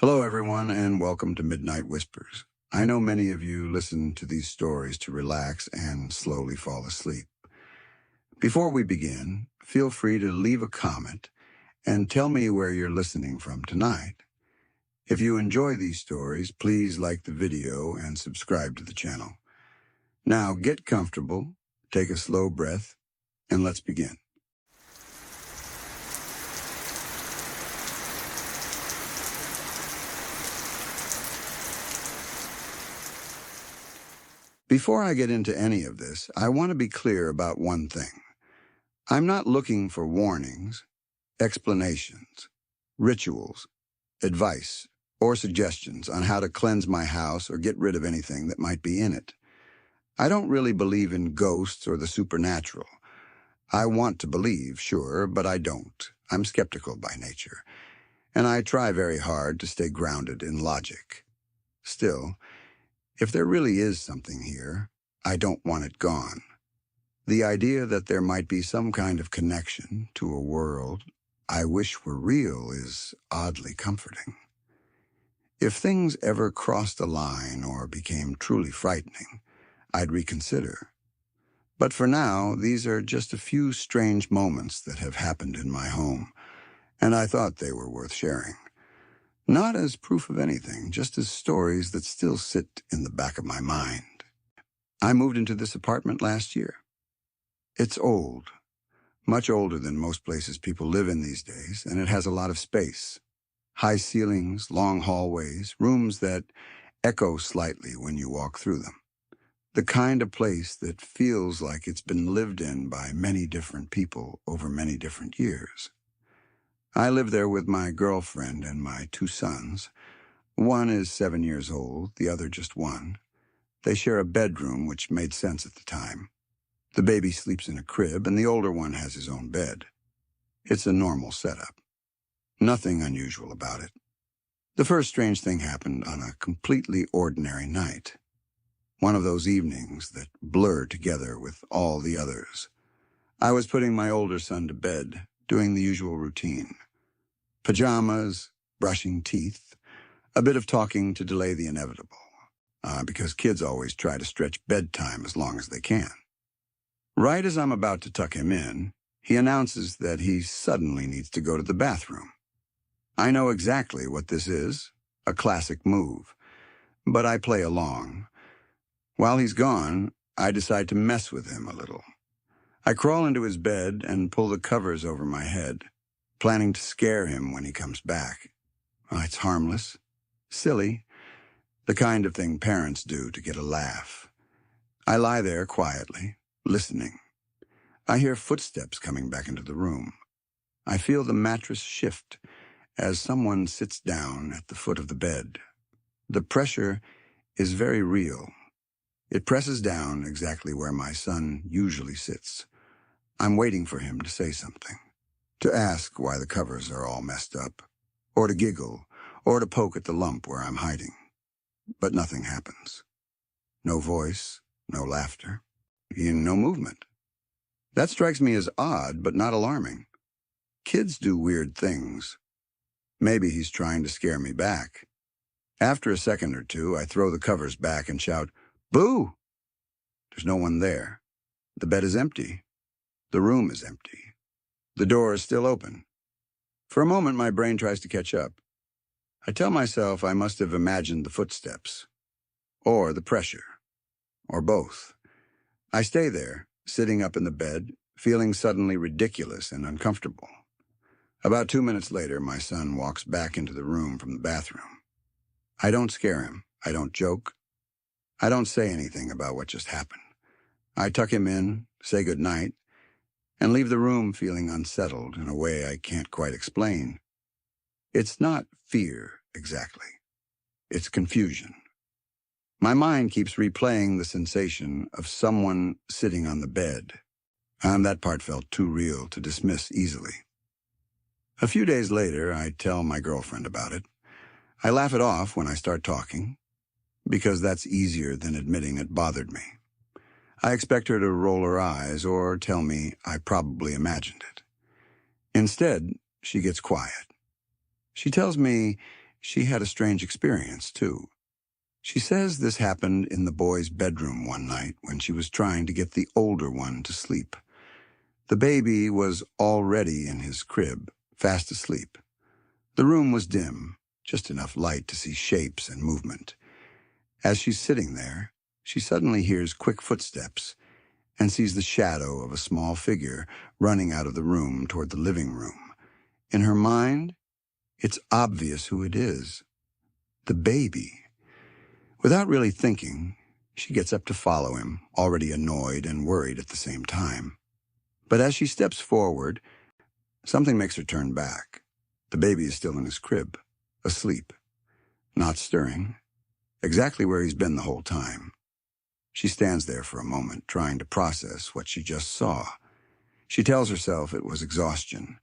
Hello, everyone, and welcome to Midnight Whispers. I know many of you listen to these stories to relax and slowly fall asleep. Before we begin, feel free to leave a comment and tell me where you're listening from tonight. If you enjoy these stories, please like the video and subscribe to the channel. Now, get comfortable, take a slow breath, and let's begin. Before I get into any of this, I want to be clear about one thing. I'm not looking for warnings, explanations, rituals, advice, or suggestions on how to cleanse my house or get rid of anything that might be in it. I don't really believe in ghosts or the supernatural. I want to believe, sure, but I don't. I'm skeptical by nature, and I try very hard to stay grounded in logic. Still, if there really is something here, I don't want it gone. The idea that there might be some kind of connection to a world I wish were real is oddly comforting. If things ever crossed a line or became truly frightening, I'd reconsider. But for now, these are just a few strange moments that have happened in my home, and I thought they were worth sharing. Not as proof of anything, just as stories that still sit in the back of my mind. I moved into this apartment last year. It's old, much older than most places people live in these days, and it has a lot of space. High ceilings, long hallways, rooms that echo slightly when you walk through them. The kind of place that feels like it's been lived in by many different people over many different years. I live there with my girlfriend and my two sons. One is 7 years old, the other just 1. They share a bedroom, which made sense at the time. The baby sleeps in a crib, and the older one has his own bed. It's a normal setup. Nothing unusual about it. The first strange thing happened on a completely ordinary night. One of those evenings that blur together with all the others. I was putting my older son to bed, doing the usual routine. Pajamas, brushing teeth, a bit of talking to delay the inevitable, because kids always try to stretch bedtime as long as they can. Right as I'm about to tuck him in, he announces that he suddenly needs to go to the bathroom. I know exactly what this is, a classic move, but I play along. While he's gone, I decide to mess with him a little. I crawl into his bed and pull the covers over my head, planning to scare him when he comes back. It's harmless, silly, the kind of thing parents do to get a laugh. I lie there quietly, listening. I hear footsteps coming back into the room. I feel the mattress shift as someone sits down at the foot of the bed. The pressure is very real. It presses down exactly where my son usually sits. I'm waiting for him to say something, to ask why the covers are all messed up, or to giggle, or to poke at the lump where I'm hiding. But nothing happens. No voice, no laughter, no movement. That strikes me as odd, but not alarming. Kids do weird things. Maybe he's trying to scare me back. After a second or two, I throw the covers back and shout, "Boo!" There's no one there. The bed is empty. The room is empty. The door is still open. For a moment, my brain tries to catch up. I tell myself I must have imagined the footsteps, or the pressure, or both. I stay there, sitting up in the bed, feeling suddenly ridiculous and uncomfortable. About 2 minutes later, my son walks back into the room from the bathroom. I don't scare him. I don't joke. I don't say anything about what just happened. I tuck him in, say goodnight, and leave the room feeling unsettled in a way I can't quite explain. It's not fear, exactly. It's confusion. My mind keeps replaying the sensation of someone sitting on the bed, and that part felt too real to dismiss easily. A few days later, I tell my girlfriend about it. I laugh it off when I start talking, because that's easier than admitting it bothered me. I expect her to roll her eyes or tell me I probably imagined it. Instead, she gets quiet. She tells me she had a strange experience, too. She says this happened in the boy's bedroom one night when she was trying to get the older one to sleep. The baby was already in his crib, fast asleep. The room was dim, just enough light to see shapes and movement. As she's sitting there, she suddenly hears quick footsteps and sees the shadow of a small figure running out of the room toward the living room. In her mind, it's obvious who it is. The baby. Without really thinking, she gets up to follow him, already annoyed and worried at the same time. But as she steps forward, something makes her turn back. The baby is still in his crib, asleep, not stirring, exactly where he's been the whole time. She stands there for a moment, trying to process what she just saw. She tells herself it was exhaustion,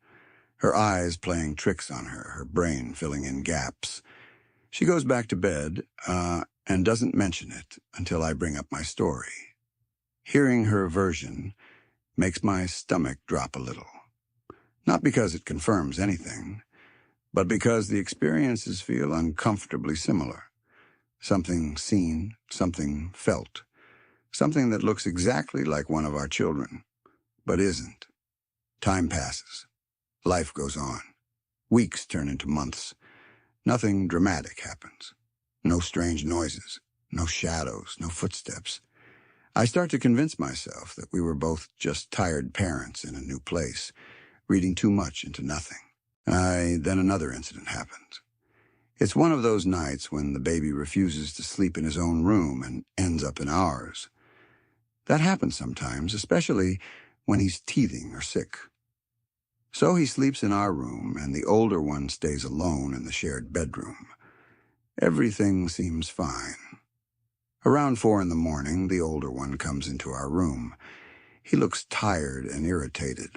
her eyes playing tricks on her, her brain filling in gaps. She goes back to bed, and doesn't mention it until I bring up my story. Hearing her version makes my stomach drop a little. Not because it confirms anything, but because the experiences feel uncomfortably similar. Something seen, something felt. Something that looks exactly like one of our children, but isn't. Time passes. Life goes on. Weeks turn into months. Nothing dramatic happens. No strange noises, no shadows, no footsteps. I start to convince myself that we were both just tired parents in a new place, reading too much into nothing. Then another incident happens. It's one of those nights when the baby refuses to sleep in his own room and ends up in ours. That happens sometimes, especially when he's teething or sick. So he sleeps in our room, and the older one stays alone in the shared bedroom. Everything seems fine. Around 4 in the morning, the older one comes into our room. He looks tired and irritated.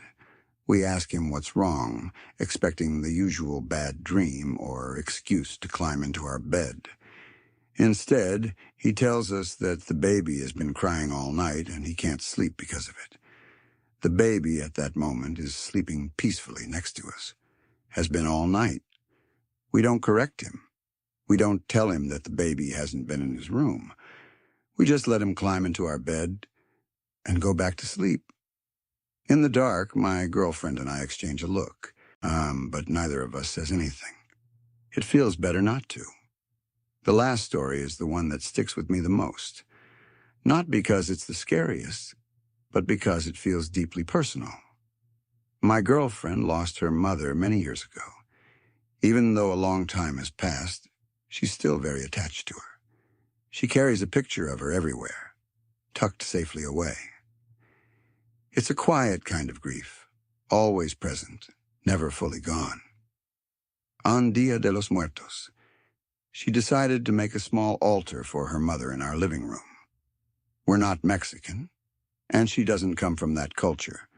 We ask him what's wrong, expecting the usual bad dream or excuse to climb into our bed. Instead, he tells us that the baby has been crying all night and he can't sleep because of it. The baby at that moment is sleeping peacefully next to us. Has been all night. We don't correct him. We don't tell him that the baby hasn't been in his room. We just let him climb into our bed and go back to sleep. In the dark, my girlfriend and I exchange a look, but neither of us says anything. It feels better not to. The last story is the one that sticks with me the most. Not because it's the scariest, but because it feels deeply personal. My girlfriend lost her mother many years ago. Even though a long time has passed, she's still very attached to her. She carries a picture of her everywhere, tucked safely away. It's a quiet kind of grief, always present, never fully gone. On Dia de los Muertos, she decided to make a small altar for her mother in our living room. We're not Mexican, and she doesn't come from that culture,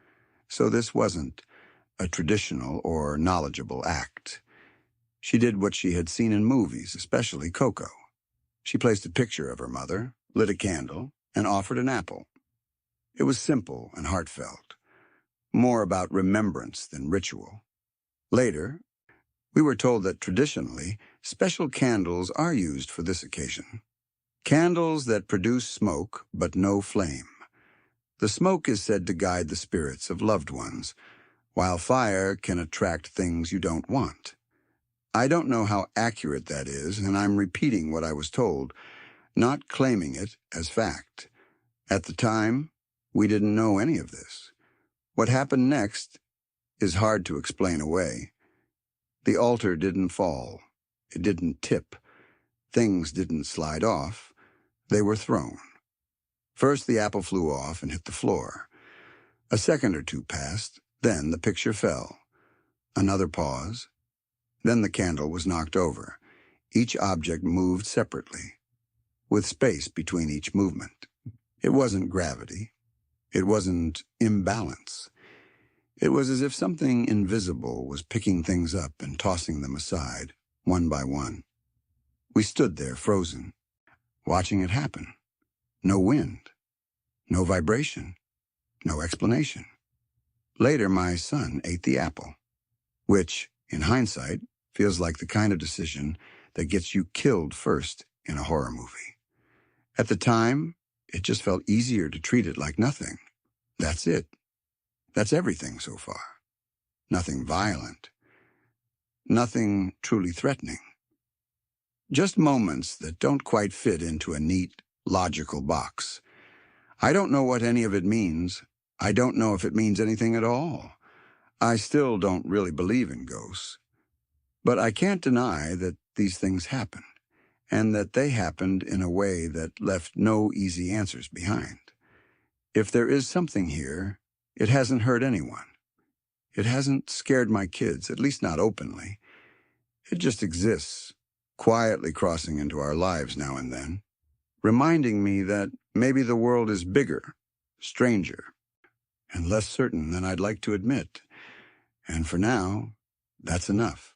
so this wasn't a traditional or knowledgeable act. She did what she had seen in movies, especially Coco. She placed a picture of her mother, lit a candle, and offered an apple. It was simple and heartfelt, more about remembrance than ritual. Later, we were told that traditionally, special candles are used for this occasion. Candles that produce smoke but no flame. The smoke is said to guide the spirits of loved ones, while fire can attract things you don't want. I don't know how accurate that is, and I'm repeating what I was told, not claiming it as fact. At the time, we didn't know any of this. What happened next is hard to explain away. The altar didn't fall. It didn't tip. Things didn't slide off. They were thrown. First, the apple flew off and hit the floor. A second or two passed, then the picture fell. Another pause. Then the candle was knocked over. Each object moved separately, with space between each movement. It wasn't gravity. It wasn't imbalance. It was as if something invisible was picking things up and tossing them aside, one by one. We stood there, frozen, watching it happen. No wind, no vibration, no explanation. Later, my son ate the apple, which, in hindsight, Feels like the kind of decision that gets you killed first in a horror movie. At the time, it just felt easier to treat it like nothing. That's it. That's everything so far. Nothing violent. Nothing truly threatening. Just moments that don't quite fit into a neat, logical box. I don't know what any of it means. I don't know if it means anything at all. I still don't really believe in ghosts. But I can't deny that these things happen, and that they happened in a way that left no easy answers behind. If there is something here, it hasn't hurt anyone. It hasn't scared my kids, at least not openly. It just exists, quietly crossing into our lives now and then, reminding me that maybe the world is bigger, stranger, and less certain than I'd like to admit. And for now, that's enough.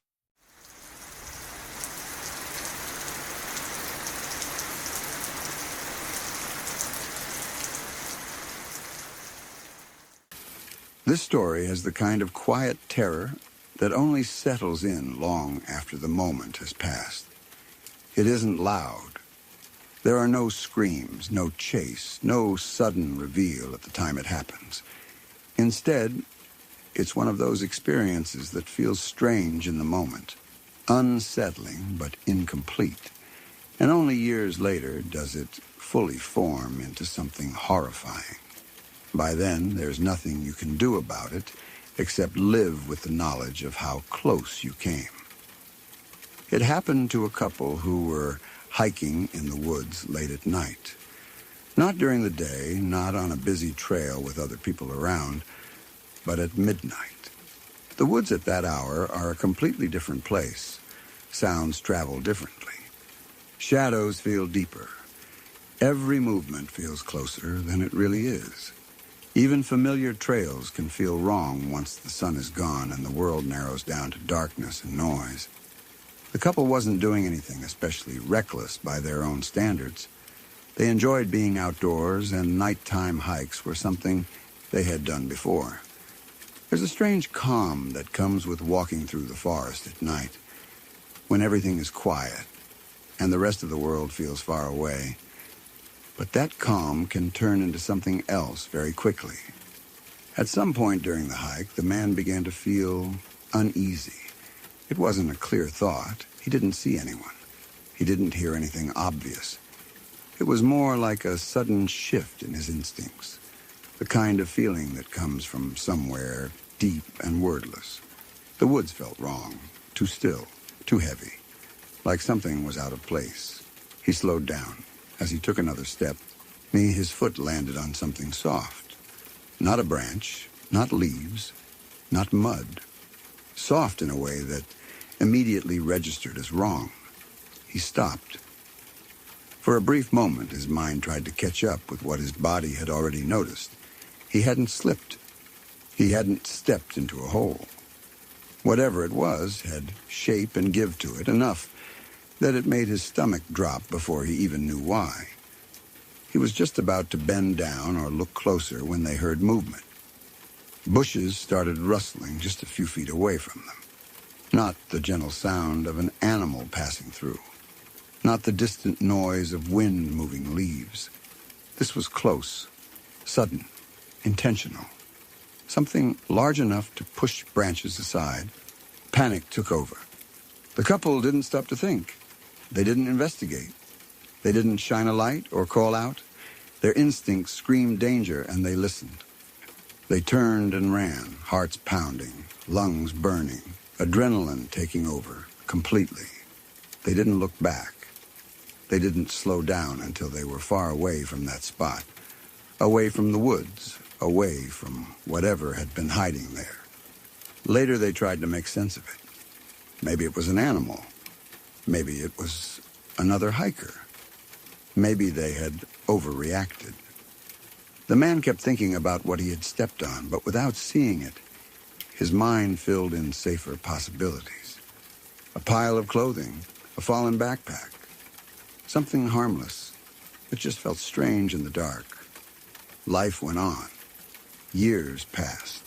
This story has the kind of quiet terror that only settles in long after the moment has passed. It isn't loud. There are no screams, no chase, no sudden reveal at the time it happens. Instead, it's one of those experiences that feels strange in the moment, unsettling but incomplete, and only years later does it fully form into something horrifying. By then, there's nothing you can do about it except live with the knowledge of how close you came. It happened to a couple who were hiking in the woods late at night. Not during the day, not on a busy trail with other people around, but at midnight. The woods at that hour are a completely different place. Sounds travel differently. Shadows feel deeper. Every movement feels closer than it really is. Even familiar trails can feel wrong once the sun is gone and the world narrows down to darkness and noise. The couple wasn't doing anything especially reckless by their own standards. They enjoyed being outdoors, and nighttime hikes were something they had done before. There's a strange calm that comes with walking through the forest at night, when everything is quiet and the rest of the world feels far away. But that calm can turn into something else very quickly. At some point during the hike, the man began to feel uneasy. It wasn't a clear thought. He didn't see anyone. He didn't hear anything obvious. It was more like a sudden shift in his instincts, the kind of feeling that comes from somewhere deep and wordless. The woods felt wrong, too still, too heavy, like something was out of place. He slowed down. As he took another step, his foot landed on something soft. Not a branch, not leaves, not mud. Soft in a way that immediately registered as wrong. He stopped. For a brief moment, his mind tried to catch up with what his body had already noticed. He hadn't slipped. He hadn't stepped into a hole. Whatever it was had shape and give to it, enough that it made his stomach drop before he even knew why. He was just about to bend down or look closer when they heard movement. Bushes started rustling just a few feet away from them. Not the gentle sound of an animal passing through. Not the distant noise of wind moving leaves. This was close, sudden, intentional. Something large enough to push branches aside. Panic took over. The couple didn't stop to think. They didn't investigate. They didn't shine a light or call out. Their instincts screamed danger, and they listened. They turned and ran, hearts pounding, lungs burning, adrenaline taking over completely. They didn't look back. They didn't slow down until they were far away from that spot, away from the woods, away from whatever had been hiding there. Later, they tried to make sense of it. Maybe it was an animal. Maybe it was another hiker. Maybe they had overreacted. The man kept thinking about what he had stepped on, but without seeing it, his mind filled in safer possibilities. A pile of clothing, a fallen backpack, something harmless. It just felt strange in the dark. Life went on. Years passed.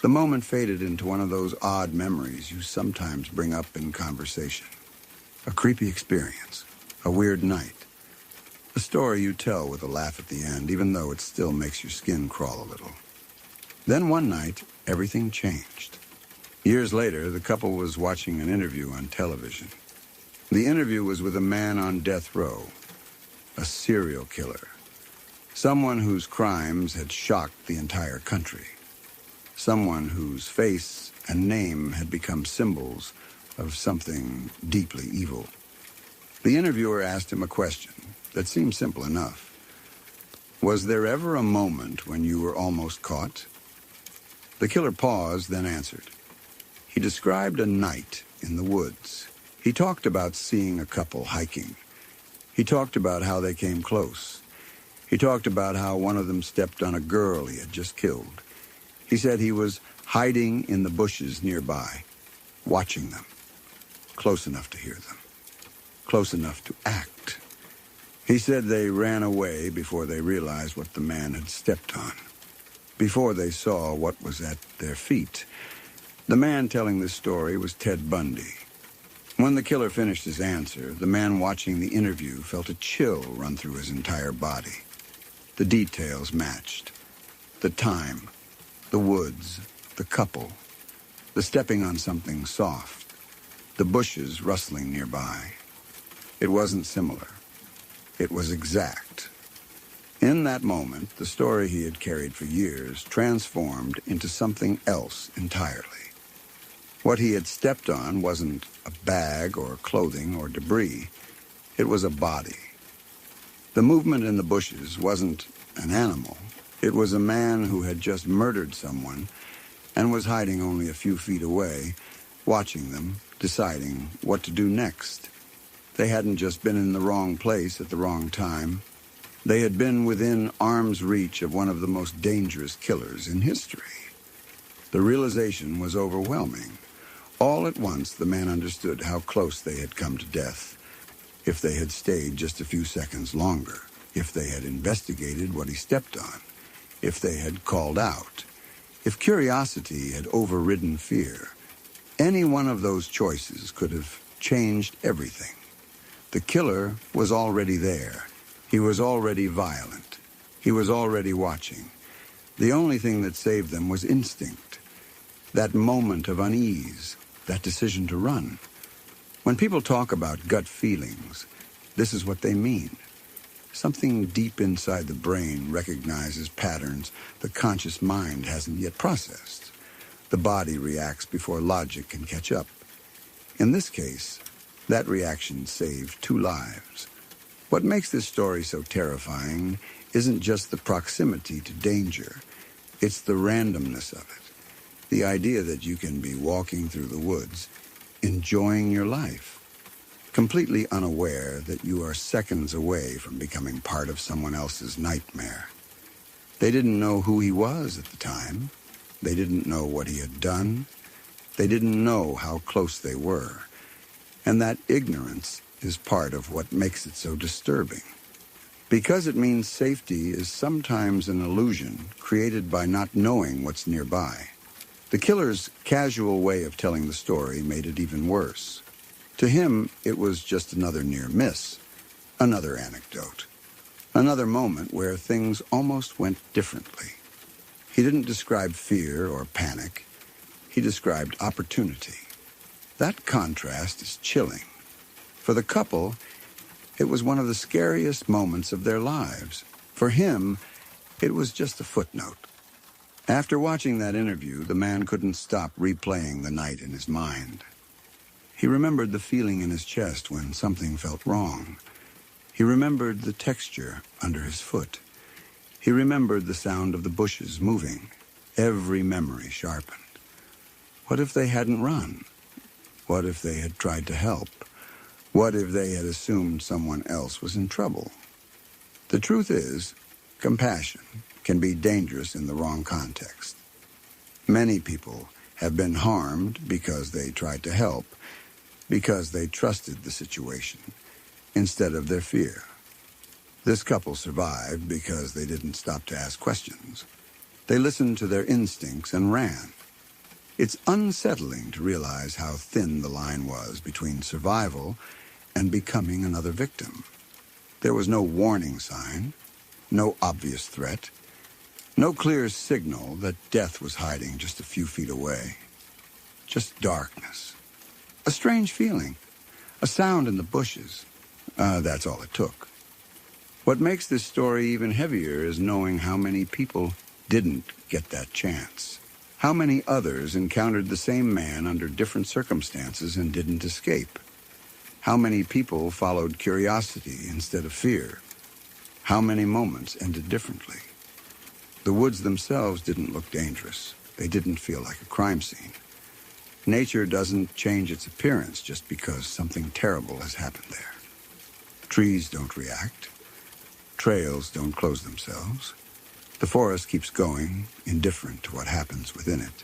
The moment faded into one of those odd memories you sometimes bring up in conversation. A creepy experience, a weird night, a story you tell with a laugh at the end, even though it still makes your skin crawl a little. Then one night, everything changed. Years later, the couple was watching an interview on television. The interview was with a man on death row, a serial killer, someone whose crimes had shocked the entire country, someone whose face and name had become symbols of something deeply evil. The interviewer asked him a question that seemed simple enough. Was there ever a moment when you were almost caught? The killer paused, then answered. He described a night in the woods. He talked about seeing a couple hiking. He talked about how they came close. He talked about how one of them stepped on a girl he had just killed. He said he was hiding in the bushes nearby, watching them, close enough to hear them, close enough to act. He said they ran away before they realized what the man had stepped on, before they saw what was at their feet. The man telling this story was Ted Bundy. When the killer finished his answer, the man watching the interview felt a chill run through his entire body. The details matched. The time, the woods, the couple, the stepping on something soft, the bushes rustling nearby. It wasn't similar. It was exact. In that moment, the story he had carried for years transformed into something else entirely. What he had stepped on wasn't a bag or clothing or debris. It was a body. The movement in the bushes wasn't an animal. It was a man who had just murdered someone and was hiding only a few feet away, watching them, deciding what to do next. They hadn't just been in the wrong place at the wrong time. They had been within arm's reach of one of the most dangerous killers in history. The realization was overwhelming. All at once, the man understood how close they had come to death. If they had stayed just a few seconds longer, if they had investigated what he stepped on, if they had called out, if curiosity had overridden fear, any one of those choices could have changed everything. The killer was already there. He was already violent. He was already watching. The only thing that saved them was instinct, that moment of unease, that decision to run. When people talk about gut feelings, this is what they mean. Something deep inside the brain recognizes patterns the conscious mind hasn't yet processed. The body reacts before logic can catch up. In this case, that reaction saved 2 lives. What makes this story so terrifying isn't just the proximity to danger. It's the randomness of it. The idea that you can be walking through the woods, enjoying your life, completely unaware that you are seconds away from becoming part of someone else's nightmare. They didn't know who he was at the time. They didn't know what he had done. They didn't know how close they were. And that ignorance is part of what makes it so disturbing. Because it means safety is sometimes an illusion created by not knowing what's nearby. The killer's casual way of telling the story made it even worse. To him, it was just another near miss, another anecdote, another moment where things almost went differently. He didn't describe fear or panic. He described opportunity. That contrast is chilling. For the couple, it was one of the scariest moments of their lives. For him, it was just a footnote. After watching that interview, the man couldn't stop replaying the night in his mind. He remembered the feeling in his chest when something felt wrong. He remembered the texture under his foot. He remembered the sound of the bushes moving. Every memory sharpened. What if they hadn't run? What if they had tried to help? What if they had assumed someone else was in trouble? The truth is, compassion can be dangerous in the wrong context. Many people have been harmed because they tried to help, because they trusted the situation instead of their fear. This couple survived because they didn't stop to ask questions. They listened to their instincts and ran. It's unsettling to realize how thin the line was between survival and becoming another victim. There was no warning sign, no obvious threat, no clear signal that death was hiding just a few feet away. Just darkness. A strange feeling. A sound in the bushes. That's all it took. What makes this story even heavier is knowing how many people didn't get that chance. How many others encountered the same man under different circumstances and didn't escape. How many people followed curiosity instead of fear. How many moments ended differently. The woods themselves didn't look dangerous. They didn't feel like a crime scene. Nature doesn't change its appearance just because something terrible has happened there. Trees don't react. Trails don't close themselves. The forest keeps going, indifferent to what happens within it.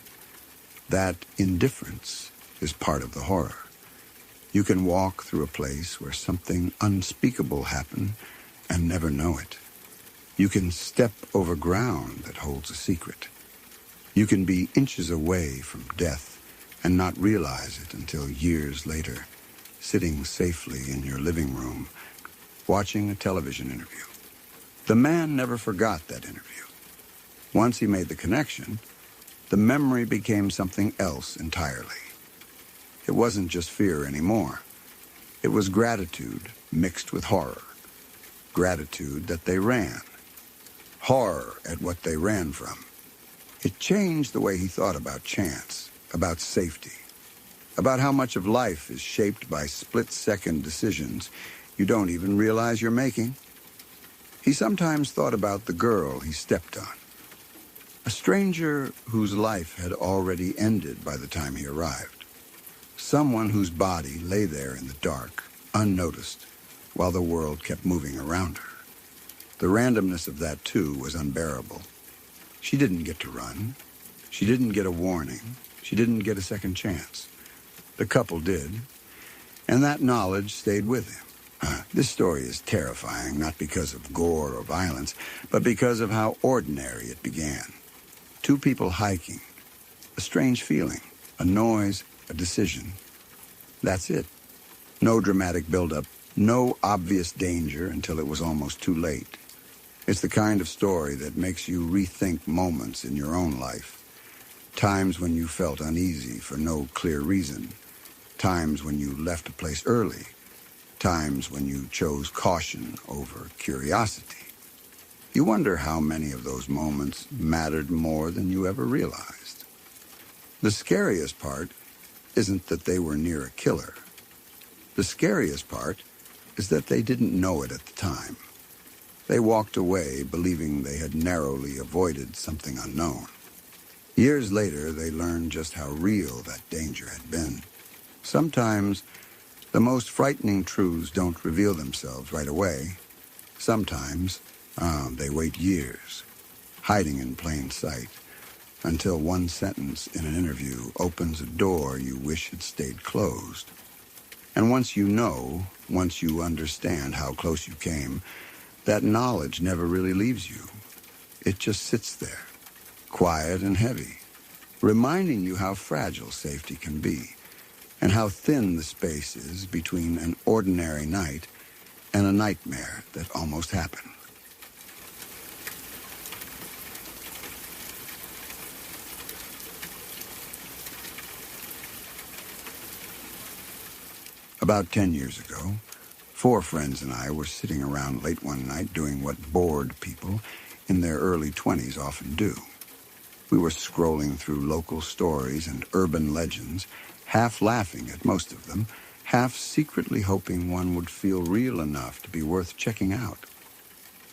That indifference is part of the horror. You can walk through a place where something unspeakable happened and never know it. You can step over ground that holds a secret. You can be inches away from death and not realize it until years later, sitting safely in your living room, watching a television interview. The man never forgot that interview. Once he made the connection, the memory became something else entirely. It wasn't just fear anymore. It was gratitude mixed with horror. Gratitude that they ran. Horror at what they ran from. It changed the way he thought about chance, about safety, about how much of life is shaped by split-second decisions you don't even realize you're making. He sometimes thought about the girl he stepped on, a stranger whose life had already ended by the time he arrived, someone whose body lay there in the dark, unnoticed, while the world kept moving around her. The randomness of that, too, was unbearable. She didn't get to run. She didn't get a warning. She didn't get a second chance. The couple did, and that knowledge stayed with him. This story is terrifying, not because of gore or violence, but because of how ordinary it began. Two people hiking, a strange feeling, a noise, a decision. That's it. No dramatic buildup, no obvious danger until it was almost too late. It's the kind of story that makes you rethink moments in your own life. Times when you felt uneasy for no clear reason. Times when you left a place early. Times when you chose caution over curiosity. You wonder how many of those moments mattered more than you ever realized. The scariest part isn't that they were near a killer. The scariest part is that they didn't know it at the time. They walked away believing they had narrowly avoided something unknown. Years later, they learned just how real that danger had been. Sometimes, the most frightening truths don't reveal themselves right away. Sometimes, they wait years, hiding in plain sight, until one sentence in an interview opens a door you wish had stayed closed. And once you know, once you understand how close you came, that knowledge never really leaves you. It just sits there, quiet and heavy, reminding you how fragile safety can be, and how thin the space is between an ordinary night and a nightmare that almost happened. About 10 years ago, 4 friends and I were sitting around late one night doing what bored people in their early 20s often do. We were scrolling through local stories and urban legends, half laughing at most of them, half secretly hoping one would feel real enough to be worth checking out.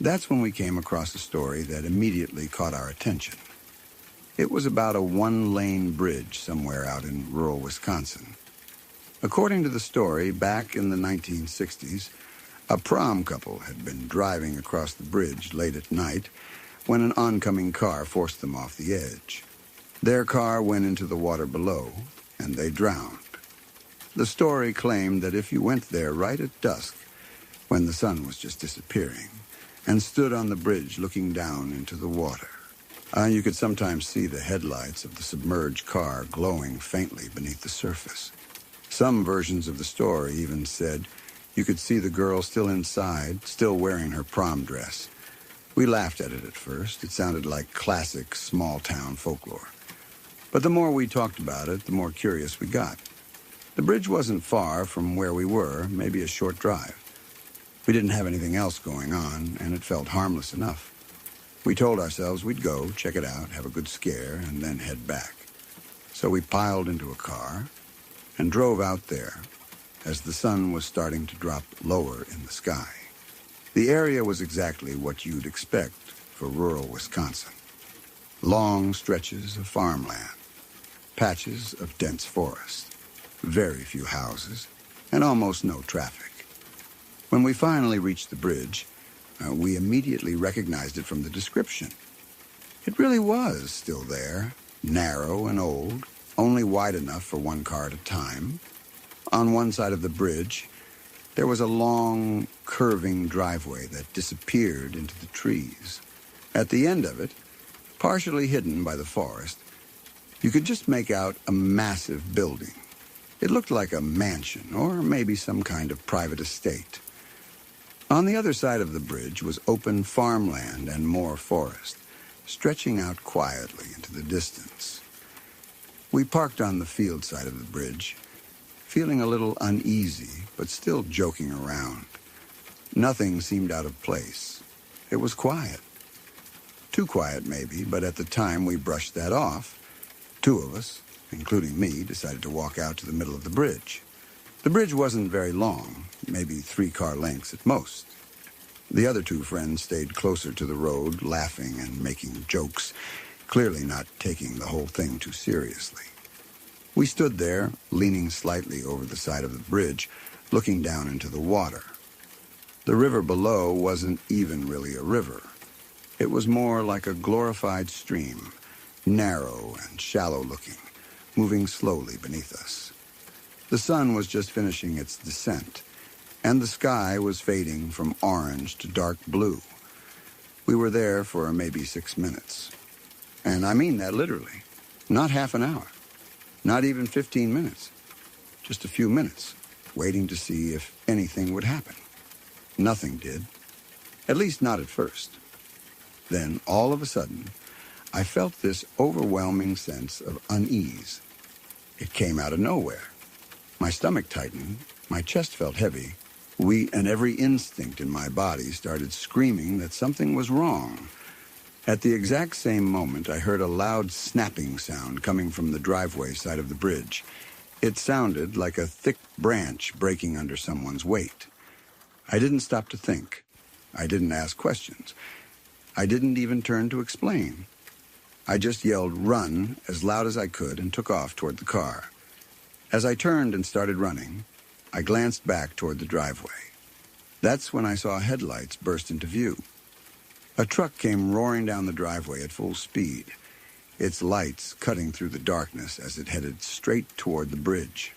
That's when we came across a story that immediately caught our attention. It was about a one-lane bridge somewhere out in rural Wisconsin. According to the story, back in the 1960s, a prom couple had been driving across the bridge late at night when an oncoming car forced them off the edge. Their car went into the water below, and they drowned. The story claimed that if you went there right at dusk, when the sun was just disappearing, and stood on the bridge looking down into the water, You could sometimes see the headlights of the submerged car glowing faintly beneath the surface. Some versions of the story even said you could see the girl still inside, still wearing her prom dress. We laughed at it at first. It sounded like classic small-town folklore. But the more we talked about it, the more curious we got. The bridge wasn't far from where we were, maybe a short drive. We didn't have anything else going on, and it felt harmless enough. We told ourselves we'd go, check it out, have a good scare, and then head back. So we piled into a car and drove out there as the sun was starting to drop lower in the sky. The area was exactly what you'd expect for rural Wisconsin. Long stretches of farmland, patches of dense forest, very few houses, and almost no traffic. When we finally reached the bridge, we immediately recognized it from the description. It really was still there, narrow and old, only wide enough for one car at a time. On one side of the bridge, there was a long, curving driveway that disappeared into the trees. At the end of it, partially hidden by the forest, you could just make out a massive building. It looked like a mansion, or maybe some kind of private estate. On the other side of the bridge was open farmland and more forest, stretching out quietly into the distance. We parked on the field side of the bridge, feeling a little uneasy, but still joking around. Nothing seemed out of place. It was quiet. Too quiet, maybe, but at the time we brushed that off. Two of us, including me, decided to walk out to the middle of the bridge. The bridge wasn't very long, maybe 3 car lengths at most. The other 2 friends stayed closer to the road, laughing and making jokes, clearly not taking the whole thing too seriously. We stood there, leaning slightly over the side of the bridge, looking down into the water. The river below wasn't even really a river. It was more like a glorified stream, narrow and shallow-looking, moving slowly beneath us. The sun was just finishing its descent, and the sky was fading from orange to dark blue. We were there for maybe 6 minutes. And I mean that literally. Not half an hour. Not even 15 minutes. Just a few minutes, waiting to see if anything would happen. Nothing did. At least not at first. Then, all of a sudden, I felt this overwhelming sense of unease. It came out of nowhere. My stomach tightened, my chest felt heavy, and every instinct in my body started screaming that something was wrong. At the exact same moment, I heard a loud snapping sound coming from the driveway side of the bridge. It sounded like a thick branch breaking under someone's weight. I didn't stop to think. I didn't ask questions. I didn't even turn to explain. I just yelled, "Run," as loud as I could and took off toward the car. As I turned and started running, I glanced back toward the driveway. That's when I saw headlights burst into view. A truck came roaring down the driveway at full speed, its lights cutting through the darkness as it headed straight toward the bridge.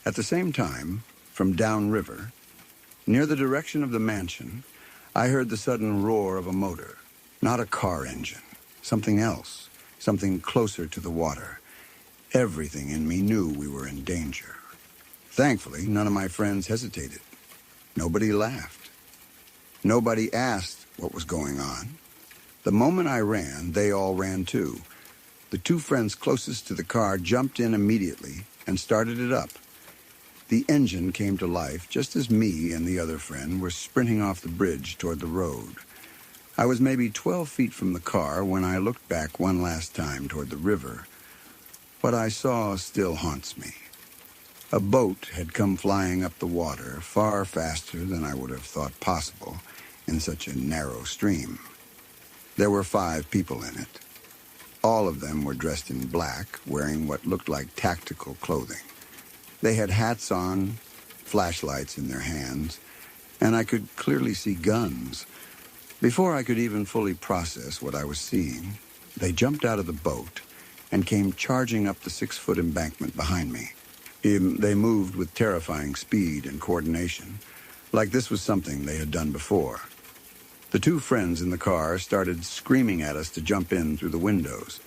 At the same time, from downriver, near the direction of the mansion, I heard the sudden roar of a motor, not a car engine, something else, something closer to the water. Everything in me knew we were in danger. Thankfully, none of my friends hesitated. Nobody laughed. Nobody asked what was going on. The moment I ran, they all ran too. The 2 friends closest to the car jumped in immediately and started it up. The engine came to life just as me and the other friend were sprinting off the bridge toward the road. I was maybe 12 feet from the car when I looked back one last time toward the river. What I saw still haunts me. A boat had come flying up the water far faster than I would have thought possible in such a narrow stream. There were 5 people in it. All of them were dressed in black, wearing what looked like tactical clothing. They had hats on, flashlights in their hands, and I could clearly see guns. Before I could even fully process what I was seeing, they jumped out of the boat and came charging up the 6-foot embankment behind me. They moved with terrifying speed and coordination, like this was something they had done before. The two friends in the car started screaming at us to jump in through the windows.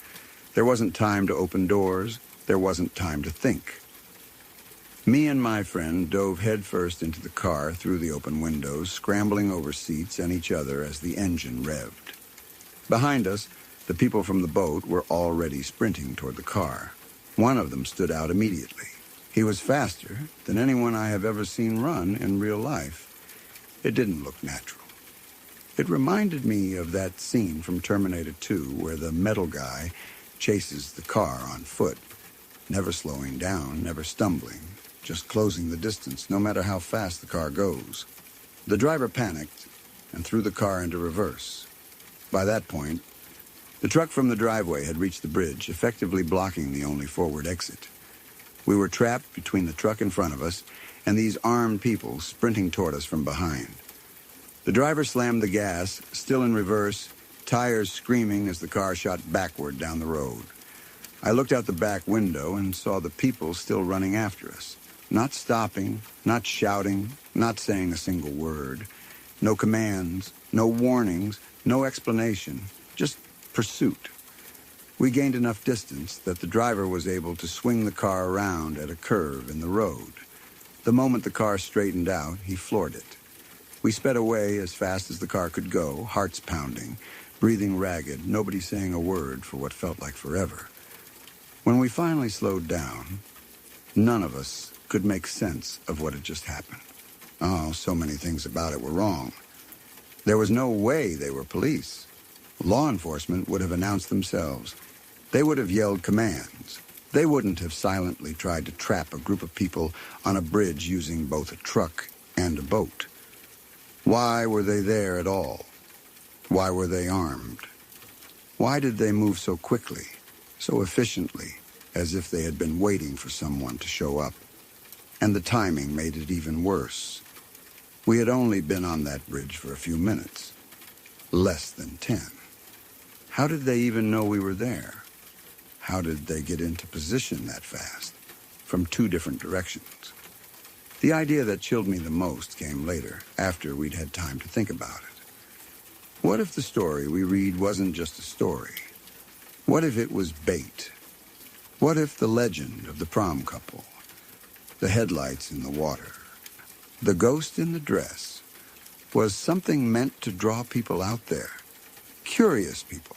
There wasn't time to open doors. There wasn't time to think. Me and my friend dove headfirst into the car through the open windows, scrambling over seats and each other as the engine revved. Behind us, the people from the boat were already sprinting toward the car. One of them stood out immediately. He was faster than anyone I have ever seen run in real life. It didn't look natural. It reminded me of that scene from Terminator 2 where the metal guy chases the car on foot, never slowing down, never stumbling, just closing the distance, no matter how fast the car goes. The driver panicked and threw the car into reverse. By that point, the truck from the driveway had reached the bridge, effectively blocking the only forward exit. We were trapped between the truck in front of us and these armed people sprinting toward us from behind. The driver slammed the gas, still in reverse, tires screaming as the car shot backward down the road. I looked out the back window and saw the people still running after us. Not stopping, not shouting, not saying a single word. No commands, no warnings, no explanation, just pursuit. We gained enough distance that the driver was able to swing the car around at a curve in the road. The moment the car straightened out, he floored it. We sped away as fast as the car could go, hearts pounding, breathing ragged, nobody saying a word for what felt like forever. When we finally slowed down, none of us could make sense of what had just happened. Oh, so many things about it were wrong. There was no way they were police. Law enforcement would have announced themselves. They would have yelled commands. They wouldn't have silently tried to trap a group of people on a bridge using both a truck and a boat. Why were they there at all? Why were they armed? Why did they move so quickly, so efficiently, as if they had been waiting for someone to show up? And the timing made it even worse. We had only been on that bridge for a few minutes. Less than 10. How did they even know we were there? How did they get into position that fast, from two different directions? The idea that chilled me the most came later, after we'd had time to think about it. What if the story we read wasn't just a story? What if it was bait? What if the legend of the prom couple, the headlights in the water, the ghost in the dress, was something meant to draw people out there? Curious people,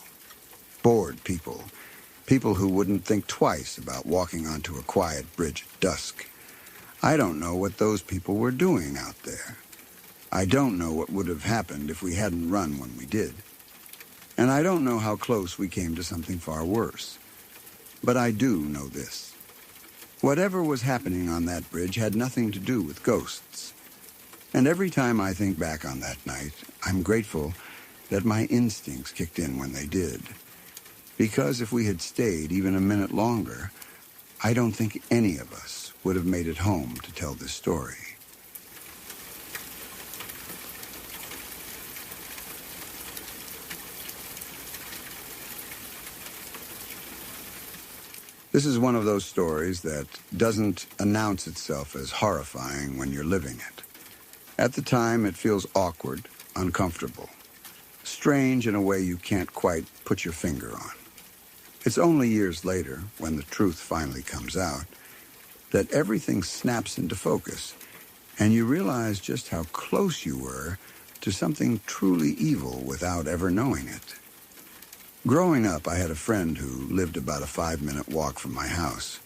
bored people, people who wouldn't think twice about walking onto a quiet bridge at dusk. I don't know what those people were doing out there. I don't know what would have happened if we hadn't run when we did. And I don't know how close we came to something far worse. But I do know this. Whatever was happening on that bridge had nothing to do with ghosts. And every time I think back on that night, I'm grateful that my instincts kicked in when they did. Because if we had stayed even a minute longer, I don't think any of us would have made it home to tell this story. This is one of those stories that doesn't announce itself as horrifying when you're living it. At the time, it feels awkward, uncomfortable, strange in a way you can't quite put your finger on. It's only years later, when the truth finally comes out, that everything snaps into focus, and you realize just how close you were to something truly evil without ever knowing it. Growing up, I had a friend who lived about a 5-minute walk from my house.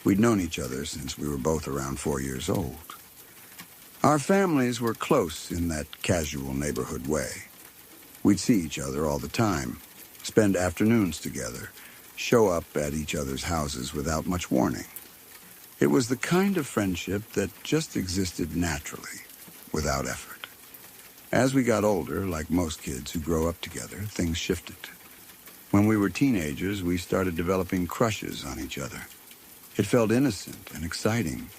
We'd known each other since we were both around 4 years old. Our families were close in that casual neighborhood way. We'd see each other all the time, spend afternoons together, show up at each other's houses without much warning. It was the kind of friendship that just existed naturally, without effort. As we got older, like most kids who grow up together, things shifted. When we were teenagers, we started developing crushes on each other. It felt innocent and exciting,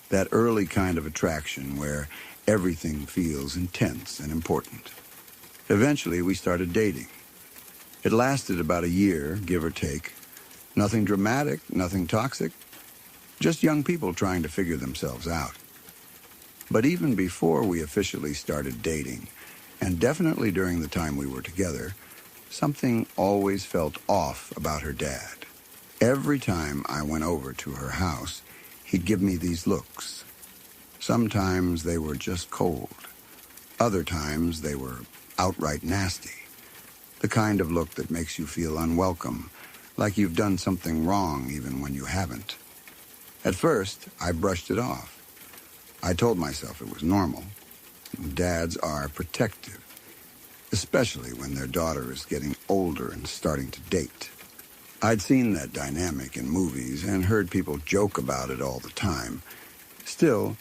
that early kind of attraction where everything feels intense and important. Eventually, we started dating. It lasted about a year, give or take. Nothing dramatic, nothing toxic, just young people trying to figure themselves out. But even before we officially started dating, and definitely during the time we were together, something always felt off about her dad. Every time I went over to her house, he'd give me these looks. Sometimes they were just cold. Other times they were outright nasty. The kind of look that makes you feel unwelcome, like you've done something wrong even when you haven't. At first, I brushed it off. I told myself it was normal. Dads are protective, especially when their daughter is getting older and starting to date. I'd seen that dynamic in movies and heard people joke about it all the time. Still,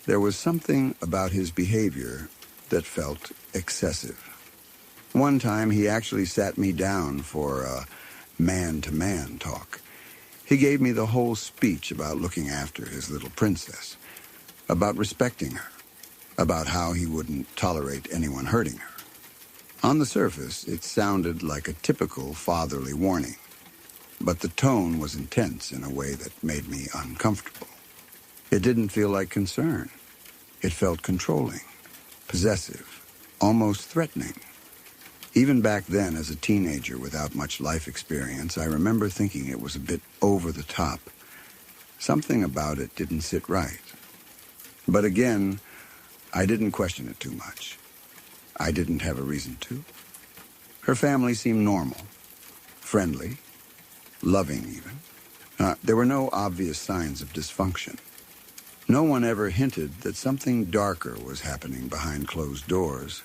there was something about his behavior that felt excessive. One time, he actually sat me down for a man-to-man talk. He gave me the whole speech about looking after his little princess, about respecting her, about how he wouldn't tolerate anyone hurting her. On the surface, it sounded like a typical fatherly warning, but the tone was intense in a way that made me uncomfortable. It didn't feel like concern. It felt controlling, possessive, almost threatening. Even back then, as a teenager without much life experience, I remember thinking it was a bit over the top. Something about it didn't sit right. But again, I didn't question it too much. I didn't have a reason to. Her family seemed normal, friendly, loving even. There were no obvious signs of dysfunction. No one ever hinted that something darker was happening behind closed doors.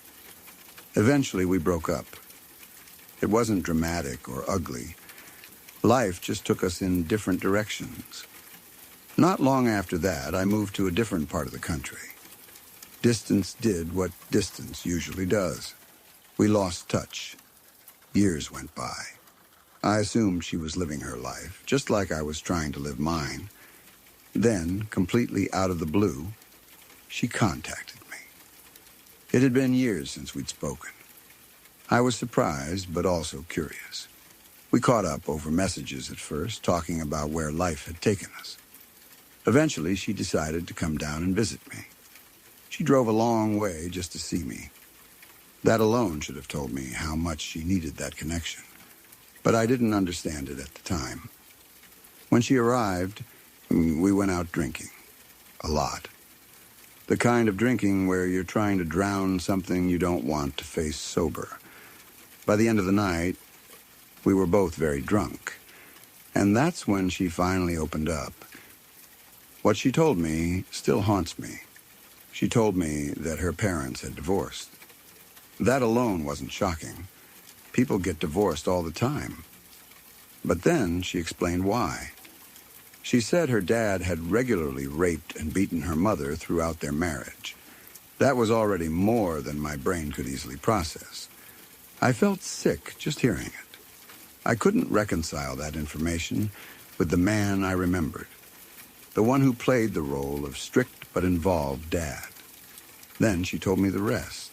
Eventually, we broke up. It wasn't dramatic or ugly. Life just took us in different directions. Not long after that, I moved to a different part of the country. Distance did what distance usually does. We lost touch. Years went by. I assumed she was living her life, just like I was trying to live mine. Then, completely out of the blue, she contacted me. It had been years since we'd spoken. I was surprised, but also curious. We caught up over messages at first, talking about where life had taken us. Eventually, she decided to come down and visit me. She drove a long way just to see me. That alone should have told me how much she needed that connection. But I didn't understand it at the time. When she arrived, we went out drinking. A lot. The kind of drinking where you're trying to drown something you don't want to face sober. By the end of the night, we were both very drunk. And that's when she finally opened up. What she told me still haunts me. She told me that her parents had divorced. That alone wasn't shocking. People get divorced all the time. But then she explained why. She said her dad had regularly raped and beaten her mother throughout their marriage. That was already more than my brain could easily process. I felt sick just hearing it. I couldn't reconcile that information with the man I remembered, the one who played the role of strict but involved dad. Then she told me the rest.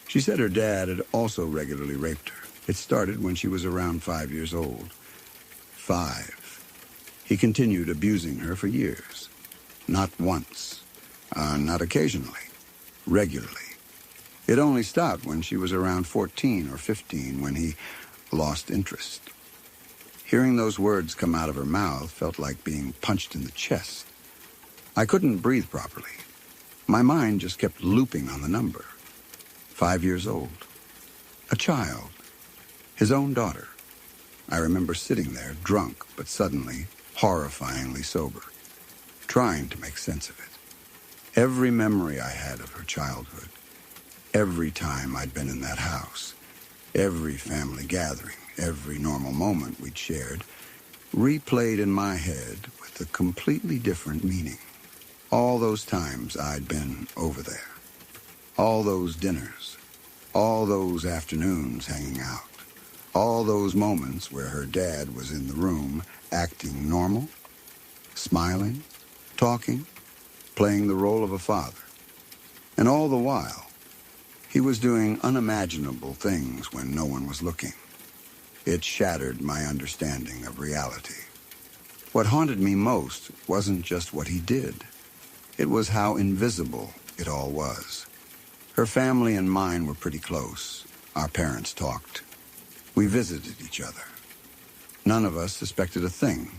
She said her dad had also regularly raped her. It started when she was around 5 years old. 5. He continued abusing her for years. Not once. Not occasionally. Regularly. It only stopped when she was around 14 or 15 when he lost interest. Hearing those words come out of her mouth felt like being punched in the chest. I couldn't breathe properly. My mind just kept looping on the number. 5 years old. A child. His own daughter. I remember sitting there, drunk, but suddenly horrifyingly sober, trying to make sense of it. Every memory I had of her childhood, every time I'd been in that house, every family gathering, every normal moment we'd shared, replayed in my head with a completely different meaning. All those times I'd been over there. All those dinners. All those afternoons hanging out. All those moments where her dad was in the room acting normal, smiling, talking, playing the role of a father. And all the while, he was doing unimaginable things when no one was looking. It shattered my understanding of reality. What haunted me most wasn't just what he did. It was how invisible it all was. Her family and mine were pretty close. Our parents talked. We visited each other. None of us suspected a thing.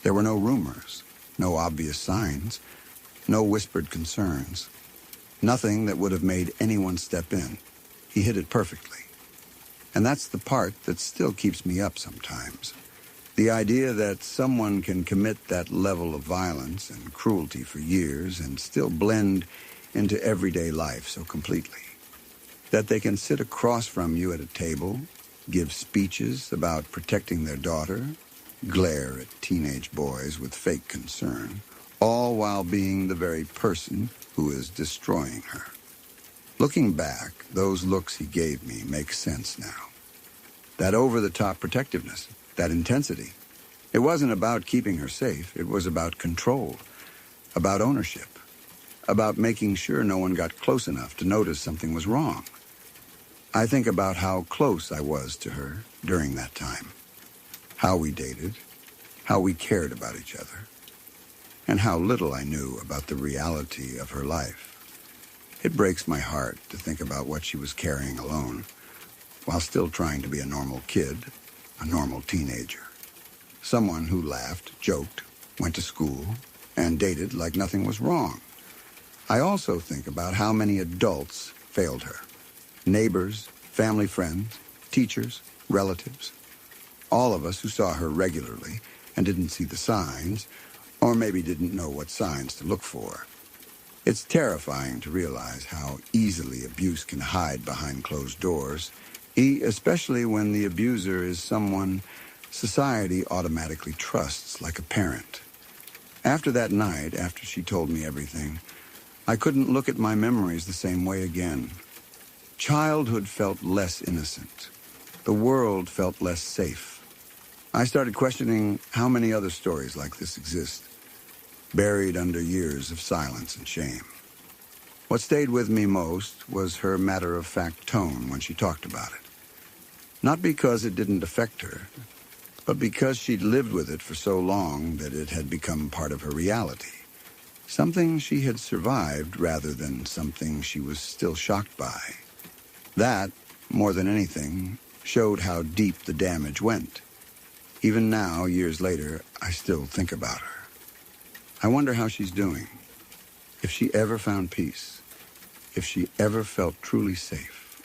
There were no rumors, no obvious signs, no whispered concerns. Nothing that would have made anyone step in. He hid it perfectly. And that's the part that still keeps me up sometimes. The idea that someone can commit that level of violence and cruelty for years and still blend into everyday life so completely. That they can sit across from you at a table, give speeches about protecting their daughter, glare at teenage boys with fake concern, all while being the very person who is destroying her. Looking back, those looks he gave me make sense now. That over-the-top protectiveness, that intensity, it wasn't about keeping her safe. It was about control, about ownership, about making sure no one got close enough to notice something was wrong. I think about how close I was to her during that time, how we dated, how we cared about each other, and how little I knew about the reality of her life. It breaks my heart to think about what she was carrying alone, while still trying to be a normal kid, a normal teenager. Someone who laughed, joked, went to school, and dated like nothing was wrong. I also think about how many adults failed her. Neighbors, family friends, teachers, relatives. All of us who saw her regularly and didn't see the signs, or maybe didn't know what signs to look for. It's terrifying to realize how easily abuse can hide behind closed doors, especially when the abuser is someone society automatically trusts, like a parent. After that night, after she told me everything, I couldn't look at my memories the same way again. Childhood felt less innocent. The world felt less safe. I started questioning how many other stories like this exist, buried under years of silence and shame. What stayed with me most was her matter-of-fact tone when she talked about it. Not because it didn't affect her, but because she'd lived with it for so long that it had become part of her reality. Something she had survived rather than something she was still shocked by. That, more than anything, showed how deep the damage went. Even now, years later, I still think about her. I wonder how she's doing. If she ever found peace. If she ever felt truly safe.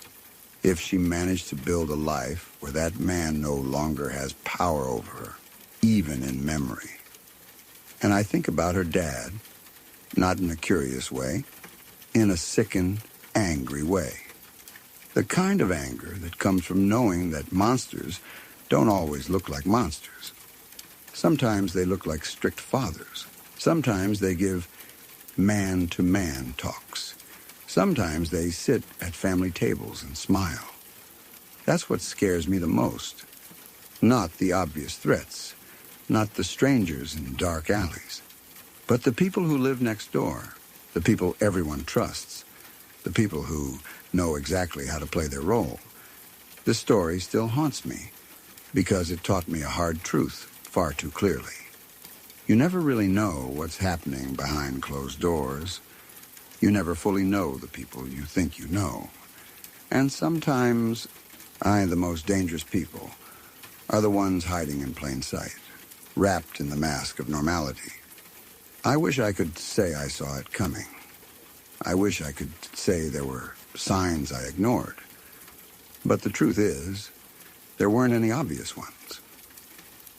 If she managed to build a life where that man no longer has power over her, even in memory. And I think about her dad, not in a curious way, in a sickened, angry way. The kind of anger that comes from knowing that monsters don't always look like monsters. Sometimes they look like strict fathers. Sometimes they give man-to-man talks. Sometimes they sit at family tables and smile. That's what scares me the most. Not the obvious threats, not the strangers in dark alleys, but the people who live next door, the people everyone trusts, the people who know exactly how to play their role. This story still haunts me because it taught me a hard truth far too clearly. You never really know what's happening behind closed doors. You never fully know the people you think you know. And sometimes, the most dangerous people, are the ones hiding in plain sight, wrapped in the mask of normality. I wish I could say I saw it coming. I wish I could say there were signs I ignored. But the truth is, there weren't any obvious ones.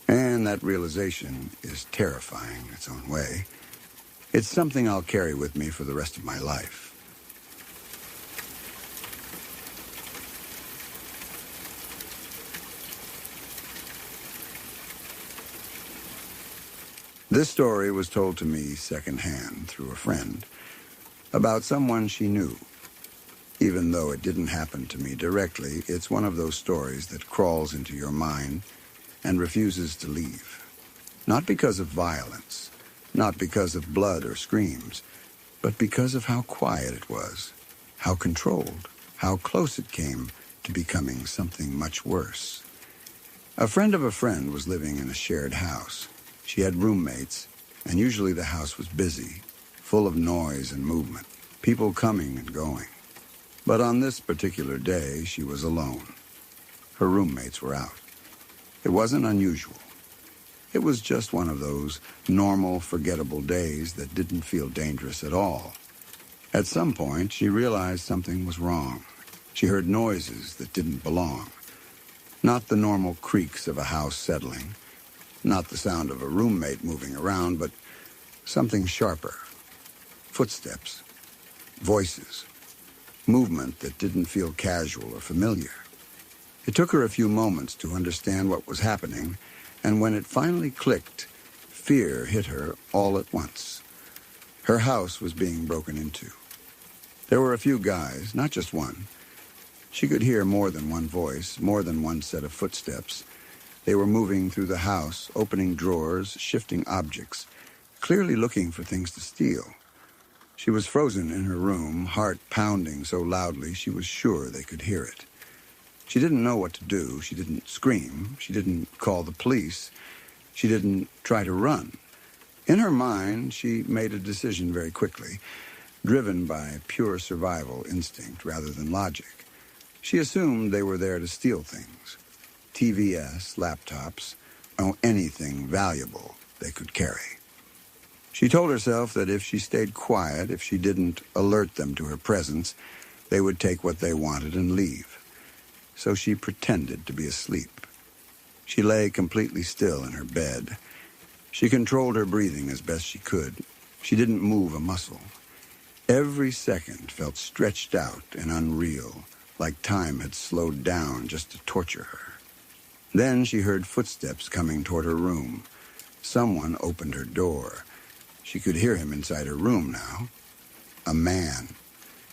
And that realization is terrifying in its own way. It's something I'll carry with me for the rest of my life. This story was told to me secondhand through a friend about someone she knew. Even though it didn't happen to me directly, it's one of those stories that crawls into your mind and refuses to leave. Not because of violence, not because of blood or screams, but because of how quiet it was, how controlled, how close it came to becoming something much worse. A friend of a friend was living in a shared house. She had roommates, and usually the house was busy, full of noise and movement, people coming and going. But on this particular day, she was alone. Her roommates were out. It wasn't unusual. It was just one of those normal, forgettable days that didn't feel dangerous at all. At some point, she realized something was wrong. She heard noises that didn't belong. Not the normal creaks of a house settling, not the sound of a roommate moving around, but something sharper. Footsteps, voices, movement that didn't feel casual or familiar. It took her a few moments to understand what was happening, and when it finally clicked, fear hit her all at once. Her house was being broken into. There were a few guys, not just one. She could hear more than one voice, more than one set of footsteps. They were moving through the house, opening drawers, shifting objects, clearly looking for things to steal. She was frozen in her room, heart pounding so loudly she was sure they could hear it. She didn't know what to do. She didn't scream. She didn't call the police. She didn't try to run. In her mind, she made a decision very quickly, driven by pure survival instinct rather than logic. She assumed they were there to steal things. TVS, laptops, anything valuable they could carry. She told herself that if she stayed quiet, if she didn't alert them to her presence, they would take what they wanted and leave. So she pretended to be asleep. She lay completely still in her bed. She controlled her breathing as best she could. She didn't move a muscle. Every second felt stretched out and unreal, like time had slowed down just to torture her. Then she heard footsteps coming toward her room. Someone opened her door. She could hear him inside her room now. A man.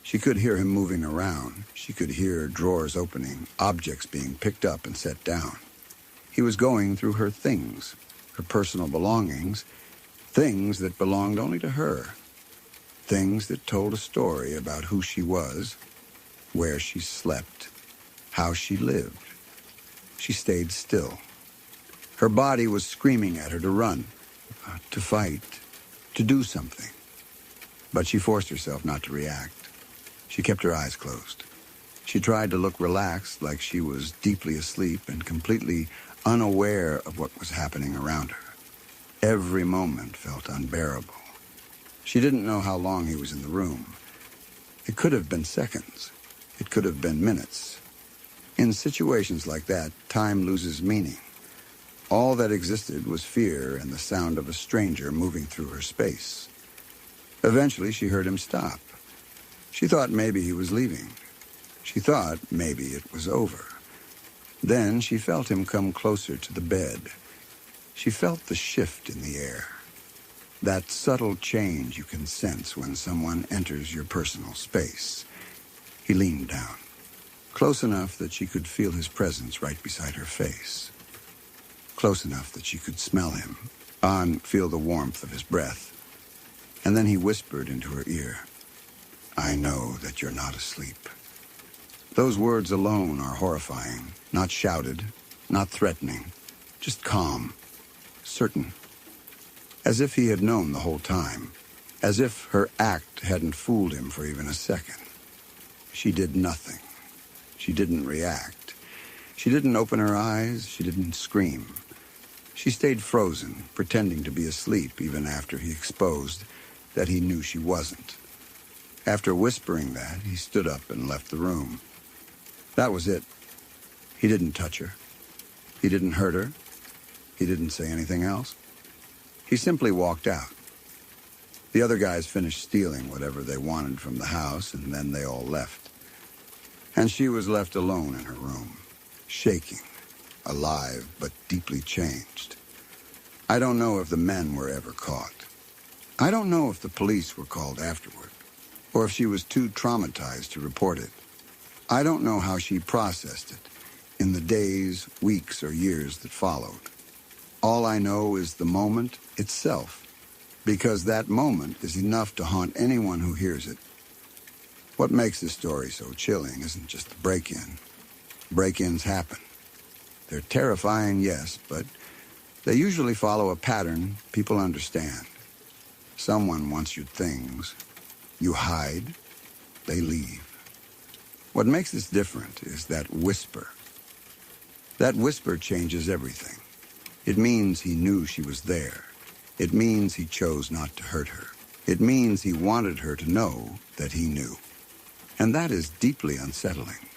She could hear him moving around. She could hear drawers opening, objects being picked up and set down. He was going through her things, her personal belongings, things that belonged only to her, things that told a story about who she was, where she slept, how she lived. She stayed still. Her body was screaming at her to run, to fight, to do something. But she forced herself not to react. She kept her eyes closed. She tried to look relaxed, like she was deeply asleep and completely unaware of what was happening around her. Every moment felt unbearable. She didn't know how long he was in the room. It could have been seconds. It could have been minutes. In situations like that, time loses meaning. All that existed was fear and the sound of a stranger moving through her space. Eventually, she heard him stop. She thought maybe he was leaving. She thought maybe it was over. Then she felt him come closer to the bed. She felt the shift in the air. That subtle change you can sense when someone enters your personal space. He leaned down, close enough that she could feel his presence right beside her face. Close enough that she could smell him, feel the warmth of his breath. And then he whispered into her ear, "I know that you're not asleep." Those words alone are horrifying, not shouted, not threatening, just calm, certain. As if he had known the whole time, as if her act hadn't fooled him for even a second. She did nothing. She didn't react. She didn't open her eyes. She didn't scream. She stayed frozen, pretending to be asleep even after he exposed that he knew she wasn't. After whispering that, he stood up and left the room. That was it. He didn't touch her. He didn't hurt her. He didn't say anything else. He simply walked out. The other guys finished stealing whatever they wanted from the house, and then they all left. And she was left alone in her room, shaking, alive but deeply changed. I don't know if the men were ever caught. I don't know if the police were called afterward, or if she was too traumatized to report it. I don't know how she processed it in the days, weeks, or years that followed. All I know is the moment itself, because that moment is enough to haunt anyone who hears it. What makes this story so chilling isn't just the break-in. Break-ins happen. They're terrifying, yes, but they usually follow a pattern people understand. Someone wants your things. You hide. They leave. What makes this different is that whisper. That whisper changes everything. It means he knew she was there. It means he chose not to hurt her. It means he wanted her to know that he knew. And that is deeply unsettling.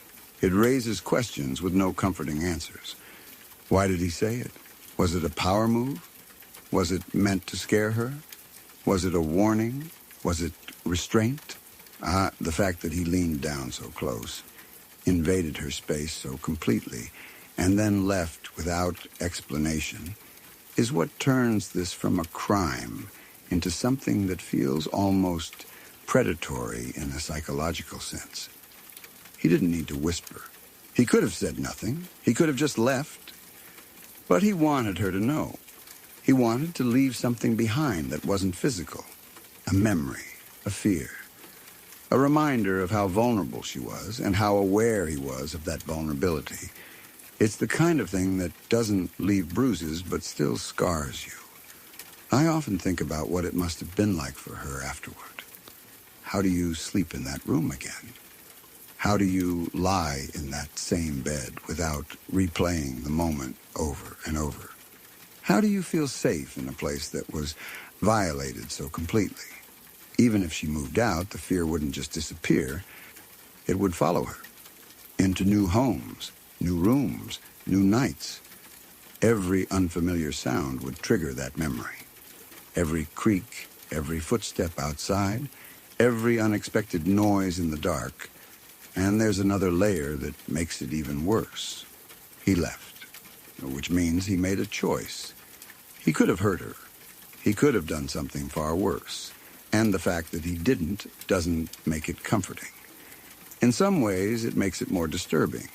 It raises questions with no comforting answers. Why did he say it? Was it a power move? Was it meant to scare her? Was it a warning? Was it restraint? The fact that he leaned down so close, invaded her space so completely, and then left without explanation, is what turns this from a crime into something that feels almost predatory in a psychological sense. He didn't need to whisper. He could have said nothing. He could have just left. But he wanted her to know. He wanted to leave something behind that wasn't physical. A memory, a fear. A reminder of how vulnerable she was and how aware he was of that vulnerability. It's the kind of thing that doesn't leave bruises but still scars you. I often think about what it must have been like for her afterward. How do you sleep in that room again? How do you lie in that same bed without replaying the moment over and over? How do you feel safe in a place that was violated so completely? Even if she moved out, the fear wouldn't just disappear. It would follow her into new homes, new rooms, new nights. Every unfamiliar sound would trigger that memory. Every creak, every footstep outside, every unexpected noise in the dark. And there's another layer that makes it even worse. He left, which means he made a choice. He could have hurt her. He could have done something far worse. And the fact that he didn't doesn't make it comforting. In some ways, it makes it more disturbing,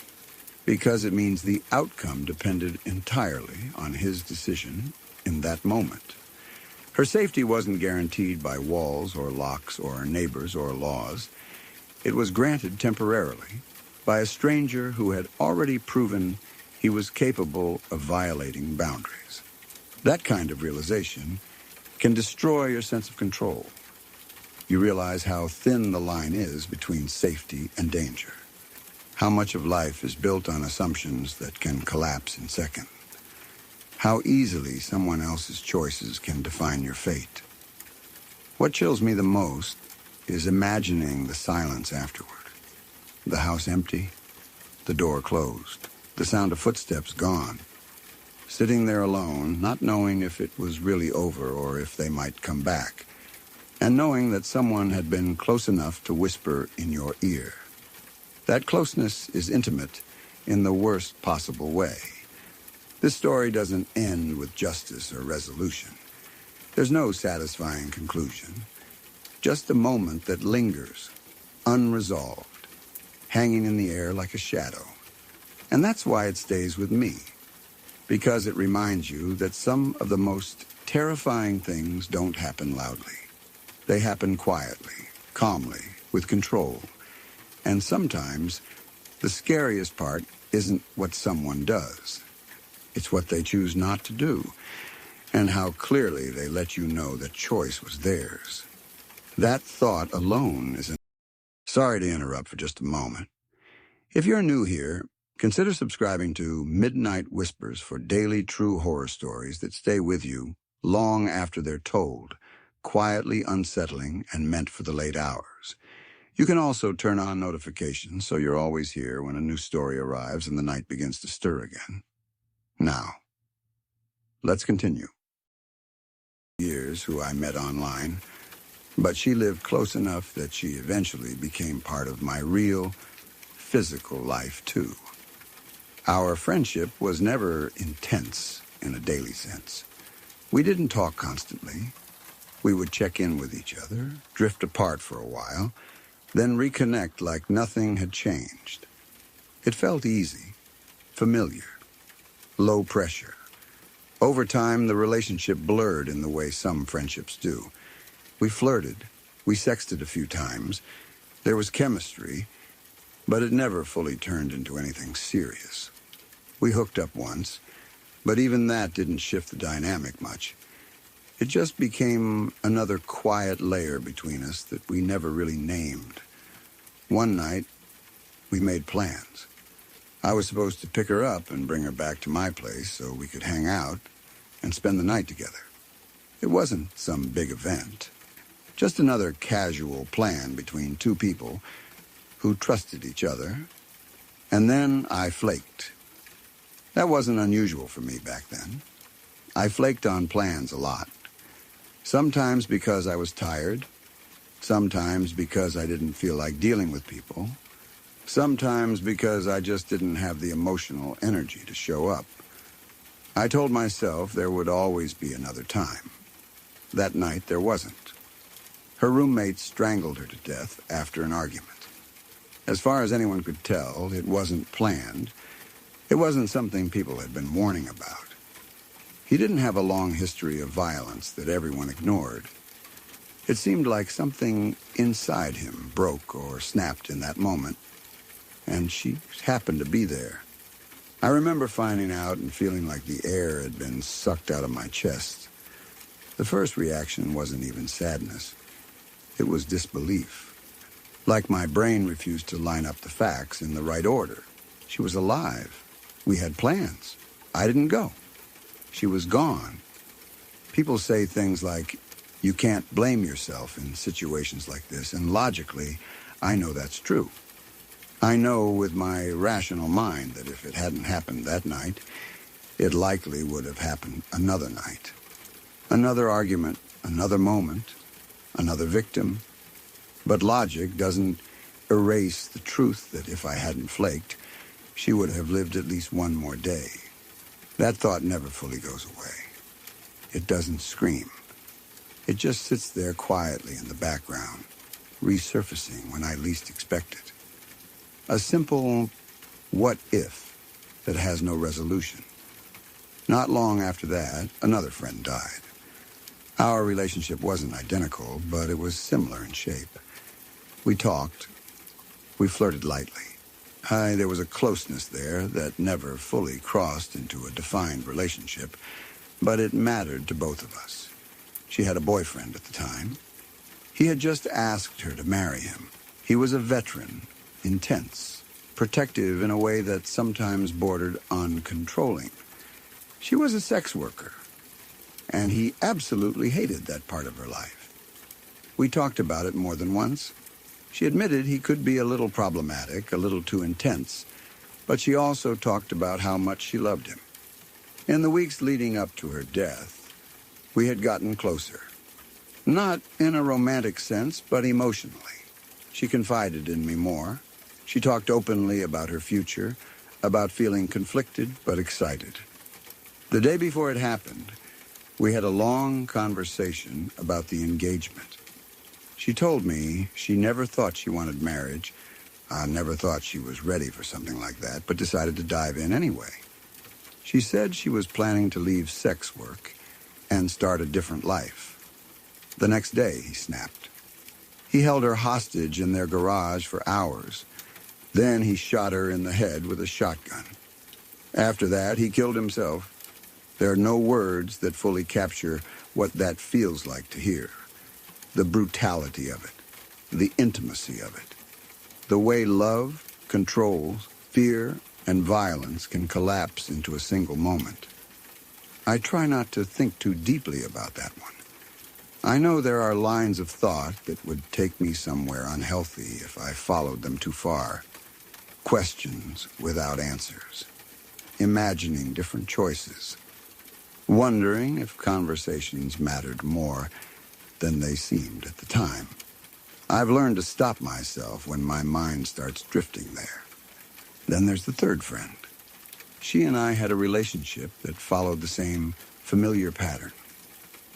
because it means the outcome depended entirely on his decision in that moment. Her safety wasn't guaranteed by walls or locks or neighbors or laws. It was granted temporarily by a stranger who had already proven he was capable of violating boundaries. That kind of realization can destroy your sense of control. You realize how thin the line is between safety and danger. How much of life is built on assumptions that can collapse in seconds. How easily someone else's choices can define your fate. What chills me the most is imagining the silence afterward. The house empty, the door closed, the sound of footsteps gone. Sitting there alone, not knowing if it was really over or if they might come back, and knowing that someone had been close enough to whisper in your ear. That closeness is intimate in the worst possible way. This story doesn't end with justice or resolution. There's no satisfying conclusion. Just a moment that lingers, unresolved, hanging in the air like a shadow. And that's why it stays with me, because it reminds you that some of the most terrifying things don't happen loudly. They happen quietly, calmly, with control. And sometimes the scariest part isn't what someone does. It's what they choose not to do, and how clearly they let you know that choice was theirs. That thought alone is Sorry to interrupt for just a moment. If you're new here, consider subscribing to Midnight Whispers for daily true horror stories that stay with you long after they're told, quietly unsettling and meant for the late hours. You can also turn on notifications so you're always here when a new story arrives and the night begins to stir again. Now, let's continue. Years who I met online, but she lived close enough that she eventually became part of my real, physical life too. Our friendship was never intense in a daily sense. We didn't talk constantly. We would check in with each other, drift apart for a while, then reconnect like nothing had changed. It felt easy, familiar, low pressure. Over time, the relationship blurred in the way some friendships do. We flirted, we sexted a few times. There was chemistry, but it never fully turned into anything serious. We hooked up once, but even that didn't shift the dynamic much. It just became another quiet layer between us that we never really named. One night, We made plans. I was supposed to pick her up and bring her back to my place so we could hang out and spend the night together. It wasn't some big event, just another casual plan between two people who trusted each other. And then I flaked. That wasn't unusual for me back then. I flaked on plans a lot. Sometimes because I was tired, sometimes because I didn't feel like dealing with people, sometimes because I just didn't have the emotional energy to show up. I told myself there would always be another time. That night there wasn't. Her roommate strangled her to death after an argument. As far as anyone could tell, it wasn't planned. It wasn't something people had been warning about. He didn't have a long history of violence that everyone ignored. It seemed like something inside him broke or snapped in that moment, and she happened to be there. I remember finding out and feeling like the air had been sucked out of my chest. The first reaction wasn't even sadness. It was disbelief. Like my brain refused to line up the facts in the right order. She was alive. We had plans. I didn't go. She was gone. People say things like, you can't blame yourself in situations like this, and logically, I know that's true. I know with my rational mind that if it hadn't happened that night, it likely would have happened another night. Another argument, another moment, another victim. But logic doesn't erase the truth that if I hadn't flaked, she would have lived at least one more day. That thought never fully goes away. It doesn't scream. It just sits there quietly in the background, resurfacing when I least expect it. A simple what if that has no resolution. Not long after that, another friend died. Our relationship wasn't identical, but it was similar in shape. We talked. We flirted lightly. There was a closeness there that never fully crossed into a defined relationship, but it mattered to both of us. She had a boyfriend at the time. He had just asked her to marry him. He was a veteran, intense, protective in a way that sometimes bordered on controlling. She was a sex worker, and he absolutely hated that part of her life. We talked about it more than once. She admitted he could be a little problematic, a little too intense, but she also talked about how much she loved him. In the weeks leading up to her death, we had gotten closer. Not in a romantic sense, but emotionally. She confided in me more. She talked openly about her future, about feeling conflicted but excited. The day before it happened, we had a long conversation about the engagement. She told me she never thought she wanted marriage, never thought she was ready for something like that, but decided to dive in anyway. She said she was planning to leave sex work and start a different life. The next day, he snapped. He held her hostage in their garage for hours. Then he shot her in the head with a shotgun. After that, he killed himself. There are no words that fully capture what that feels like to hear. The brutality of it, the intimacy of it, the way love, control, fear, and violence can collapse into a single moment. I try not to think too deeply about that one. I know there are lines of thought that would take me somewhere unhealthy if I followed them too far. Questions without answers. Imagining different choices. Wondering if conversations mattered more than they seemed at the time. I've learned to stop myself when my mind starts drifting there. Then there's the third friend. She and I had a relationship that followed the same familiar pattern.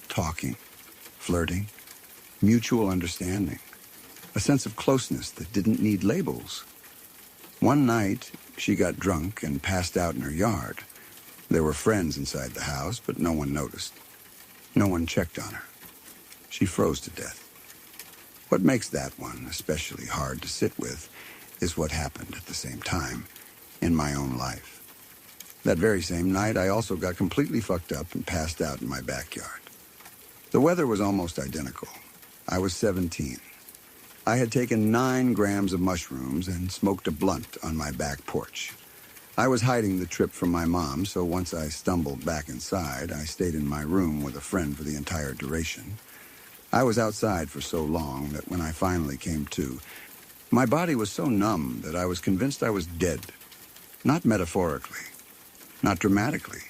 Talking, flirting, mutual understanding, a sense of closeness that didn't need labels. One night, she got drunk and passed out in her yard. There were friends inside the house, but no one noticed. No one checked on her. She froze to death. What makes that one especially hard to sit with is what happened at the same time in my own life. That very same night, I also got completely fucked up and passed out in my backyard. The weather was almost identical. I was 17. I had taken 9 grams of mushrooms and smoked a blunt on my back porch. I was hiding the trip from my mom, so once I stumbled back inside, I stayed in my room with a friend for the entire duration. I was outside for so long that when I finally came to, my body was so numb that I was convinced I was dead. Not metaphorically, not dramatically,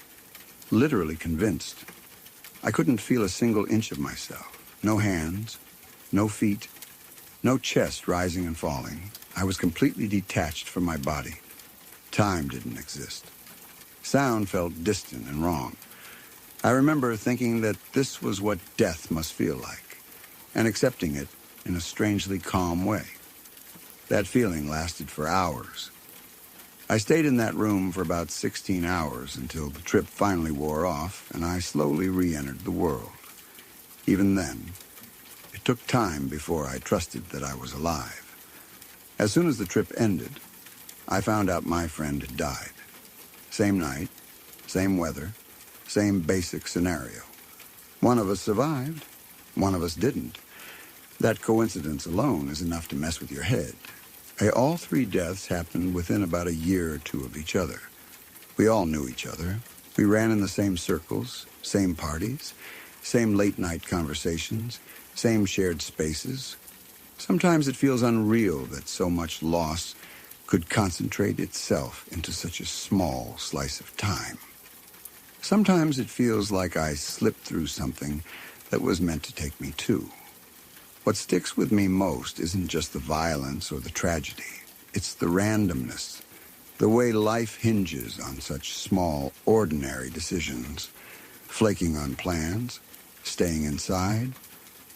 literally convinced. I couldn't feel a single inch of myself. No hands, no feet, no chest rising and falling. I was completely detached from my body. Time didn't exist. Sound felt distant and wrong. I remember thinking that this was what death must feel like, and accepting it in a strangely calm way. That feeling lasted for hours. I stayed in that room for about 16 hours until the trip finally wore off and I slowly re-entered the world. Even then, it took time before I trusted that I was alive. As soon as the trip ended, I found out my friend had died. Same night, same weather, same basic scenario. One of us survived, one of us didn't. That coincidence alone is enough to mess with your head. All 3 deaths happened within about a year or 2 of each other. We all knew each other. We ran in the same circles, same parties, same late-night conversations, same shared spaces. Sometimes it feels unreal that so much loss could concentrate itself into such a small slice of time. Sometimes it feels like I slipped through something that was meant to take me too. What sticks with me most isn't just the violence or the tragedy. It's the randomness, the way life hinges on such small, ordinary decisions. Flaking on plans, staying inside,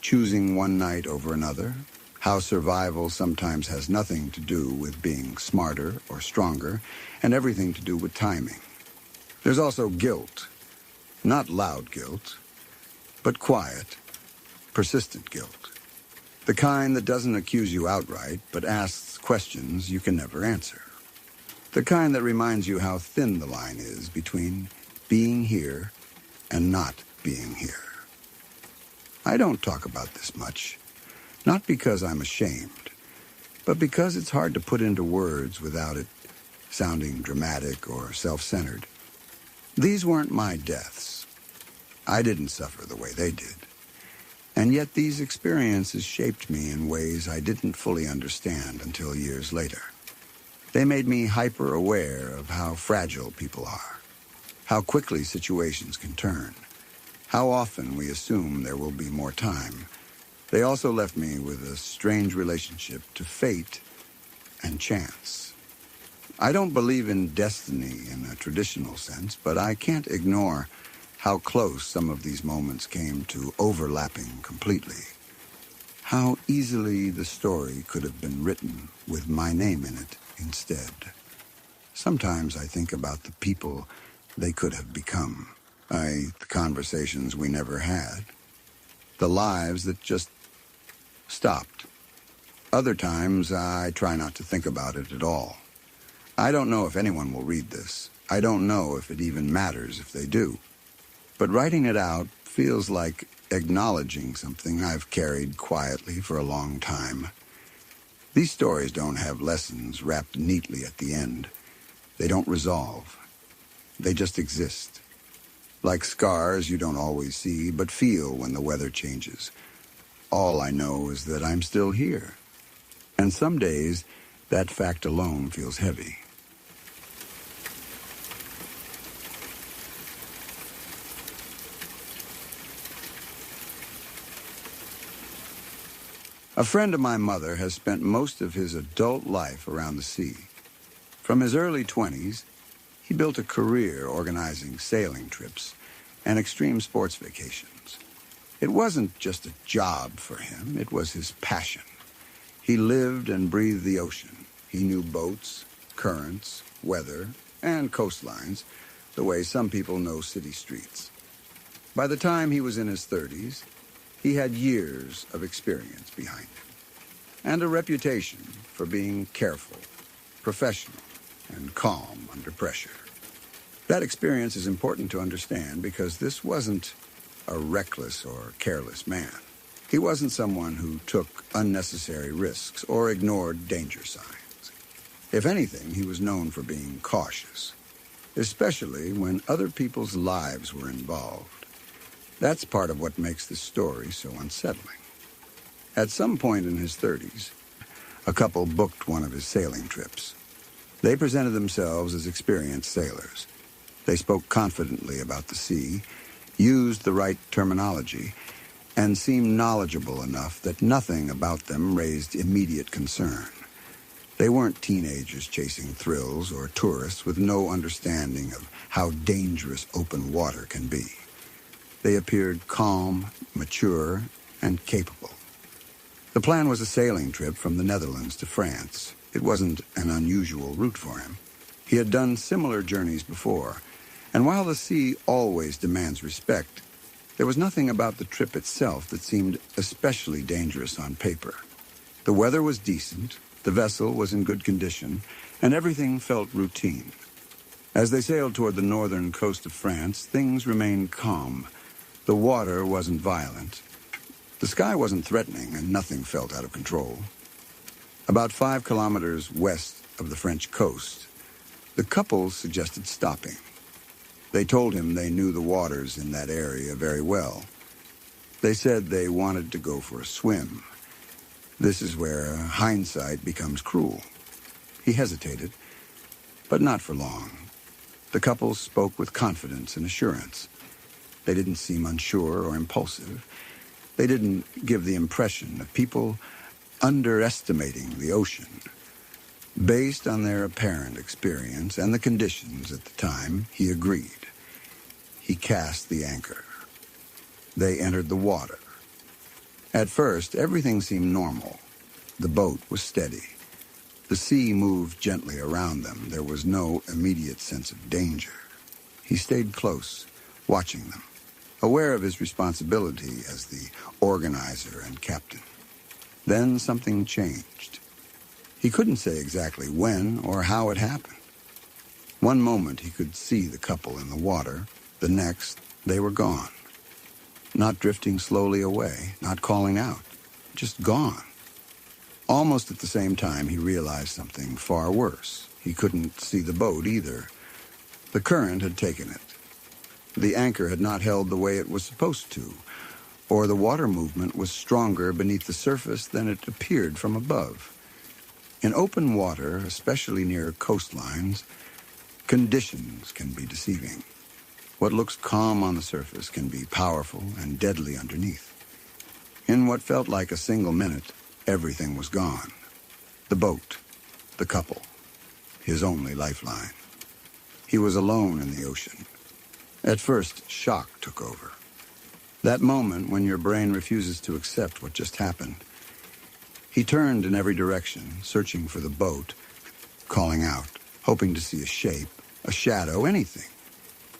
choosing one night over another. How survival sometimes has nothing to do with being smarter or stronger, and everything to do with timing. There's also guilt. Not loud guilt, but quiet, persistent guilt. The kind that doesn't accuse you outright, but asks questions you can never answer. The kind that reminds you how thin the line is between being here and not being here. I don't talk about this much, not because I'm ashamed, but because it's hard to put into words without it sounding dramatic or self-centered. These weren't my deaths. I didn't suffer the way they did. And yet these experiences shaped me in ways I didn't fully understand until years later. They made me hyper-aware of how fragile people are, how quickly situations can turn, how often we assume there will be more time. They also left me with a strange relationship to fate and chance. I don't believe in destiny in a traditional sense, but I can't ignore how close some of these moments came to overlapping completely. How easily the story could have been written with my name in it instead. Sometimes I think about the people they could have become. The conversations we never had. The lives that just stopped. Other times I try not to think about it at all. I don't know if anyone will read this. I don't know if it even matters if they do. But writing it out feels like acknowledging something I've carried quietly for a long time. These stories don't have lessons wrapped neatly at the end. They don't resolve. They just exist. Like scars you don't always see, but feel when the weather changes. All I know is that I'm still here. And some days, that fact alone feels heavy. A friend of my mother has spent most of his adult life around the sea. From his early 20s, he built a career organizing sailing trips and extreme sports vacations. It wasn't just a job for him, it was his passion. He lived and breathed the ocean. He knew boats, currents, weather, and coastlines, the way some people know city streets. By the time he was in his 30s, he had years of experience behind him, and a reputation for being careful, professional, and calm under pressure. That experience is important to understand because this wasn't a reckless or careless man. He wasn't someone who took unnecessary risks or ignored danger signs. If anything, he was known for being cautious, especially when other people's lives were involved. That's part of what makes this story so unsettling. At some point in his 30s, a couple booked one of his sailing trips. They presented themselves as experienced sailors. They spoke confidently about the sea, used the right terminology, and seemed knowledgeable enough that nothing about them raised immediate concern. They weren't teenagers chasing thrills or tourists with no understanding of how dangerous open water can be. They appeared calm, mature, and capable. The plan was a sailing trip from the Netherlands to France. It wasn't an unusual route for him. He had done similar journeys before, and while the sea always demands respect, there was nothing about the trip itself that seemed especially dangerous on paper. The weather was decent, the vessel was in good condition, and everything felt routine. As they sailed toward the northern coast of France, things remained calm. The water wasn't violent. The sky wasn't threatening, and nothing felt out of control. About 5 kilometers west of the French coast, the couple suggested stopping. They told him they knew the waters in that area very well. They said they wanted to go for a swim. This is where hindsight becomes cruel. He hesitated, but not for long. The couple spoke with confidence and assurance. They didn't seem unsure or impulsive. They didn't give the impression of people underestimating the ocean. Based on their apparent experience and the conditions at the time, he agreed. He cast the anchor. They entered the water. At first, everything seemed normal. The boat was steady. The sea moved gently around them. There was no immediate sense of danger. He stayed close, watching them, aware of his responsibility as the organizer and captain. Then something changed. He couldn't say exactly when or how it happened. One moment he could see the couple in the water. The next, they were gone. Not drifting slowly away, not calling out, just gone. Almost at the same time, he realized something far worse. He couldn't see the boat either. The current had taken it. The anchor had not held the way it was supposed to, or the water movement was stronger beneath the surface than it appeared from above. In open water, especially near coastlines, conditions can be deceiving. What looks calm on the surface can be powerful and deadly underneath. In what felt like a single minute, everything was gone. The boat, the couple, his only lifeline. He was alone in the ocean. At first, shock took over. That moment when your brain refuses to accept what just happened. He turned in every direction, searching for the boat, calling out, hoping to see a shape, a shadow, anything.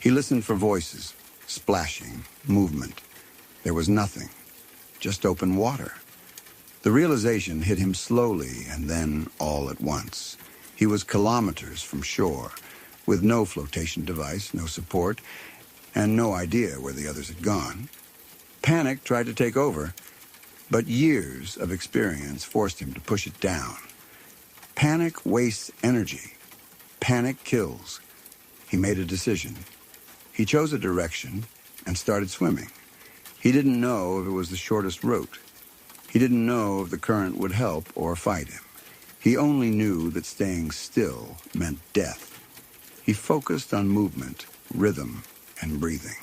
He listened for voices, splashing, movement. There was nothing, just open water. The realization hit him slowly and then all at once. He was kilometers from shore, with no flotation device, no support, and no idea where the others had gone. Panic tried to take over, but years of experience forced him to push it down. Panic wastes energy. Panic kills. He made a decision. He chose a direction and started swimming. He didn't know if it was the shortest route. He didn't know if the current would help or fight him. He only knew that staying still meant death. He focused on movement, rhythm, and breathing.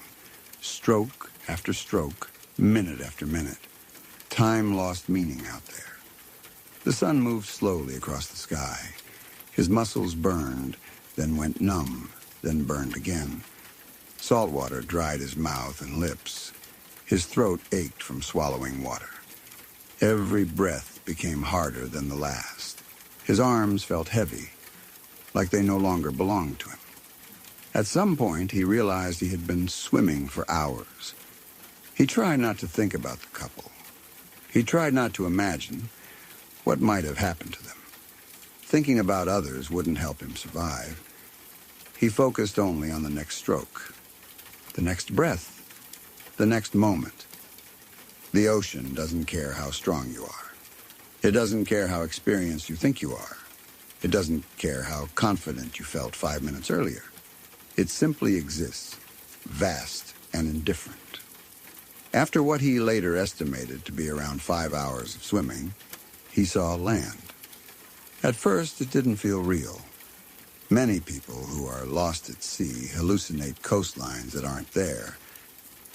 Stroke after stroke, minute after minute. Time lost meaning out there. The sun moved slowly across the sky. His muscles burned, then went numb, then burned again. Salt water dried his mouth and lips. His throat ached from swallowing water. Every breath became harder than the last. His arms felt heavy, like they no longer belonged to him. At some point, he realized he had been swimming for hours. He tried not to think about the couple. He tried not to imagine what might have happened to them. Thinking about others wouldn't help him survive. He focused only on the next stroke, the next breath, the next moment. The ocean doesn't care how strong you are. It doesn't care how experienced you think you are. It doesn't care how confident you felt 5 minutes earlier. It simply exists, vast and indifferent. After what he later estimated to be around 5 hours of swimming, he saw land. At first, it didn't feel real. Many people who are lost at sea hallucinate coastlines that aren't there.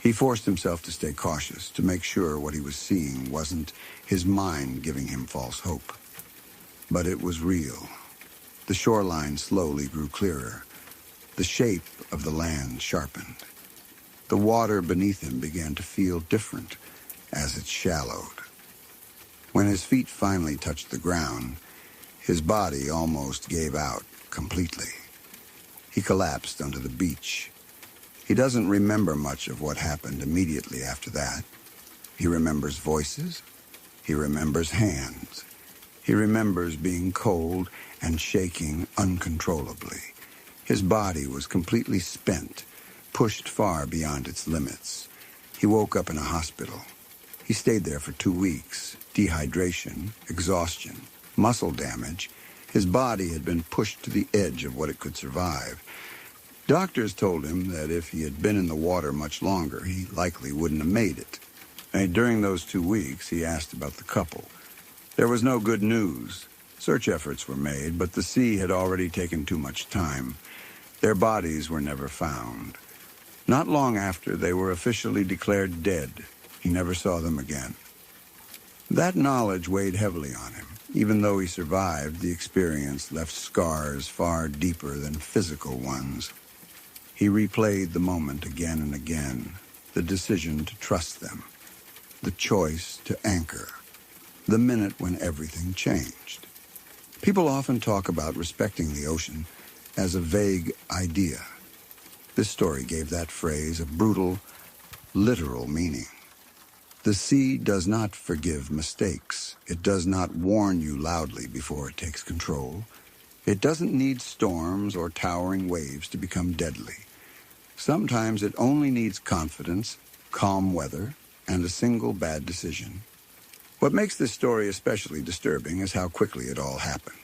He forced himself to stay cautious, to make sure what he was seeing wasn't his mind giving him false hope. But it was real. The shoreline slowly grew clearer. The shape of the land sharpened. The water beneath him began to feel different as it shallowed. When his feet finally touched the ground, his body almost gave out completely. He collapsed onto the beach. He doesn't remember much of what happened immediately after that. He remembers voices. He remembers hands. He remembers being cold and shaking uncontrollably. His body was completely spent, pushed far beyond its limits. He woke up in a hospital. He stayed there for 2 weeks. Dehydration, exhaustion, muscle damage. His body had been pushed to the edge of what it could survive. Doctors told him that if he had been in the water much longer, he likely wouldn't have made it. And during those 2 weeks, he asked about the couple. There was no good news. Search efforts were made, but the sea had already taken too much time. Their bodies were never found. Not long after, they were officially declared dead. He never saw them again. That knowledge weighed heavily on him. Even though he survived, the experience left scars far deeper than physical ones. He replayed the moment again and again, the decision to trust them, the choice to anchor, the minute when everything changed. People often talk about respecting the ocean as a vague idea. This story gave that phrase a brutal, literal meaning. The sea does not forgive mistakes. It does not warn you loudly before it takes control. It doesn't need storms or towering waves to become deadly. Sometimes it only needs confidence, calm weather, and a single bad decision. What makes this story especially disturbing is how quickly it all happened.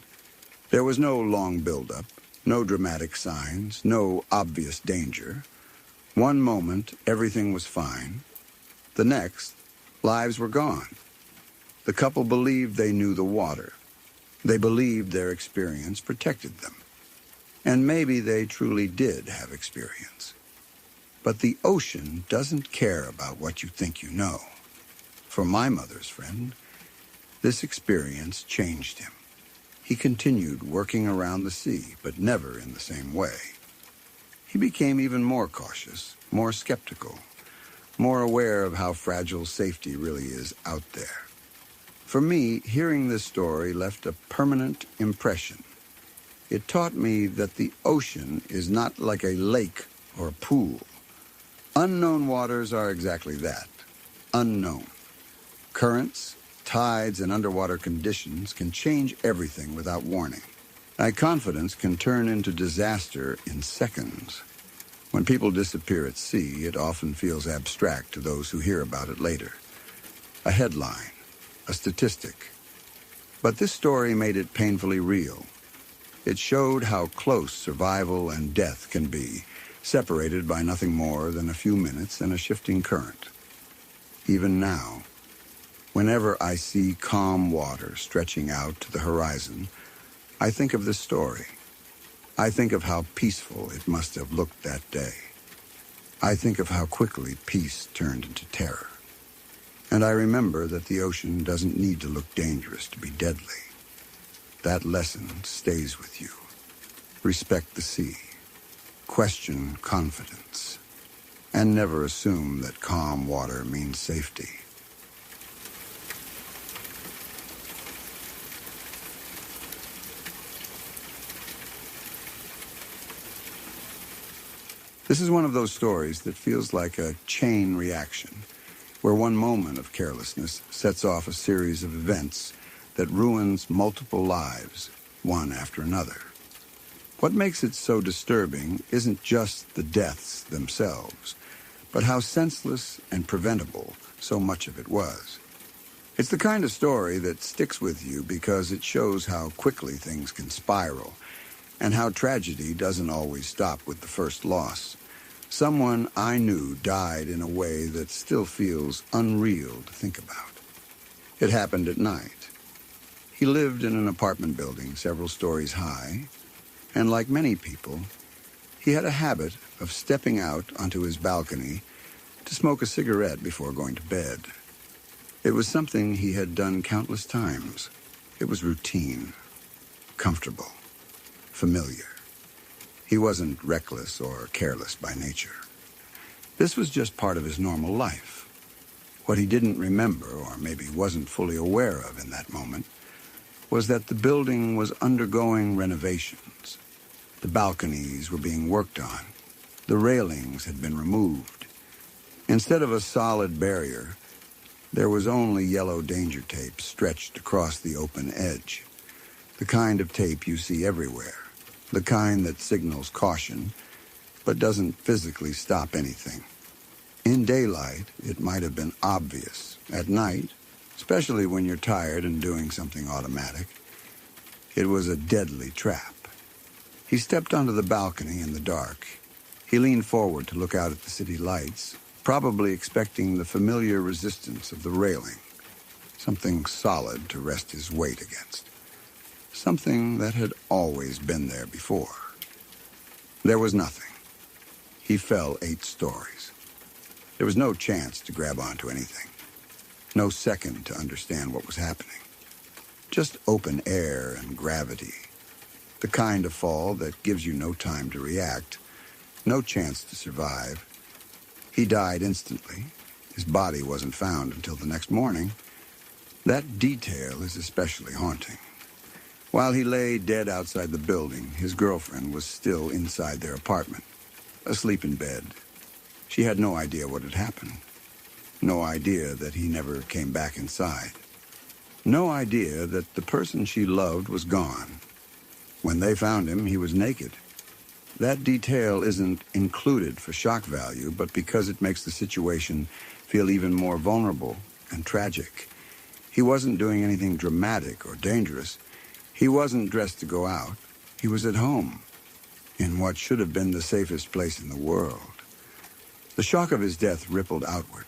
There was no long build-up, no dramatic signs, no obvious danger. One moment, everything was fine. The next, lives were gone. The couple believed they knew the water. They believed their experience protected them. And maybe they truly did have experience. But the ocean doesn't care about what you think you know. For my mother's friend, this experience changed him. He continued working around the sea, but never in the same way. He became even more cautious, more skeptical, more aware of how fragile safety really is out there. For me, hearing this story left a permanent impression. It taught me that the ocean is not like a lake or a pool. Unknown waters are exactly that, unknown. Currents, tides, and underwater conditions can change everything without warning. High confidence can turn into disaster in seconds. When people disappear at sea, it often feels abstract to those who hear about it later. A headline, a statistic. But this story made it painfully real. It showed how close survival and death can be, separated by nothing more than a few minutes and a shifting current. Even now, whenever I see calm water stretching out to the horizon, I think of this story. I think of how peaceful it must have looked that day. I think of how quickly peace turned into terror. And I remember that the ocean doesn't need to look dangerous to be deadly. That lesson stays with you. Respect the sea. Question confidence. And never assume that calm water means safety. This is one of those stories that feels like a chain reaction, where one moment of carelessness sets off a series of events that ruins multiple lives, one after another. What makes it so disturbing isn't just the deaths themselves, but how senseless and preventable so much of it was. It's the kind of story that sticks with you because it shows how quickly things can spiral and how tragedy doesn't always stop with the first loss. Someone I knew died in a way that still feels unreal to think about. It happened at night. He lived in an apartment building several stories high, and like many people, he had a habit of stepping out onto his balcony to smoke a cigarette before going to bed. It was something he had done countless times. It was routine, comfortable, familiar. He wasn't reckless or careless by nature. This was just part of his normal life. What he didn't remember, or maybe wasn't fully aware of in that moment, was that the building was undergoing renovations. The balconies were being worked on. The railings had been removed. Instead of a solid barrier, there was only yellow danger tape stretched across the open edge. The kind of tape you see everywhere. The kind that signals caution, but doesn't physically stop anything. In daylight, it might have been obvious. At night, especially when you're tired and doing something automatic, it was a deadly trap. He stepped onto the balcony in the dark. He leaned forward to look out at the city lights, probably expecting the familiar resistance of the railing, something solid to rest his weight against. Something that had always been there before. There was nothing. He fell 8 stories. There was no chance to grab onto anything. No second to understand what was happening. Just open air and gravity. The kind of fall that gives you no time to react, no chance to survive. He died instantly. His body wasn't found until the next morning. That detail is especially haunting. While he lay dead outside the building, his girlfriend was still inside their apartment, asleep in bed. She had no idea what had happened. No idea that he never came back inside. No idea that the person she loved was gone. When they found him, he was naked. That detail isn't included for shock value, but because it makes the situation feel even more vulnerable and tragic. He wasn't doing anything dramatic or dangerous. He wasn't dressed to go out. He was at home, in what should have been the safest place in the world. The shock of his death rippled outward.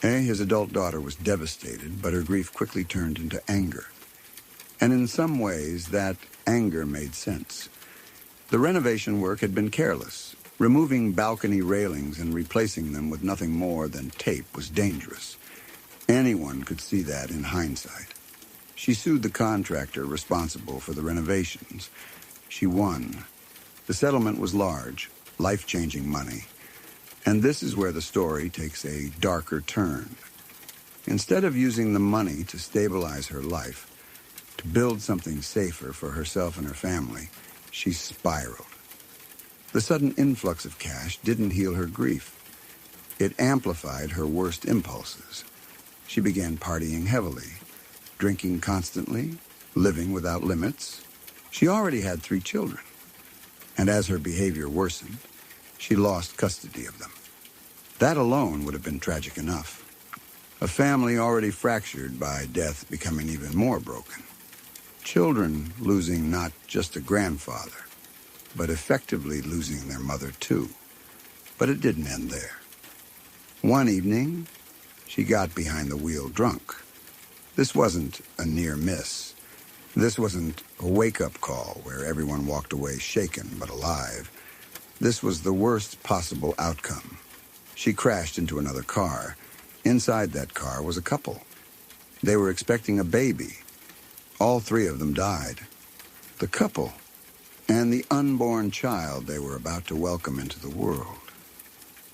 His adult daughter was devastated, but her grief quickly turned into anger. And in some ways, that anger made sense. The renovation work had been careless. Removing balcony railings and replacing them with nothing more than tape was dangerous. Anyone could see that in hindsight. She sued the contractor responsible for the renovations. She won. The settlement was large, life-changing money. And this is where the story takes a darker turn. Instead of using the money to stabilize her life, to build something safer for herself and her family, she spiraled. The sudden influx of cash didn't heal her grief. It amplified her worst impulses. She began partying heavily, drinking constantly, living without limits. She already had 3 children. And as her behavior worsened, she lost custody of them. That alone would have been tragic enough. A family already fractured by death becoming even more broken. Children losing not just a grandfather, but effectively losing their mother too. But it didn't end there. One evening, she got behind the wheel drunk. This wasn't a near miss. This wasn't a wake-up call where everyone walked away shaken but alive. This was the worst possible outcome. She crashed into another car. Inside that car was a couple. They were expecting a baby. All 3 of them died. The couple and the unborn child they were about to welcome into the world.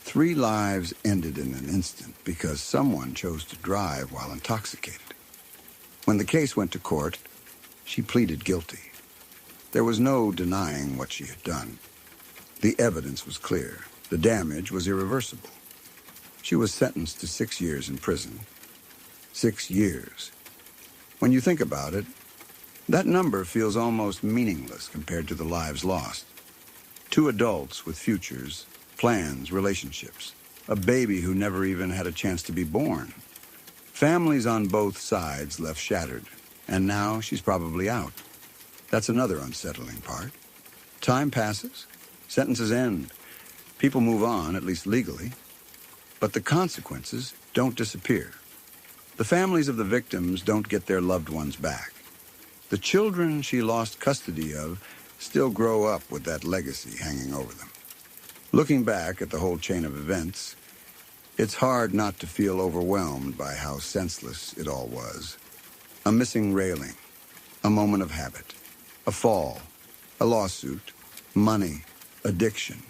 3 lives ended in an instant because someone chose to drive while intoxicated. When the case went to court, she pleaded guilty. There was no denying what she had done. The evidence was clear. The damage was irreversible. She was sentenced to 6 years in prison. 6 years. When you think about it, that number feels almost meaningless compared to the lives lost. 2 adults with futures, plans, relationships. A baby who never even had a chance to be born. Families on both sides left shattered, and now she's probably out. That's another unsettling part. Time passes, sentences end, people move on, at least legally, but the consequences don't disappear. The families of the victims don't get their loved ones back. The children she lost custody of still grow up with that legacy hanging over them. Looking back at the whole chain of events, it's hard not to feel overwhelmed by how senseless it all was. A missing railing, a moment of habit, a fall, a lawsuit, money, addiction,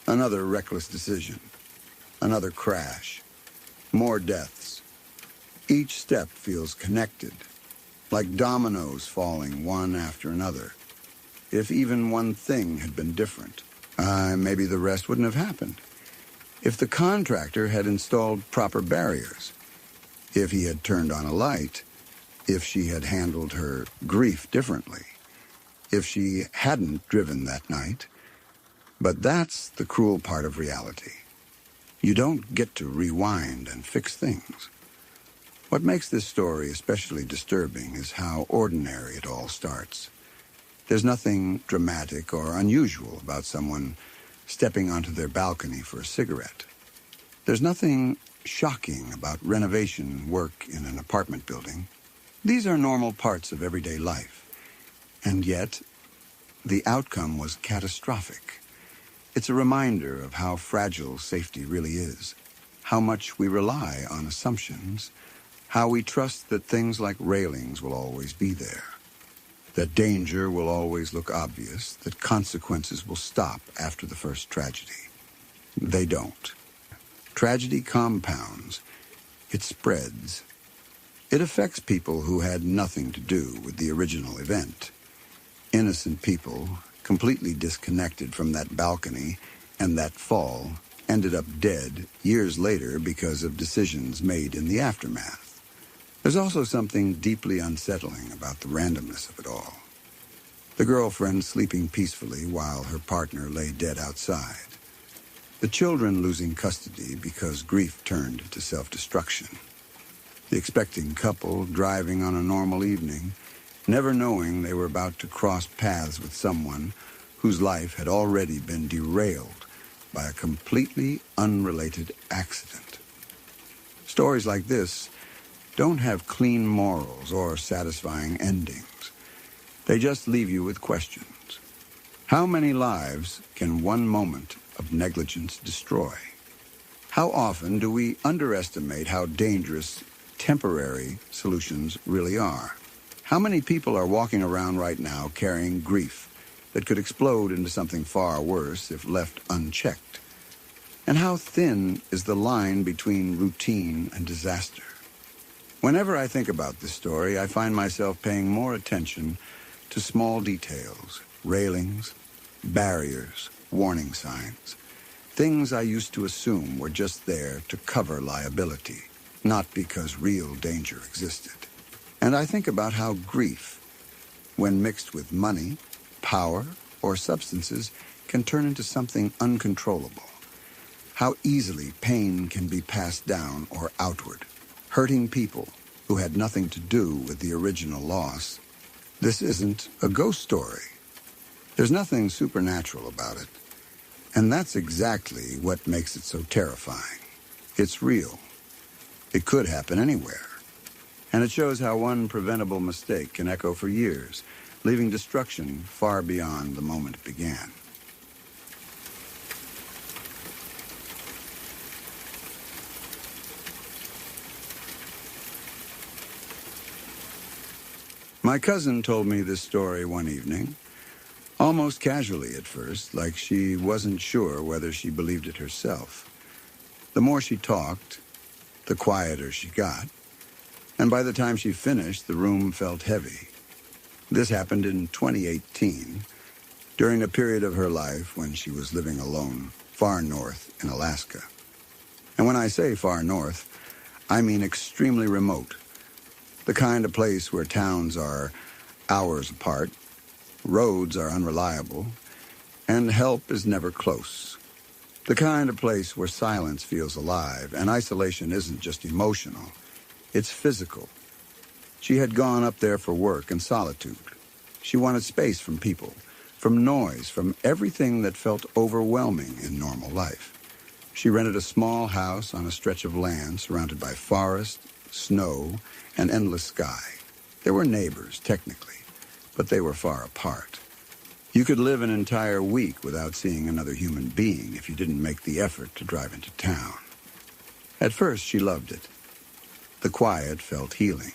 another reckless decision, another crash, more deaths. Each step feels connected, like dominoes falling one after another. If even one thing had been different, maybe the rest wouldn't have happened. If the contractor had installed proper barriers, if he had turned on a light, if she had handled her grief differently, if she hadn't driven that night. But that's the cruel part of reality. You don't get to rewind and fix things. What makes this story especially disturbing is how ordinary it all starts. There's nothing dramatic or unusual about someone stepping onto their balcony for a cigarette. There's nothing shocking about renovation work in an apartment building. These are normal parts of everyday life. And yet, the outcome was catastrophic. It's a reminder of how fragile safety really is, how much we rely on assumptions, how we trust that things like railings will always be there, that danger will always look obvious, that consequences will stop after the first tragedy. They don't. Tragedy compounds. It spreads. It affects people who had nothing to do with the original event. Innocent people, completely disconnected from that balcony and that fall, ended up dead years later because of decisions made in the aftermath. There's also something deeply unsettling about the randomness of it all. The girlfriend sleeping peacefully while her partner lay dead outside. The children losing custody because grief turned to self-destruction. The expecting couple driving on a normal evening, never knowing they were about to cross paths with someone whose life had already been derailed by a completely unrelated accident. Stories like this don't have clean morals or satisfying endings. They just leave you with questions. How many lives can one moment of negligence destroy? How often do we underestimate how dangerous temporary solutions really are? How many people are walking around right now carrying grief that could explode into something far worse if left unchecked? And how thin is the line between routine and disaster? Whenever I think about this story, I find myself paying more attention to small details, railings, barriers, warning signs, things I used to assume were just there to cover liability, not because real danger existed. And I think about how grief, when mixed with money, power, or substances, can turn into something uncontrollable. How easily pain can be passed down or outward, hurting people who had nothing to do with the original loss. This isn't a ghost story. There's nothing supernatural about it. And that's exactly what makes it so terrifying. It's real. It could happen anywhere. And it shows how one preventable mistake can echo for years, leaving destruction far beyond the moment it began. My cousin told me this story one evening, almost casually at first, like she wasn't sure whether she believed it herself. The more she talked, the quieter she got, and by the time she finished, the room felt heavy. This happened in 2018, during a period of her life when she was living alone, far north in Alaska. And when I say far north, I mean extremely remote. The kind of place where towns are hours apart, roads are unreliable, and help is never close. The kind of place where silence feels alive and isolation isn't just emotional, It's physical. She had gone up there for work and solitude. She wanted space from people, from noise, from everything that felt overwhelming in normal life. She rented a small house on a stretch of land surrounded by forest, snow, and endless sky. There were neighbors, technically, but they were far apart. You could live an entire week without seeing another human being if you didn't make the effort to drive into town. At first, she loved it. The quiet felt healing.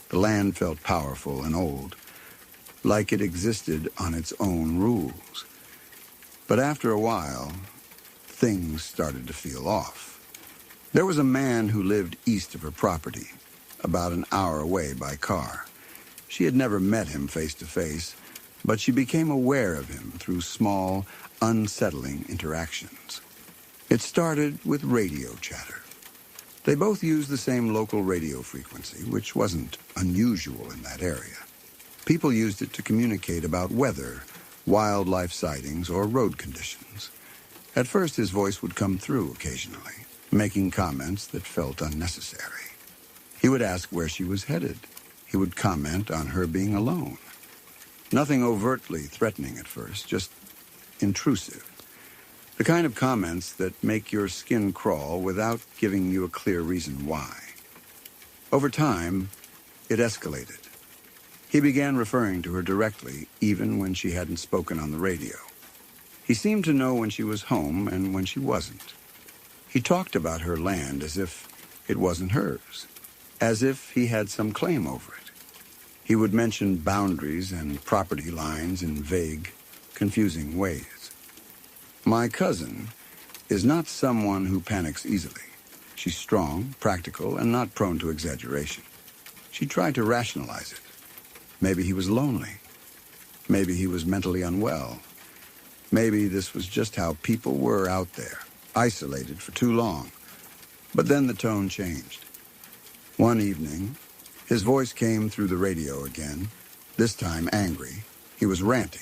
The land felt powerful and old, like it existed on its own rules. But after a while, things started to feel off. There was a man who lived east of her property, about an hour away by car. She had never met him face to face, but she became aware of him through small, unsettling interactions. It started with radio chatter. They both used the same local radio frequency, which wasn't unusual in that area. People used it to communicate about weather, wildlife sightings, or road conditions. At first, his voice would come through occasionally, making comments that felt unnecessary. He would ask where she was headed. He would comment on her being alone. Nothing overtly threatening at first, just intrusive. The kind of comments that make your skin crawl without giving you a clear reason why. Over time, it escalated. He began referring to her directly, even when she hadn't spoken on the radio. He seemed to know when she was home and when she wasn't. He talked about her land as if it wasn't hers, as if he had some claim over it. He would mention boundaries and property lines in vague, confusing ways. My cousin is not someone who panics easily. She's strong, practical, and not prone to exaggeration. She tried to rationalize it. Maybe he was lonely. Maybe he was mentally unwell. Maybe this was just how people were out there, isolated for too long. But then the tone changed. One evening, his voice came through the radio again, this time angry. He was ranting.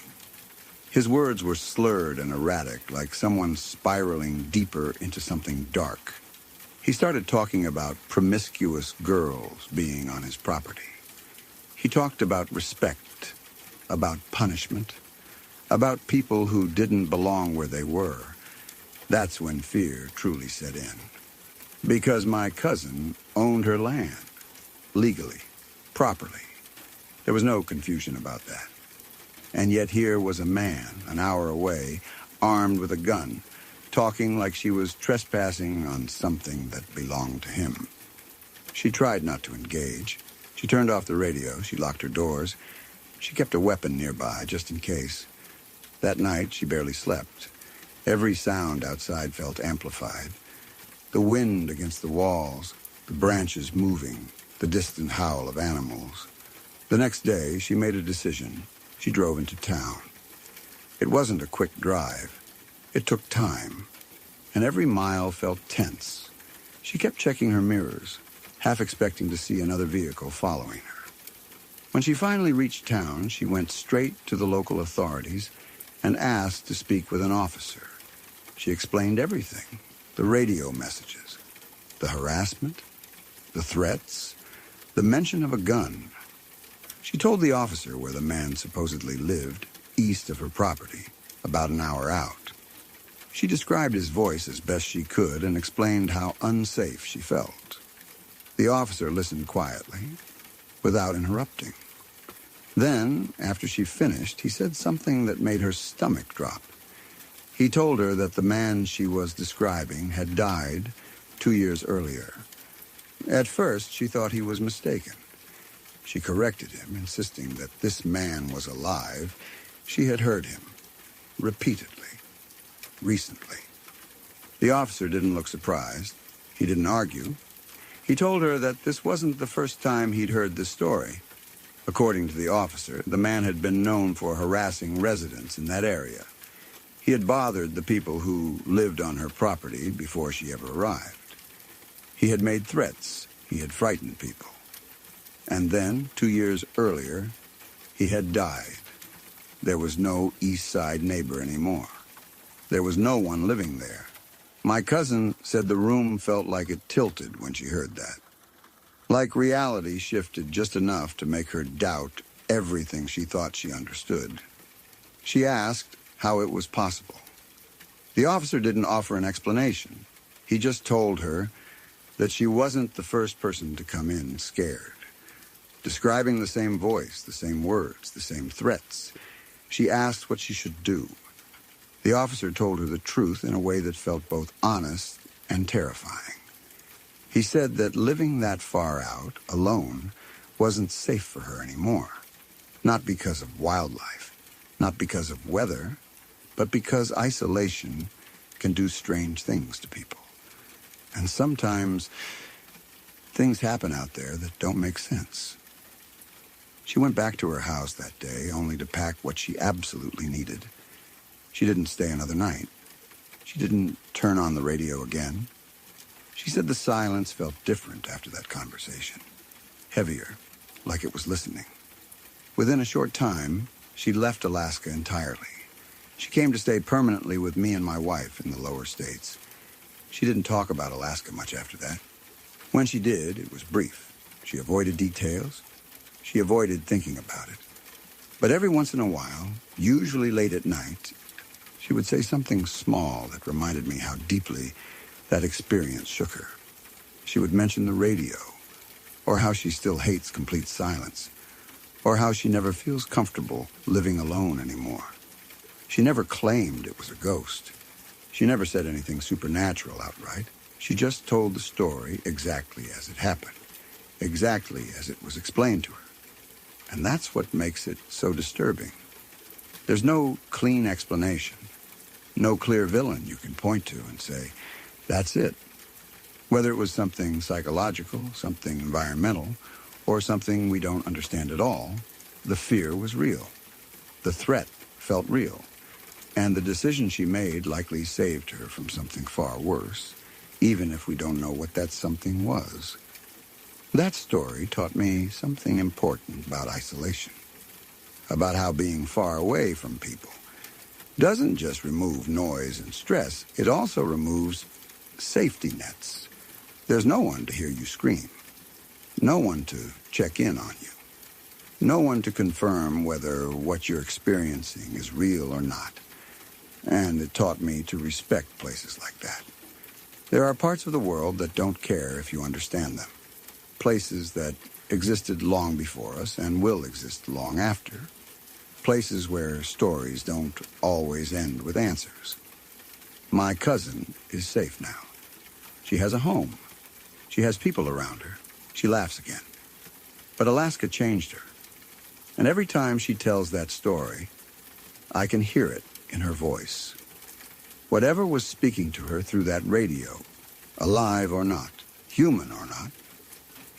His words were slurred and erratic, like someone spiraling deeper into something dark. He started talking about promiscuous girls being on his property. He talked about respect, about punishment, about people who didn't belong where they were. That's when fear truly set in. Because my cousin owned her land, legally, properly. There was no confusion about that. And yet here was a man, an hour away, armed with a gun, talking like she was trespassing on something that belonged to him. She tried not to engage. She turned off the radio. She locked her doors. She kept a weapon nearby, just in case. That night, she barely slept. Every sound outside felt amplified. The wind against the walls, the branches moving, the distant howl of animals. The next day, she made a decision. She drove into town. It wasn't a quick drive. It took time, and every mile felt tense. She kept checking her mirrors, half expecting to see another vehicle following her. When she finally reached town, she went straight to the local authorities and asked to speak with an officer. She explained everything, the radio messages, the harassment, the threats, the mention of a gun. She told the officer where the man supposedly lived, east of her property, about an hour out. She described his voice as best she could and explained how unsafe she felt. The officer listened quietly, without interrupting. Then, after she finished, he said something that made her stomach drop. He told her that the man she was describing had died 2 years earlier. At first, she thought he was mistaken. She corrected him, insisting that this man was alive. She had heard him, repeatedly, recently. The officer didn't look surprised. He didn't argue. He told her that this wasn't the first time he'd heard the story. According to the officer, the man had been known for harassing residents in that area. He had bothered the people who lived on her property before she ever arrived. He had made threats. He had frightened people. And then, 2 years earlier, he had died. There was no East Side neighbor anymore. There was no one living there. My cousin said the room felt like it tilted when she heard that. Like reality shifted just enough to make her doubt everything she thought she understood. She asked how it was possible. The officer didn't offer an explanation. He just told her that she wasn't the first person to come in scared. Describing the same voice, the same words, the same threats, she asked what she should do. The officer told her the truth in a way that felt both honest and terrifying. He said that living that far out, alone, wasn't safe for her anymore. Not because of wildlife, not because of weather, but because isolation can do strange things to people. And sometimes things happen out there that don't make sense. She went back to her house that day only to pack what she absolutely needed. She didn't stay another night. She didn't turn on the radio again. She said the silence felt different after that conversation. Heavier, like it was listening. Within a short time, she left Alaska entirely. She came to stay permanently with me and my wife in the lower states. She didn't talk about Alaska much after that. When she did, it was brief. She avoided details. She avoided thinking about it. But every once in a while, usually late at night, she would say something small that reminded me how deeply that experience shook her. She would mention the radio, or how she still hates complete silence, or how she never feels comfortable living alone anymore. She never claimed it was a ghost. She never said anything supernatural outright. She just told the story exactly as it happened, exactly as it was explained to her. And that's what makes it so disturbing. There's no clean explanation, no clear villain you can point to and say, that's it. Whether it was something psychological, something environmental, or something we don't understand at all, the fear was real. The threat felt real. And the decision she made likely saved her from something far worse, even if we don't know what that something was. That story taught me something important about isolation, about how being far away from people doesn't just remove noise and stress, it also removes safety nets. There's no one to hear you scream, no one to check in on you, no one to confirm whether what you're experiencing is real or not. And it taught me to respect places like that. There are parts of the world that don't care if you understand them. Places that existed long before us and will exist long after. Places where stories don't always end with answers. My cousin is safe now. She has a home. She has people around her. She laughs again. But Alaska changed her. And every time she tells that story, I can hear it in her voice. Whatever was speaking to her through that radio, alive or not, human or not,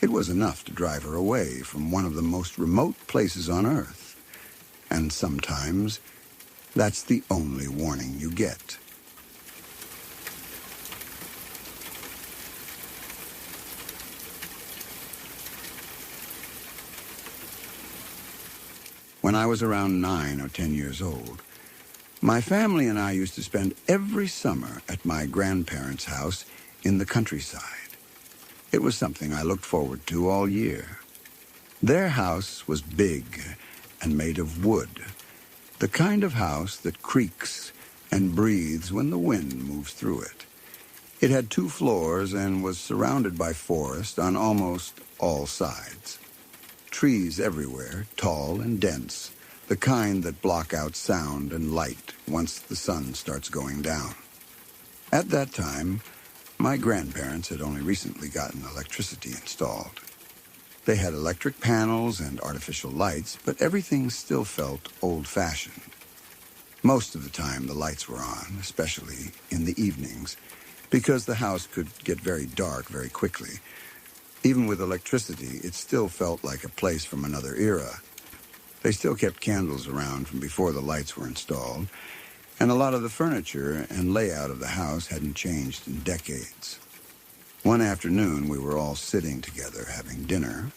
it was enough to drive her away from one of the most remote places on Earth. And sometimes, that's the only warning you get. When I was around 9 or 10 years old, my family and I used to spend every summer at my grandparents' house in the countryside. It was something I looked forward to all year. Their house was big and made of wood, the kind of house that creaks and breathes when the wind moves through it. It had 2 floors and was surrounded by forest on almost all sides. Trees everywhere, tall and dense, the kind that block out sound and light once the sun starts going down. At that time, my grandparents had only recently gotten electricity installed. They had electric panels and artificial lights, but everything still felt old-fashioned. Most of the time, the lights were on, especially in the evenings, because the house could get very dark very quickly. Even with electricity, it still felt like a place from another era. They still kept candles around from before the lights were installed, and a lot of the furniture and layout of the house hadn't changed in decades. One afternoon, we were all sitting together having dinner.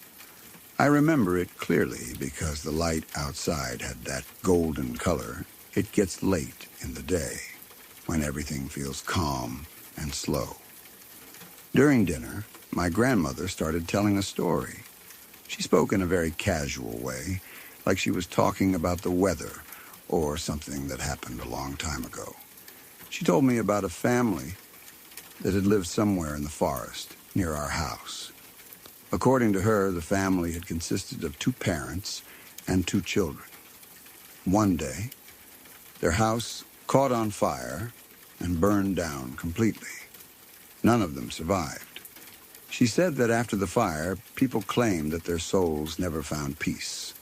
I remember it clearly because the light outside had that golden color. It gets late in the day, when everything feels calm and slow. During dinner, my grandmother started telling a story. She spoke in a very casual way, like she was talking about the weather or something that happened a long time ago. She told me about a family that had lived somewhere in the forest near our house. According to her, the family had consisted of 2 parents and 2 children. One day, their house caught on fire and burned down completely. None of them survived. She said that after the fire, people claimed that their souls never found peace.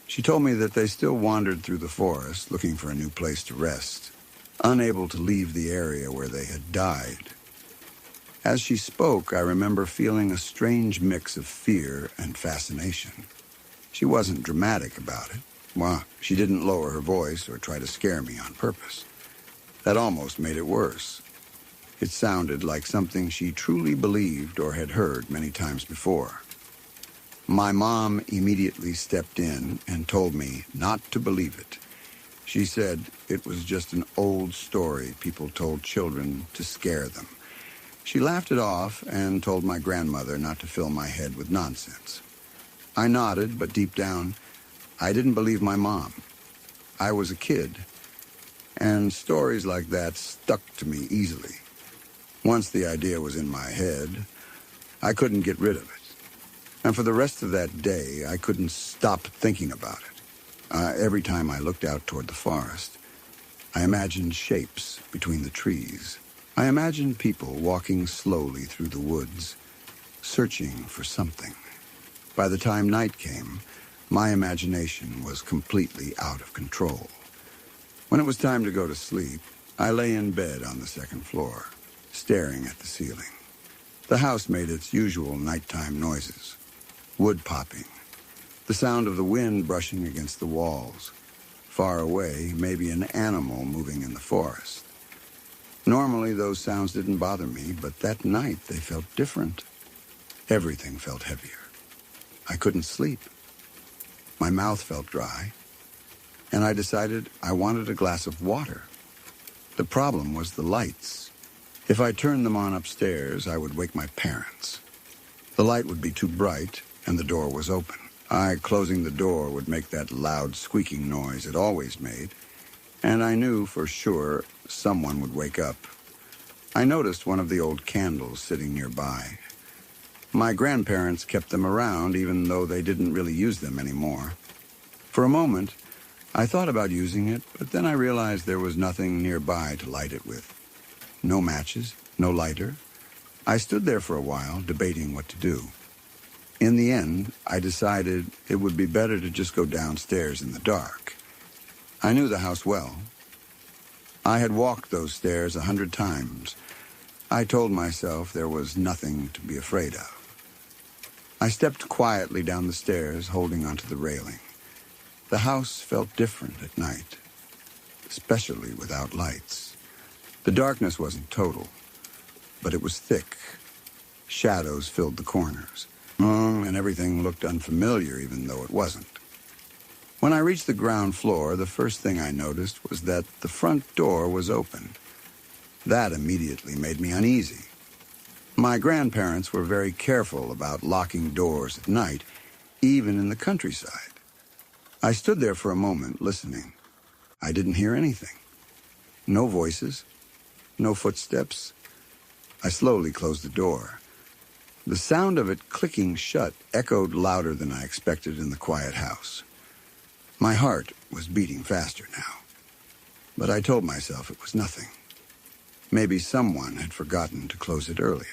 She told me that they still wandered through the forest looking for a new place to rest, unable to leave the area where they had died. As she spoke, I remember feeling a strange mix of fear and fascination. She wasn't dramatic about it. Well, she didn't lower her voice or try to scare me on purpose. That almost made it worse. It sounded like something she truly believed or had heard many times before. My mom immediately stepped in and told me not to believe it. She said it was just an old story people told children to scare them. She laughed it off and told my grandmother not to fill my head with nonsense. I nodded, but deep down, I didn't believe my mom. I was a kid, and stories like that stuck to me easily. Once the idea was in my head, I couldn't get rid of it. And for the rest of that day, I couldn't stop thinking about it. Every time I looked out toward the forest, I imagined shapes between the trees. I imagined people walking slowly through the woods, searching for something. By the time night came, my imagination was completely out of control. When it was time to go to sleep, I lay in bed on the 2nd floor, staring at the ceiling. The house made its usual nighttime noises. Wood popping, the sound of the wind brushing against the walls. Far away, maybe an animal moving in the forest. Normally, those sounds didn't bother me, but that night they felt different. Everything felt heavier. I couldn't sleep. My mouth felt dry, and I decided I wanted a glass of water. The problem was the lights. If I turned them on upstairs, I would wake my parents. The light would be too bright, and the door was open. Closing the door would make that loud squeaking noise it always made, and I knew for sure someone would wake up. I noticed one of the old candles sitting nearby. My grandparents kept them around, even though they didn't really use them anymore. For a moment, I thought about using it, but then I realized there was nothing nearby to light it with. No matches, no lighter. I stood there for a while, debating what to do. In the end, I decided it would be better to just go downstairs in the dark. I knew the house well. I had walked those stairs 100 times. I told myself there was nothing to be afraid of. I stepped quietly down the stairs, holding onto the railing. The house felt different at night, especially without lights. The darkness wasn't total, but it was thick. Shadows filled the corners, and everything looked unfamiliar even though it wasn't. When I reached the ground floor, the first thing I noticed was that the front door was open. That immediately made me uneasy. My grandparents were very careful about locking doors at night, even in the countryside. I stood there for a moment, listening. I didn't hear anything. No voices, no footsteps. I slowly closed the door. The sound of it clicking shut echoed louder than I expected in the quiet house. My heart was beating faster now, but I told myself it was nothing. Maybe someone had forgotten to close it earlier.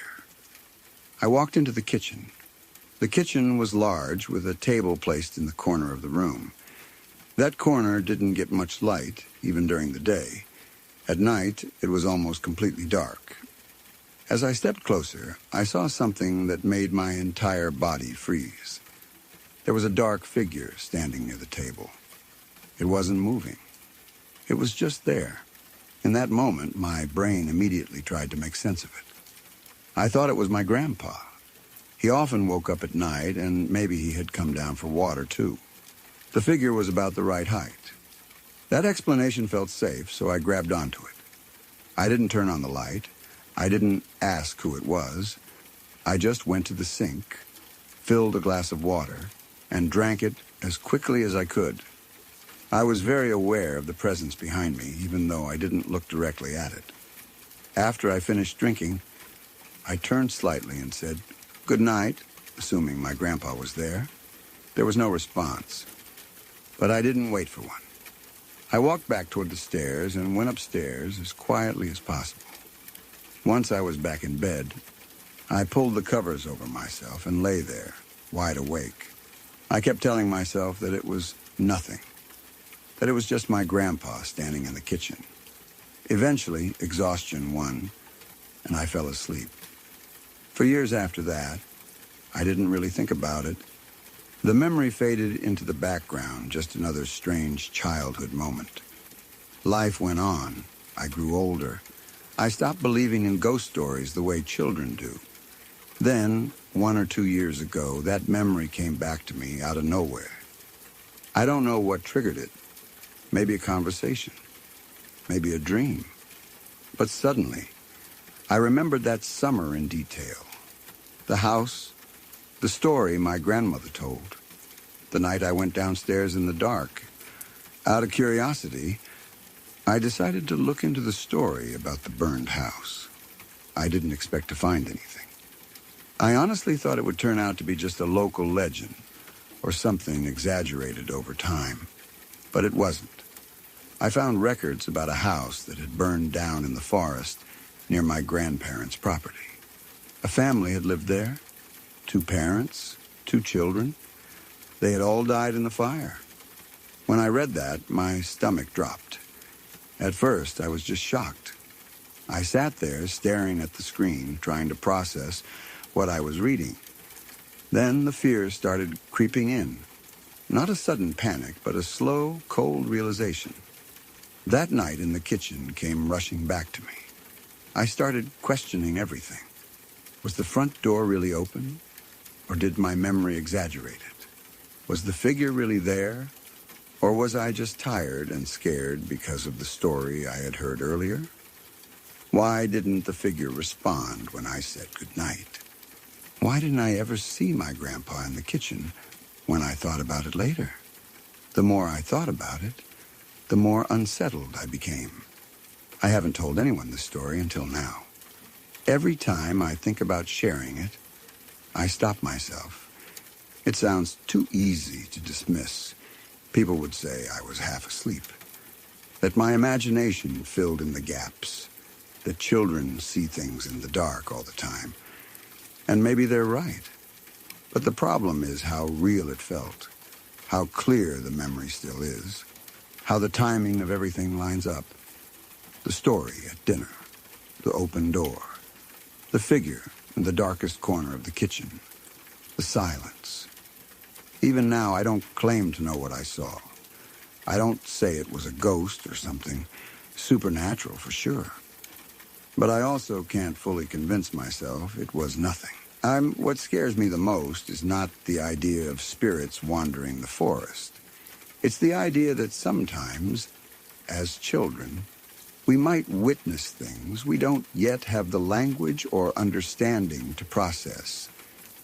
I walked into the kitchen. The kitchen was large, with a table placed in the corner of the room. That corner didn't get much light, even during the day. At night, it was almost completely dark. As I stepped closer, I saw something that made my entire body freeze. There was a dark figure standing near the table. It wasn't moving. It was just there. In that moment, my brain immediately tried to make sense of it. I thought it was my grandpa. He often woke up at night, and maybe he had come down for water, too. The figure was about the right height. That explanation felt safe, so I grabbed onto it. I didn't turn on the light. I didn't ask who it was. I just went to the sink, filled a glass of water, and drank it as quickly as I could. I was very aware of the presence behind me, even though I didn't look directly at it. After I finished drinking, I turned slightly and said, "Good night," assuming my grandpa was there. There was no response, but I didn't wait for one. I walked back toward the stairs and went upstairs as quietly as possible. Once I was back in bed, I pulled the covers over myself and lay there, wide awake. I kept telling myself that it was nothing, that it was just my grandpa standing in the kitchen. Eventually, exhaustion won, and I fell asleep. For years after that, I didn't really think about it. The memory faded into the background, just another strange childhood moment. Life went on. I grew older. I stopped believing in ghost stories the way children do. Then, 1 or 2 years ago, that memory came back to me out of nowhere. I don't know what triggered it. Maybe a conversation. Maybe a dream. But suddenly, I remembered that summer in detail. The house, the story my grandmother told. The night I went downstairs in the dark. Out of curiosity, I decided to look into the story about the burned house. I didn't expect to find anything. I honestly thought it would turn out to be just a local legend, or something exaggerated over time. But it wasn't. I found records about a house that had burned down in the forest near my grandparents' property. A family had lived there. 2 parents, 2 children. They had all died in the fire. When I read that, my stomach dropped. At first, I was just shocked. I sat there staring at the screen, trying to process what I was reading. Then the fear started creeping in. Not a sudden panic, but a slow, cold realization. That night in the kitchen came rushing back to me. I started questioning everything. Was the front door really open? Or did my memory exaggerate it? Was the figure really there? Or was I just tired and scared because of the story I had heard earlier? Why didn't the figure respond when I said goodnight? Why didn't I ever see my grandpa in the kitchen when I thought about it later? The more I thought about it, the more unsettled I became. I haven't told anyone this story until now. Every time I think about sharing it, I stop myself. It sounds too easy to dismiss. People would say I was half asleep, that my imagination filled in the gaps, that children see things in the dark all the time. And maybe they're right. But the problem is how real it felt, how clear the memory still is, how the timing of everything lines up. The story at dinner, the open door, the figure in the darkest corner of the kitchen, the silence. Even now, I don't claim to know what I saw. I don't say it was a ghost or something supernatural for sure. But I also can't fully convince myself it was nothing. What scares me the most is not the idea of spirits wandering the forest. It's the idea that sometimes, as children, we might witness things we don't yet have the language or understanding to process.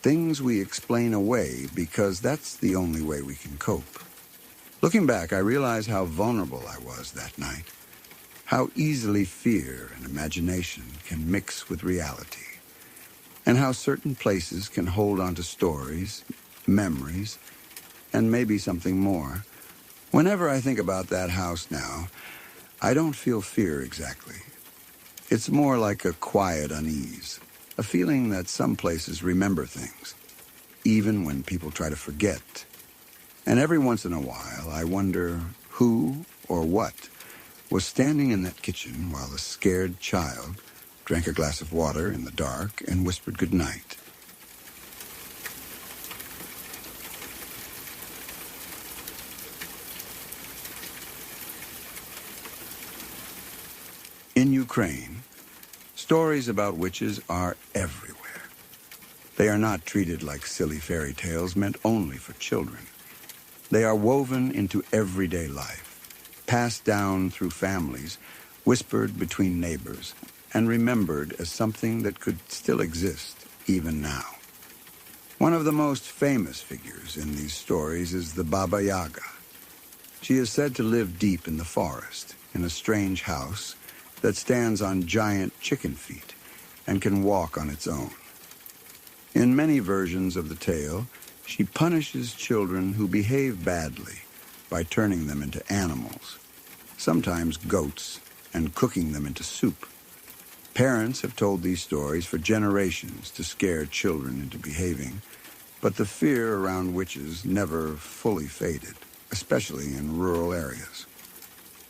Things we explain away because that's the only way we can cope. Looking back, I realize how vulnerable I was that night. How easily fear and imagination can mix with reality. And how certain places can hold onto stories, memories, and maybe something more. Whenever I think about that house now, I don't feel fear exactly. It's more like a quiet unease, a feeling that some places remember things, even when people try to forget. And every once in a while, I wonder who or what was standing in that kitchen while a scared child drank a glass of water in the dark and whispered goodnight. In Ukraine, stories about witches are everywhere. They are not treated like silly fairy tales meant only for children. They are woven into everyday life, passed down through families, whispered between neighbors, and remembered as something that could still exist. even now. One of the most famous figures in these stories is the Baba Yaga. She is said to live deep in the forest, in a strange house that stands on giant chicken feet and can walk on its own. In many versions of the tale, she punishes children who behave badly by turning them into animals, sometimes goats, and cooking them into soup. Parents have told these stories for generations to scare children into behaving, but the fear around witches never fully faded, especially in rural areas.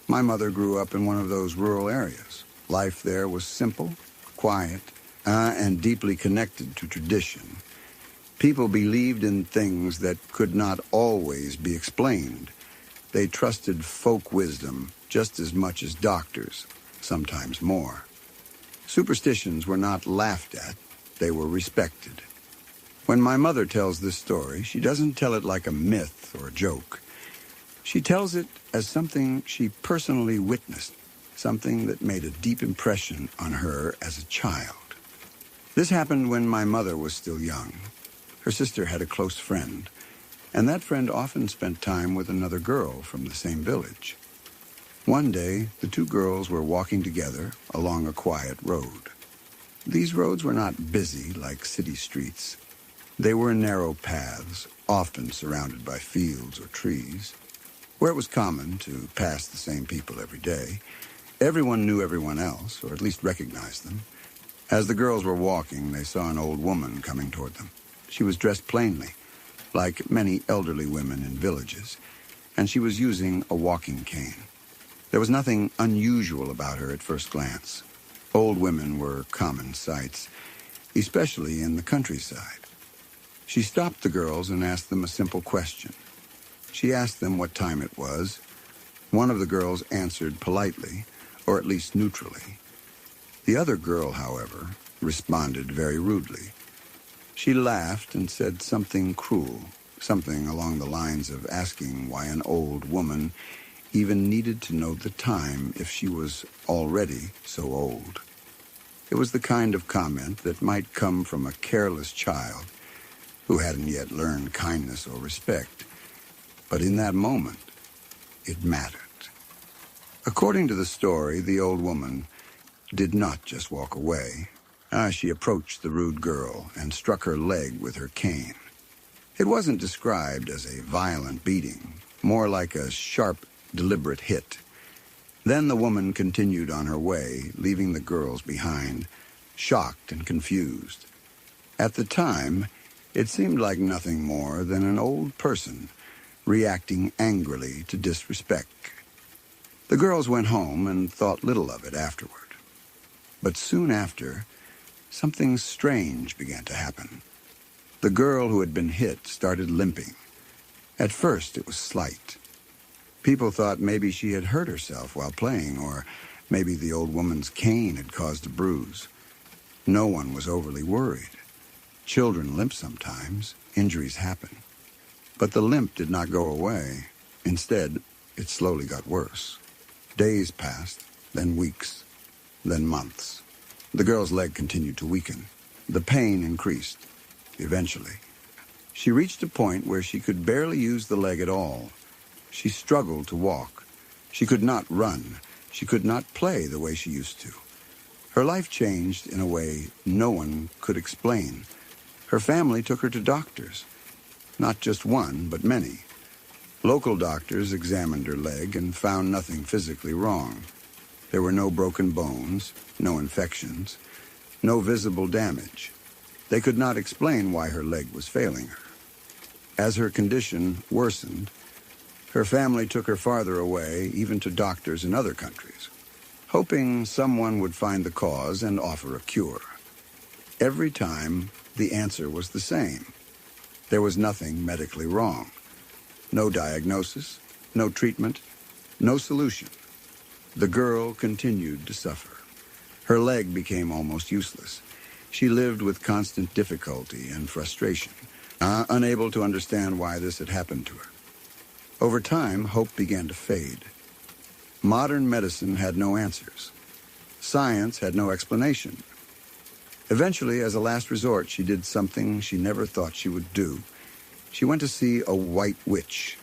My mother grew up in one of those rural areas. Life there was simple, quiet, and deeply connected to tradition. People believed in things that could not always be explained. They trusted folk wisdom just as much as doctors, sometimes more. Superstitions were not laughed at, they were respected. When my mother tells this story, she doesn't tell it like a myth or a joke. She tells it as something she personally witnessed, something that made a deep impression on her as a child. This happened when my mother was still young. Her sister had a close friend, and that friend often spent time with another girl from the same village. One day, the two girls were walking together along a quiet road. These roads were not busy like city streets. They were narrow paths, often surrounded by fields or trees. Where it was common to pass the same people every day, everyone knew everyone else, or at least recognized them. As the girls were walking, they saw an old woman coming toward them. She was dressed plainly, like many elderly women in villages, and she was using a walking cane. There was nothing unusual about her at first glance. Old women were common sights, especially in the countryside. She stopped the girls and asked them a simple question. She asked them what time it was. One of the girls answered politely, or at least neutrally. The other girl, however, responded very rudely. She laughed and said something cruel, something along the lines of asking why an old woman even needed to know the time if she was already so old. It was the kind of comment that might come from a careless child who hadn't yet learned kindness or respect. But in that moment, it mattered. According to the story, the old woman did not just walk away. She approached the rude girl and struck her leg with her cane. It wasn't described as a violent beating, more like a sharp, deliberate hit. Then the woman continued on her way, leaving the girls behind, shocked and confused. At the time, it seemed like nothing more than an old person reacting angrily to disrespect. The girls went home and thought little of it afterward. But soon after, something strange began to happen. The girl who had been hit started limping. At first, it was slight. People thought maybe she had hurt herself while playing, or maybe the old woman's cane had caused a bruise. No one was overly worried. Children limp sometimes. Injuries happen. But the limp did not go away. Instead, it slowly got worse. Days passed, then weeks, then months. The girl's leg continued to weaken. The pain increased. Eventually, she reached a point where she could barely use the leg at all. She struggled to walk. She could not run. She could not play the way she used to. Her life changed in a way no one could explain. Her family took her to doctors. Not just one, but many. Local doctors examined her leg and found nothing physically wrong. There were no broken bones, no infections, no visible damage. They could not explain why her leg was failing her. As her condition worsened, her family took her farther away, even to doctors in other countries, hoping someone would find the cause and offer a cure. Every time, the answer was the same. There was nothing medically wrong. No diagnosis, no treatment, no solution. The girl continued to suffer. Her leg became almost useless. She lived with constant difficulty and frustration, unable to understand why this had happened to her. Over time, hope began to fade. Modern medicine had no answers. Science had no explanation. Eventually, as a last resort, she did something she never thought she would do. She went to see a white witch.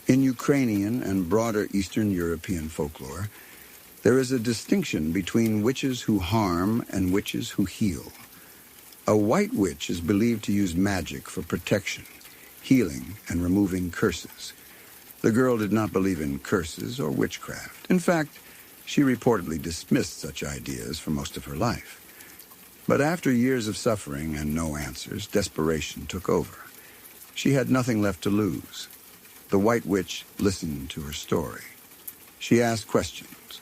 In Ukrainian and broader Eastern European folklore, there is a distinction between witches who harm and witches who heal. A white witch is believed to use magic for protection, healing, and removing curses. The girl did not believe in curses or witchcraft. In fact, she reportedly dismissed such ideas for most of her life. But after years of suffering and no answers, desperation took over. She had nothing left to lose. The White Witch listened to her story. She asked questions.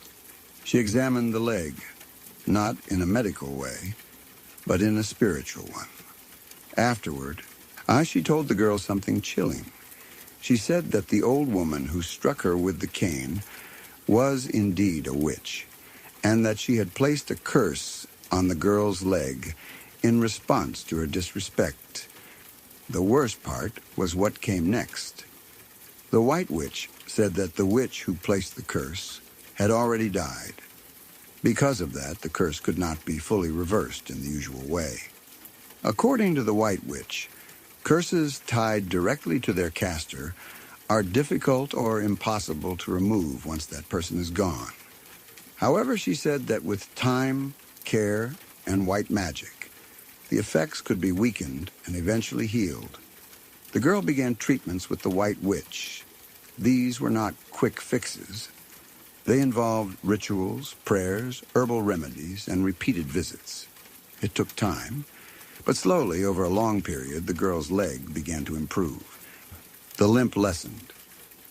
She examined the leg, not in a medical way, but in a spiritual one. Afterward, she told the girl something chilling. She said that the old woman who struck her with the cane was indeed a witch, and that she had placed a curse on the girl's leg in response to her disrespect. The worst part was what came next. The White Witch said that the witch who placed the curse had already died. Because of that, the curse could not be fully reversed in the usual way. According to the White Witch, curses tied directly to their caster are difficult or impossible to remove once that person is gone. However, she said that with time, care, and white magic, the effects could be weakened and eventually healed. The girl began treatments with the White Witch. These were not quick fixes. They involved rituals, prayers, herbal remedies, and repeated visits. It took time, but slowly, over a long period, the girl's leg began to improve. The limp lessened.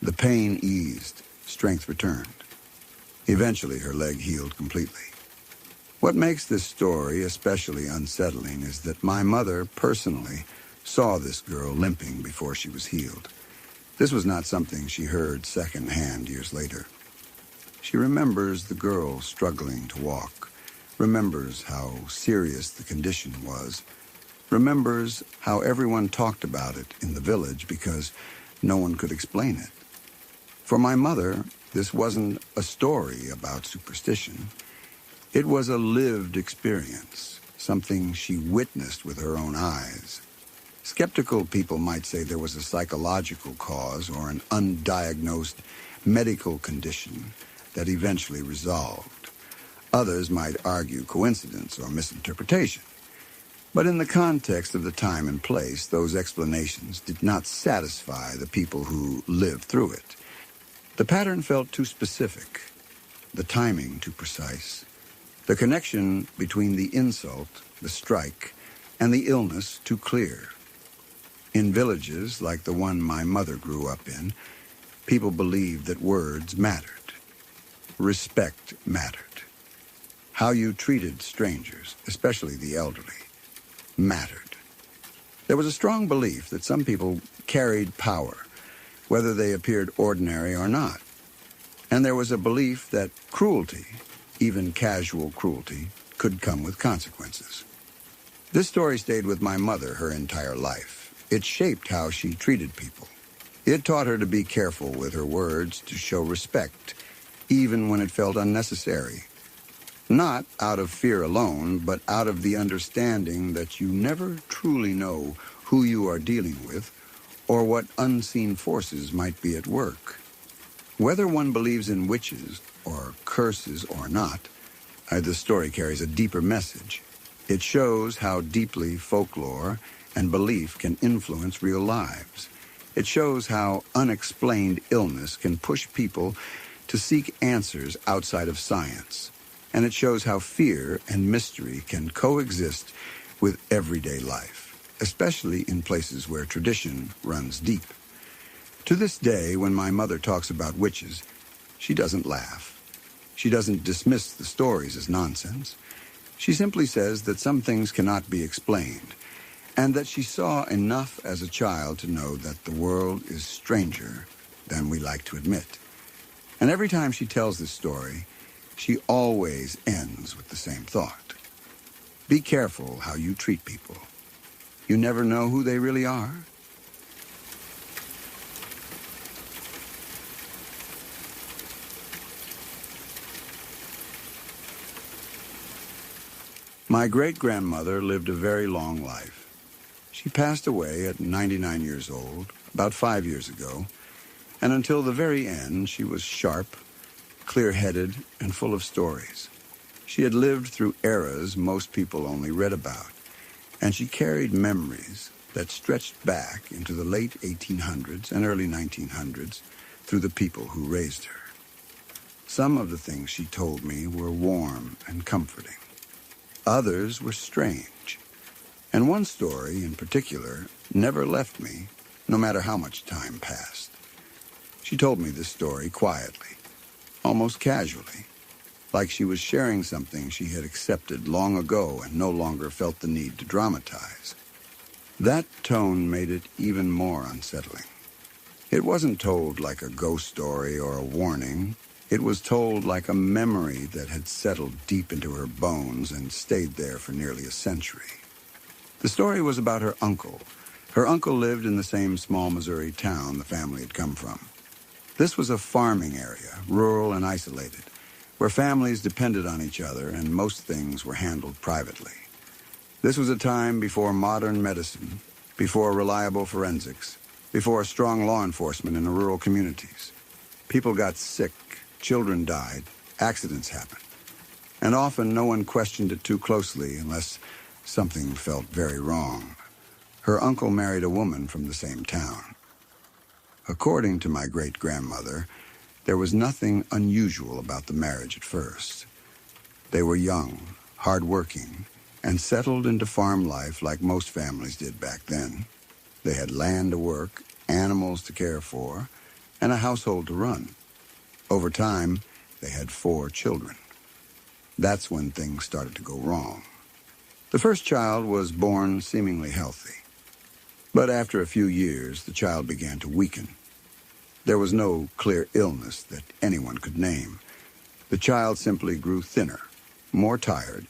The pain eased. Strength returned. Eventually, her leg healed completely. What makes this story especially unsettling is that my mother personally saw this girl limping before she was healed. This was not something she heard secondhand years later. She remembers the girl struggling to walk, remembers how serious the condition was, remembers how everyone talked about it in the village because no one could explain it. For my mother, this wasn't a story about superstition. It was a lived experience, something she witnessed with her own eyes. Skeptical people might say there was a psychological cause or an undiagnosed medical condition that eventually resolved. Others might argue coincidence or misinterpretation. But in the context of the time and place, those explanations did not satisfy the people who lived through it. The pattern felt too specific, the timing too precise, the connection between the insult, the strike, and the illness too clear. In villages like the one my mother grew up in, people believed that words mattered. Respect mattered. How you treated strangers, especially the elderly, mattered. There was a strong belief that some people carried power, whether they appeared ordinary or not. And there was a belief that cruelty, even casual cruelty, could come with consequences. This story stayed with my mother her entire life. It shaped how she treated people. It taught her to be careful with her words, to show respect, even when it felt unnecessary. Not out of fear alone, but out of the understanding that you never truly know who you are dealing with or what unseen forces might be at work. Whether one believes in witches or curses or not, the story carries a deeper message. It shows how deeply folklore and belief can influence real lives. It shows how unexplained illness can push people to seek answers outside of science. And it shows how fear and mystery can coexist with everyday life, especially in places where tradition runs deep. To this day, when my mother talks about witches, she doesn't laugh. She doesn't dismiss the stories as nonsense. She simply says that some things cannot be explained, and that she saw enough as a child to know that the world is stranger than we like to admit. And every time she tells this story, she always ends with the same thought. Be careful how you treat people. You never know who they really are. My great-grandmother lived a very long life. She passed away at 99 years old, about 5 years ago, and until the very end, she was sharp, clear-headed, and full of stories. She had lived through eras most people only read about, and she carried memories that stretched back into the late 1800s and early 1900s through the people who raised her. Some of the things she told me were warm and comforting. Others were strange, and one story in particular never left me, no matter how much time passed. She told me this story quietly, almost casually, like she was sharing something she had accepted long ago and no longer felt the need to dramatize. That tone made it even more unsettling. It wasn't told like a ghost story or a warning. It was told like a memory that had settled deep into her bones and stayed there for nearly a century. The story was about her uncle. Her uncle lived in the same small Missouri town the family had come from. This was a farming area, rural and isolated, where families depended on each other and most things were handled privately. This was a time before modern medicine, before reliable forensics, before strong law enforcement in the rural communities. People got sick, children died, accidents happened, and often no one questioned it too closely unless something felt very wrong. Her uncle married a woman from the same town. According to my great-grandmother, there was nothing unusual about the marriage at first. They were young, hard-working, and settled into farm life like most families did back then. They had land to work, animals to care for, and a household to run. Over time, they had 4 children. That's when things started to go wrong. The first child was born seemingly healthy. But after a few years, the child began to weaken. There was no clear illness that anyone could name. The child simply grew thinner, more tired,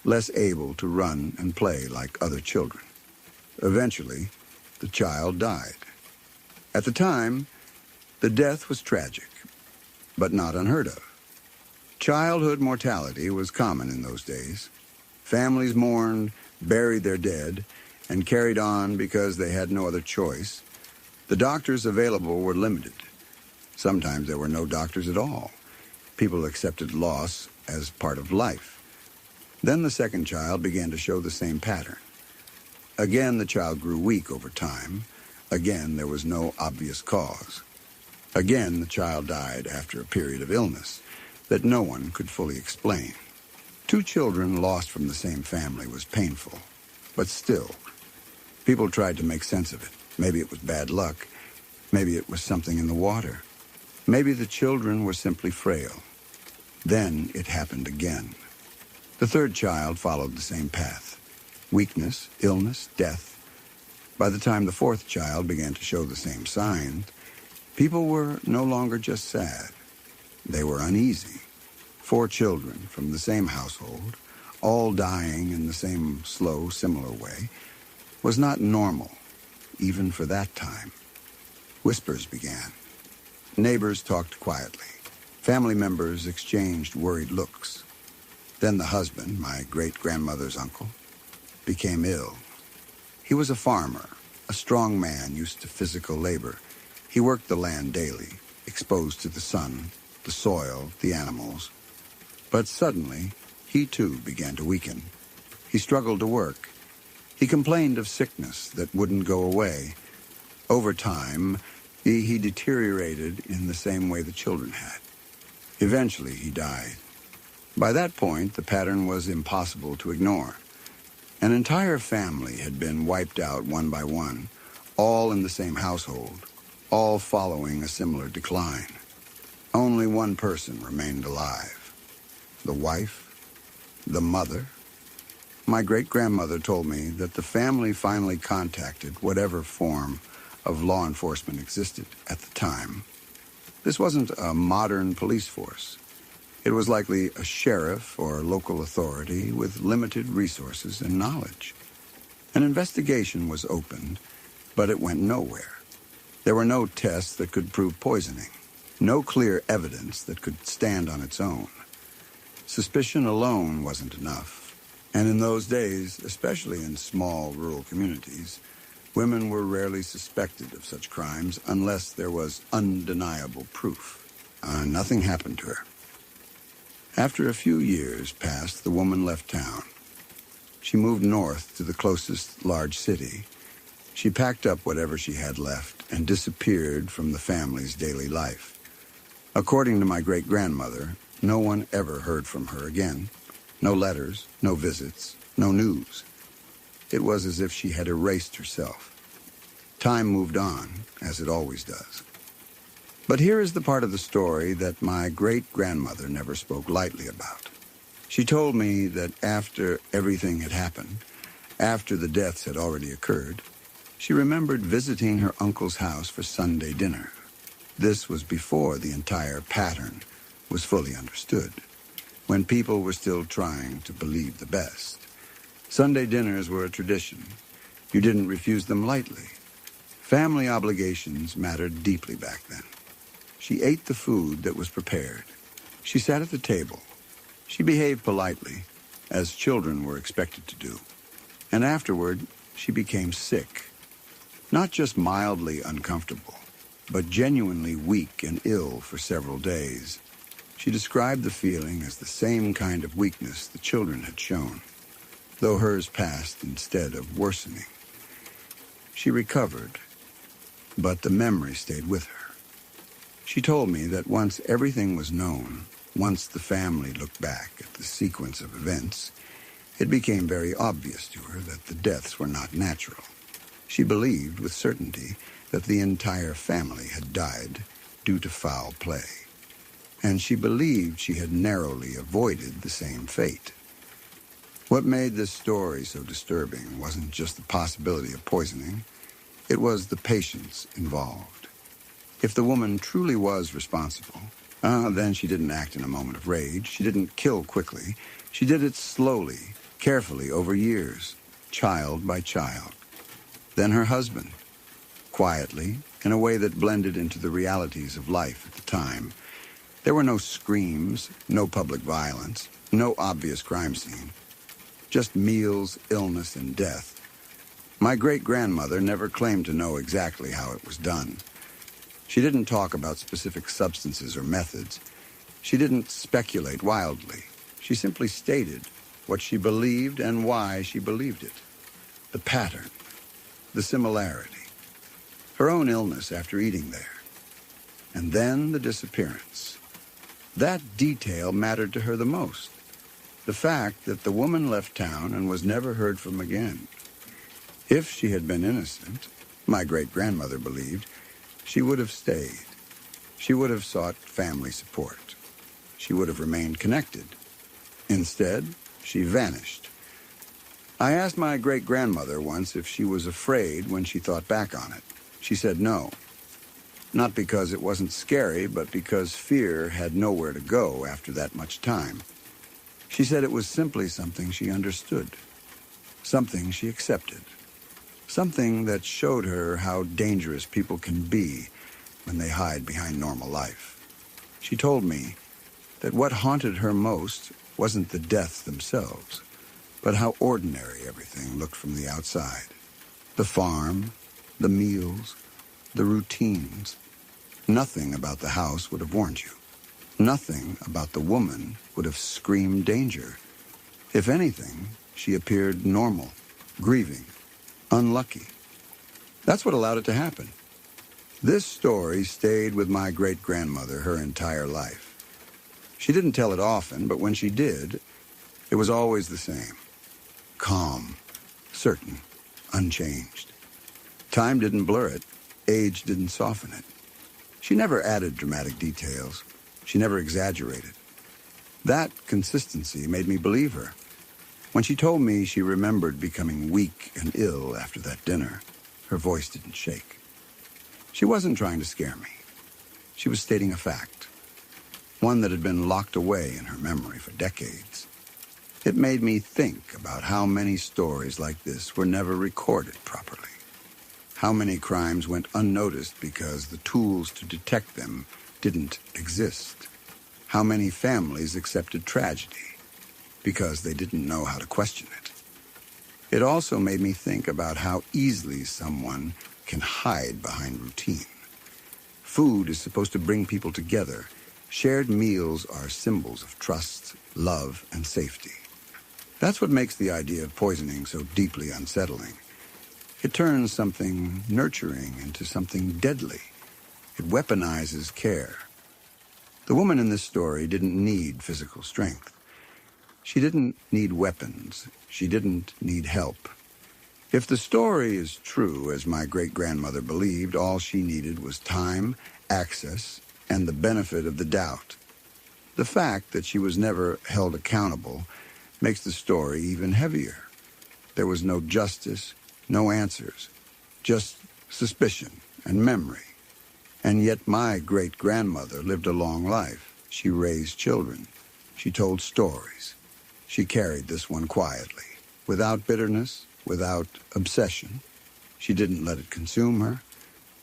less able to run and play like other children. Eventually, the child died. At the time, the death was tragic, but not unheard of. Childhood mortality was common in those days. Families mourned, buried their dead, and carried on because they had no other choice. The doctors available were limited. Sometimes there were no doctors at all. People accepted loss as part of life. Then the second child began to show the same pattern. Again, the child grew weak over time. Again, there was no obvious cause. Again, the child died after a period of illness that no one could fully explain. 2 children lost from the same family was painful, but still, people tried to make sense of it. Maybe it was bad luck. Maybe it was something in the water. Maybe the children were simply frail. Then it happened again. The third child followed the same path. Weakness, illness, death. By the time the fourth child began to show the same signs, people were no longer just sad. They were uneasy. 4 children from the same household, all dying in the same slow, similar way, was not normal, even for that time. Whispers began. Neighbors talked quietly. Family members exchanged worried looks. Then the husband, my great-grandmother's uncle, became ill. He was a farmer, a strong man used to physical labor. He worked the land daily, exposed to the sun, the soil, the animals. But suddenly, he too began to weaken. He struggled to work. He complained of sickness that wouldn't go away. Over time, he deteriorated in the same way the children had. Eventually, he died. By that point, the pattern was impossible to ignore. An entire family had been wiped out one by one, all in the same household, all following a similar decline. Only one person remained alive. The wife, the mother. My great-grandmother told me that the family finally contacted whatever form of law enforcement existed at the time. This wasn't a modern police force. It was likely a sheriff or local authority with limited resources and knowledge. An investigation was opened, but it went nowhere. There were no tests that could prove poisoning, no clear evidence that could stand on its own. Suspicion alone wasn't enough. And in those days, especially in small rural communities, women were rarely suspected of such crimes unless there was undeniable proof. Nothing happened to her. After a few years passed, the woman left town. She moved north to the closest large city. She packed up whatever she had left and disappeared from the family's daily life. According to my great-grandmother, no one ever heard from her again. No letters, no visits, no news. It was as if she had erased herself. Time moved on, as it always does. But here is the part of the story that my great-grandmother never spoke lightly about. She told me that after everything had happened, after the deaths had already occurred, she remembered visiting her uncle's house for Sunday dinner. This was before the entire pattern was fully understood, when people were still trying to believe the best. Sunday dinners were a tradition. You didn't refuse them lightly. Family obligations mattered deeply back then. She ate the food that was prepared. She sat at the table. She behaved politely, as children were expected to do. And afterward, she became sick. Not just mildly uncomfortable, but genuinely weak and ill for several days. She described the feeling as the same kind of weakness the children had shown, though hers passed instead of worsening. She recovered, but the memory stayed with her. She told me that once everything was known, once the family looked back at the sequence of events, it became very obvious to her that the deaths were not natural. She believed with certainty that the entire family had died due to foul play, and she believed she had narrowly avoided the same fate. What made this story so disturbing wasn't just the possibility of poisoning, it was the patience involved. If the woman truly was responsible, then she didn't act in a moment of rage. She didn't kill quickly. She did it slowly, carefully, over years, child by child. Then her husband, quietly, in a way that blended into the realities of life at the time. There were no screams, no public violence, no obvious crime scene. Just meals, illness, and death. My great-grandmother never claimed to know exactly how it was done. She didn't talk about specific substances or methods. She didn't speculate wildly. She simply stated what she believed and why she believed it. The pattern, the similarity, her own illness after eating there, and then the disappearance. That detail mattered to her the most. The fact that the woman left town and was never heard from again. If she had been innocent, my great-grandmother believed, she would have stayed. She would have sought family support. She would have remained connected. Instead, she vanished. I asked my great-grandmother once if she was afraid when she thought back on it. She said no. Not because it wasn't scary, but because fear had nowhere to go after that much time. She said it was simply something she understood, something she accepted, something that showed her how dangerous people can be when they hide behind normal life. She told me that what haunted her most wasn't the deaths themselves, but how ordinary everything looked from the outside. The farm, the meals, the routines. Nothing about the house would have warned you. Nothing about the woman would have screamed danger. If anything, she appeared normal, grieving, unlucky. That's what allowed it to happen. This story stayed with my great-grandmother her entire life. She didn't tell it often, but when she did, it was always the same. Calm, certain, unchanged. Time didn't blur it. Age didn't soften it. She never added dramatic details. She never exaggerated. That consistency made me believe her. When she told me she remembered becoming weak and ill after that dinner, her voice didn't shake. She wasn't trying to scare me. She was stating a fact, one that had been locked away in her memory for decades. It made me think about how many stories like this were never recorded properly. How many crimes went unnoticed because the tools to detect them didn't exist. How many families accepted tragedy because they didn't know how to question it. It also made me think about how easily someone can hide behind routine. Food is supposed to bring people together. Shared meals are symbols of trust, love, and safety. That's what makes the idea of poisoning so deeply unsettling. It turns something nurturing into something deadly. It weaponizes care. The woman in this story didn't need physical strength. She didn't need weapons. She didn't need help. If the story is true, as my great-grandmother believed, all she needed was time, access, and the benefit of the doubt. The fact that she was never held accountable makes the story even heavier. There was no justice, no answers, just suspicion and memory. And yet my great-grandmother lived a long life. She raised children. She told stories. She carried this one quietly, without bitterness, without obsession. She didn't let it consume her,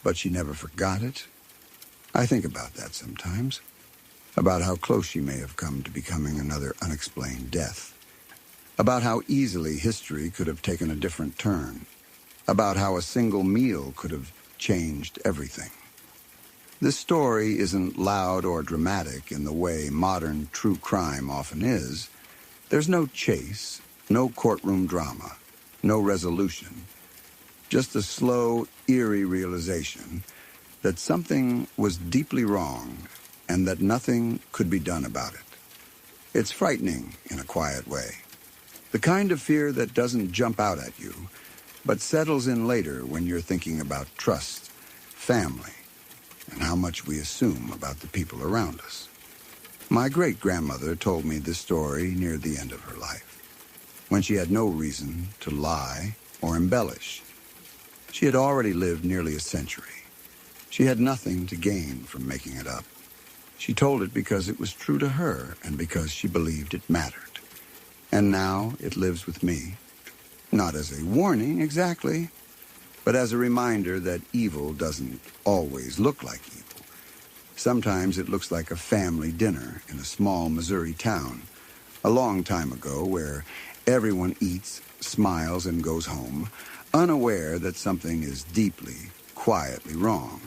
but she never forgot it. I think about that sometimes, about how close she may have come to becoming another unexplained death, about how easily history could have taken a different turn, about how a single meal could have changed everything. This story isn't loud or dramatic in the way modern true crime often is. There's no chase, no courtroom drama, no resolution, just a slow, eerie realization that something was deeply wrong and that nothing could be done about it. It's frightening in a quiet way. The kind of fear that doesn't jump out at you, but settles in later when you're thinking about trust, family, and how much we assume about the people around us. My great-grandmother told me this story near the end of her life, when she had no reason to lie or embellish. She had already lived nearly a century. She had nothing to gain from making it up. She told it because it was true to her and because she believed it mattered. And now it lives with me, not as a warning exactly, but as a reminder that evil doesn't always look like evil. Sometimes it looks like a family dinner in a small Missouri town, a long time ago, where everyone eats, smiles, and goes home, unaware that something is deeply, quietly wrong.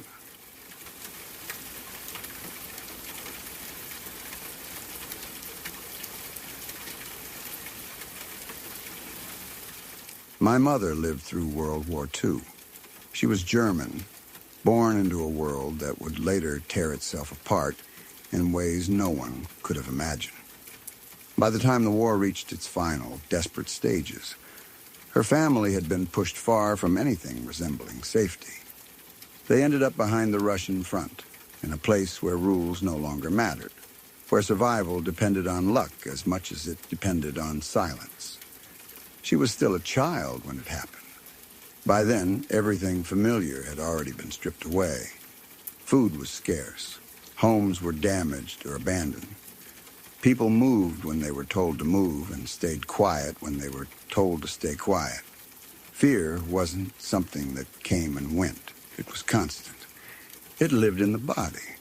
My mother lived through World War II. She was German, born into a world that would later tear itself apart in ways no one could have imagined. By the time the war reached its final, desperate stages, her family had been pushed far from anything resembling safety. They ended up behind the Russian front, in a place where rules no longer mattered, where survival depended on luck as much as it depended on silence. She was still a child when it happened. By then, everything familiar had already been stripped away. Food was scarce. Homes were damaged or abandoned. People moved when they were told to move and stayed quiet when they were told to stay quiet. Fear wasn't something that came and went. It was constant. It lived in the body,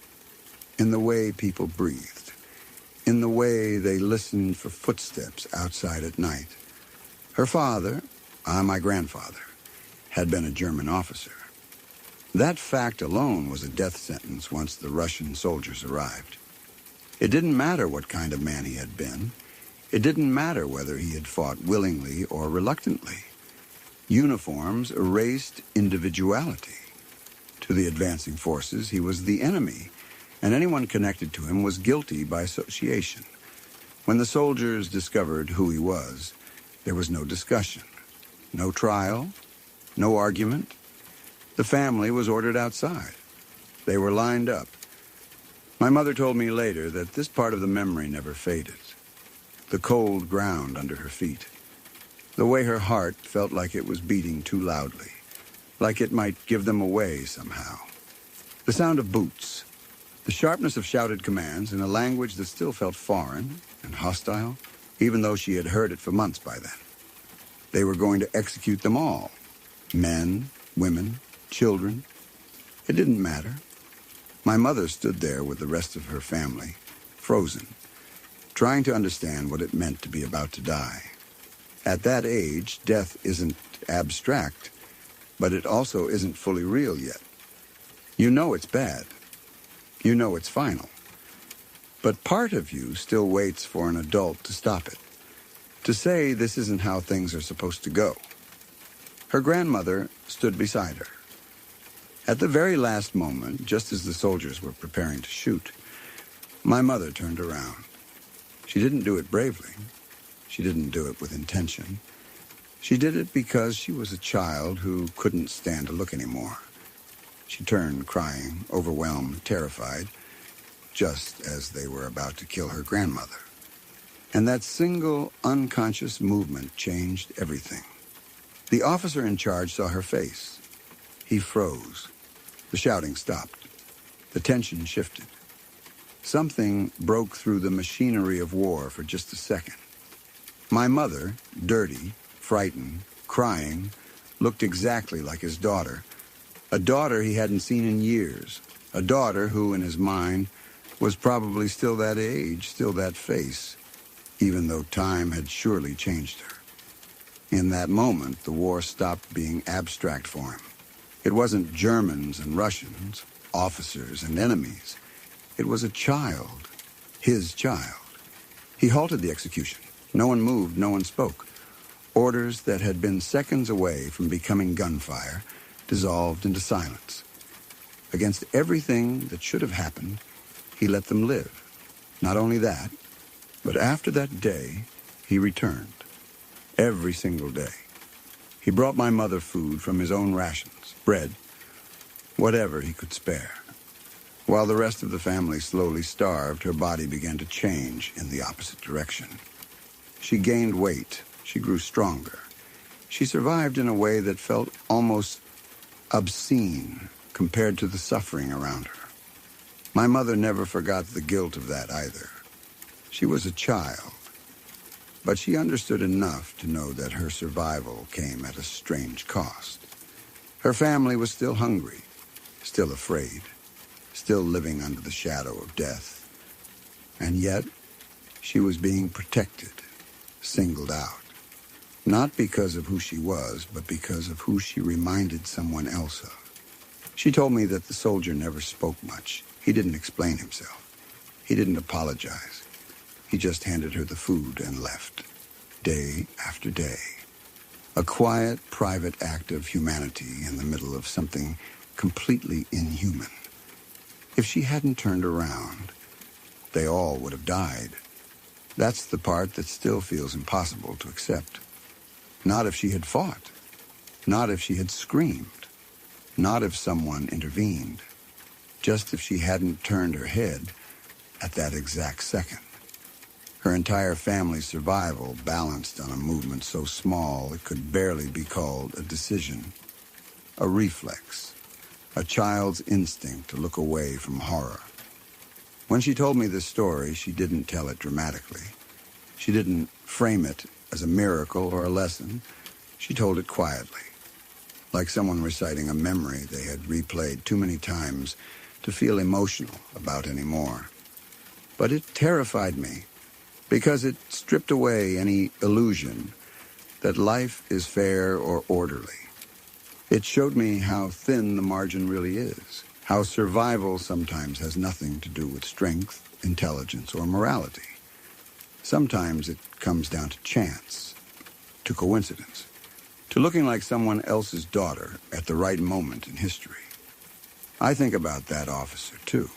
in the way people breathed, in the way they listened for footsteps outside at night. Her father, my grandfather, had been a German officer. That fact alone was a death sentence once the Russian soldiers arrived. It didn't matter what kind of man he had been. It didn't matter whether he had fought willingly or reluctantly. Uniforms erased individuality. To the advancing forces, he was the enemy, and anyone connected to him was guilty by association. When the soldiers discovered who he was, there was no discussion, no trial, no argument. The family was ordered outside. They were lined up. My mother told me later that this part of the memory never faded. The cold ground under her feet. The way her heart felt like it was beating too loudly, like it might give them away somehow. The sound of boots. The sharpness of shouted commands in a language that still felt foreign and hostile, even though she had heard it for months by then. They were going to execute them all. Men, women, children. It didn't matter. My mother stood there with the rest of her family, frozen. trying to understand what it meant to be about to die. At that age, death isn't abstract, but it also isn't fully real yet. You know it's bad. You know it's final. But part of you still waits for an adult to stop it, to say this isn't how things are supposed to go. Her grandmother stood beside her. At the very last moment, just as the soldiers were preparing to shoot, my mother turned around. She didn't do it bravely. She didn't do it with intention. She did it because she was a child who couldn't stand to look anymore. She turned, crying, overwhelmed, terrified, just as they were about to kill her grandmother. And that single, unconscious movement changed everything. The officer in charge saw her face. He froze. The shouting stopped. The tension shifted. Something broke through the machinery of war for just a second. My mother, dirty, frightened, crying, looked exactly like his daughter. A daughter he hadn't seen in years. A daughter who, in his mind, was probably still that age, still that face, even though time had surely changed her. In that moment, the war stopped being abstract for him. It wasn't Germans and Russians, officers and enemies. It was a child, his child. He halted the execution. No one moved, no one spoke. Orders that had been seconds away from becoming gunfire dissolved into silence. Against everything that should have happened, he let them live. Not only that, but after that day, he returned. Every single day. He brought my mother food from his own rations, bread, whatever he could spare. While the rest of the family slowly starved, her body began to change in the opposite direction. She gained weight. She grew stronger. She survived in a way that felt almost obscene compared to the suffering around her. My mother never forgot the guilt of that either. She was a child, but she understood enough to know that her survival came at a strange cost. Her family was still hungry, still afraid, still living under the shadow of death. And yet, she was being protected, singled out. Not because of who she was, but because of who she reminded someone else of. She told me that the soldier never spoke much. He didn't explain himself. He didn't apologize. He just handed her the food and left, day after day. A quiet, private act of humanity in the middle of something completely inhuman. If she hadn't turned around, they all would have died. That's the part that still feels impossible to accept. Not if she had fought. Not if she had screamed. Not if someone intervened. Just if she hadn't turned her head at that exact second. Her entire family's survival balanced on a movement so small it could barely be called a decision. A reflex. A child's instinct to look away from horror. When she told me this story, she didn't tell it dramatically. She didn't frame it as a miracle or a lesson. She told it quietly, like someone reciting a memory they had replayed too many times to feel emotional about anymore. But it terrified me, because it stripped away any illusion that life is fair or orderly. It showed me how thin the margin really is, how survival sometimes has nothing to do with strength, intelligence, or morality. Sometimes it comes down to chance, to coincidence, to looking like someone else's daughter at the right moment in history. I think about that officer, too,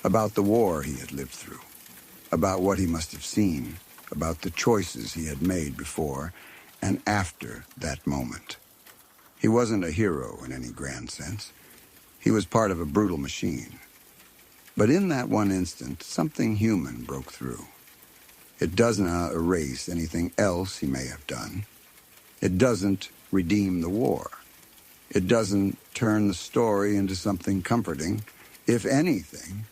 about the war he had lived through, about what he must have seen, about the choices he had made before and after that moment. He wasn't a hero in any grand sense. He was part of a brutal machine. But in that one instant, something human broke through. It doesn't erase anything else he may have done. It doesn't redeem the war. It doesn't turn the story into something comforting. If anything,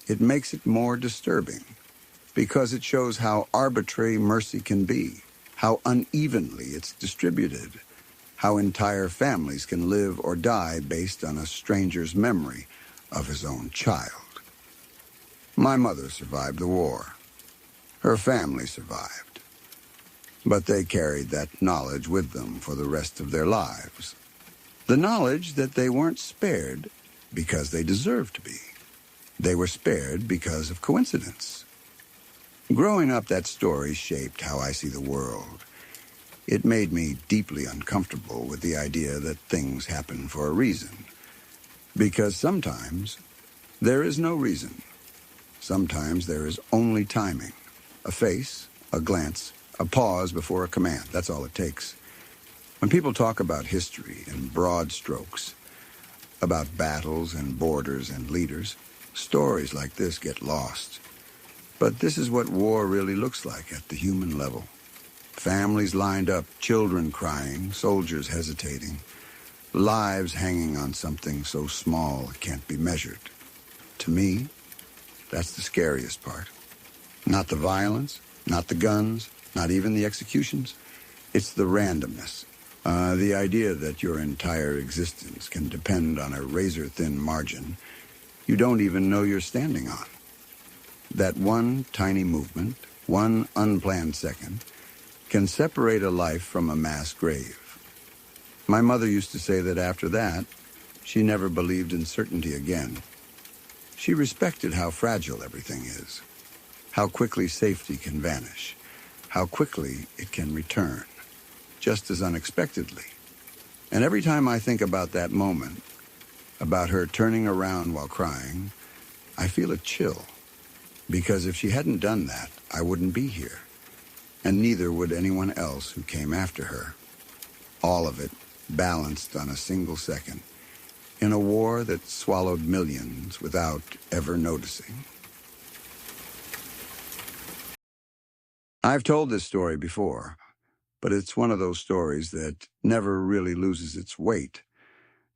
it makes it more disturbing, because it shows how arbitrary mercy can be, how unevenly it's distributed, how entire families can live or die based on a stranger's memory of his own child. My mother survived the war. Her family survived, but they carried that knowledge with them for the rest of their lives. The knowledge that they weren't spared because they deserved to be. They were spared because of coincidence. Growing up, that story shaped how I see the world. It made me deeply uncomfortable with the idea that things happen for a reason. Because sometimes there is no reason. Sometimes there is only timing. A face, a glance, a pause before a command. That's all it takes. When people talk about history in broad strokes, about battles and borders and leaders, stories like this get lost. But this is what war really looks like at the human level. Families lined up, children crying, soldiers hesitating, lives hanging on something so small it can't be measured. To me, that's the scariest part. Not the violence, not the guns, not even the executions. It's the randomness. The idea that your entire existence can depend on a razor-thin margin you don't even know you're standing on. That one tiny movement, one unplanned second, can separate a life from a mass grave. My mother used to say that after that, she never believed in certainty again. She respected how fragile everything is, how quickly safety can vanish, how quickly it can return, just as unexpectedly. And every time I think about that moment, about her turning around while crying, I feel a chill. Because if she hadn't done that, I wouldn't be here. And neither would anyone else who came after her. All of it balanced on a single second, in a war that swallowed millions without ever noticing. I've told this story before, but it's one of those stories that never really loses its weight,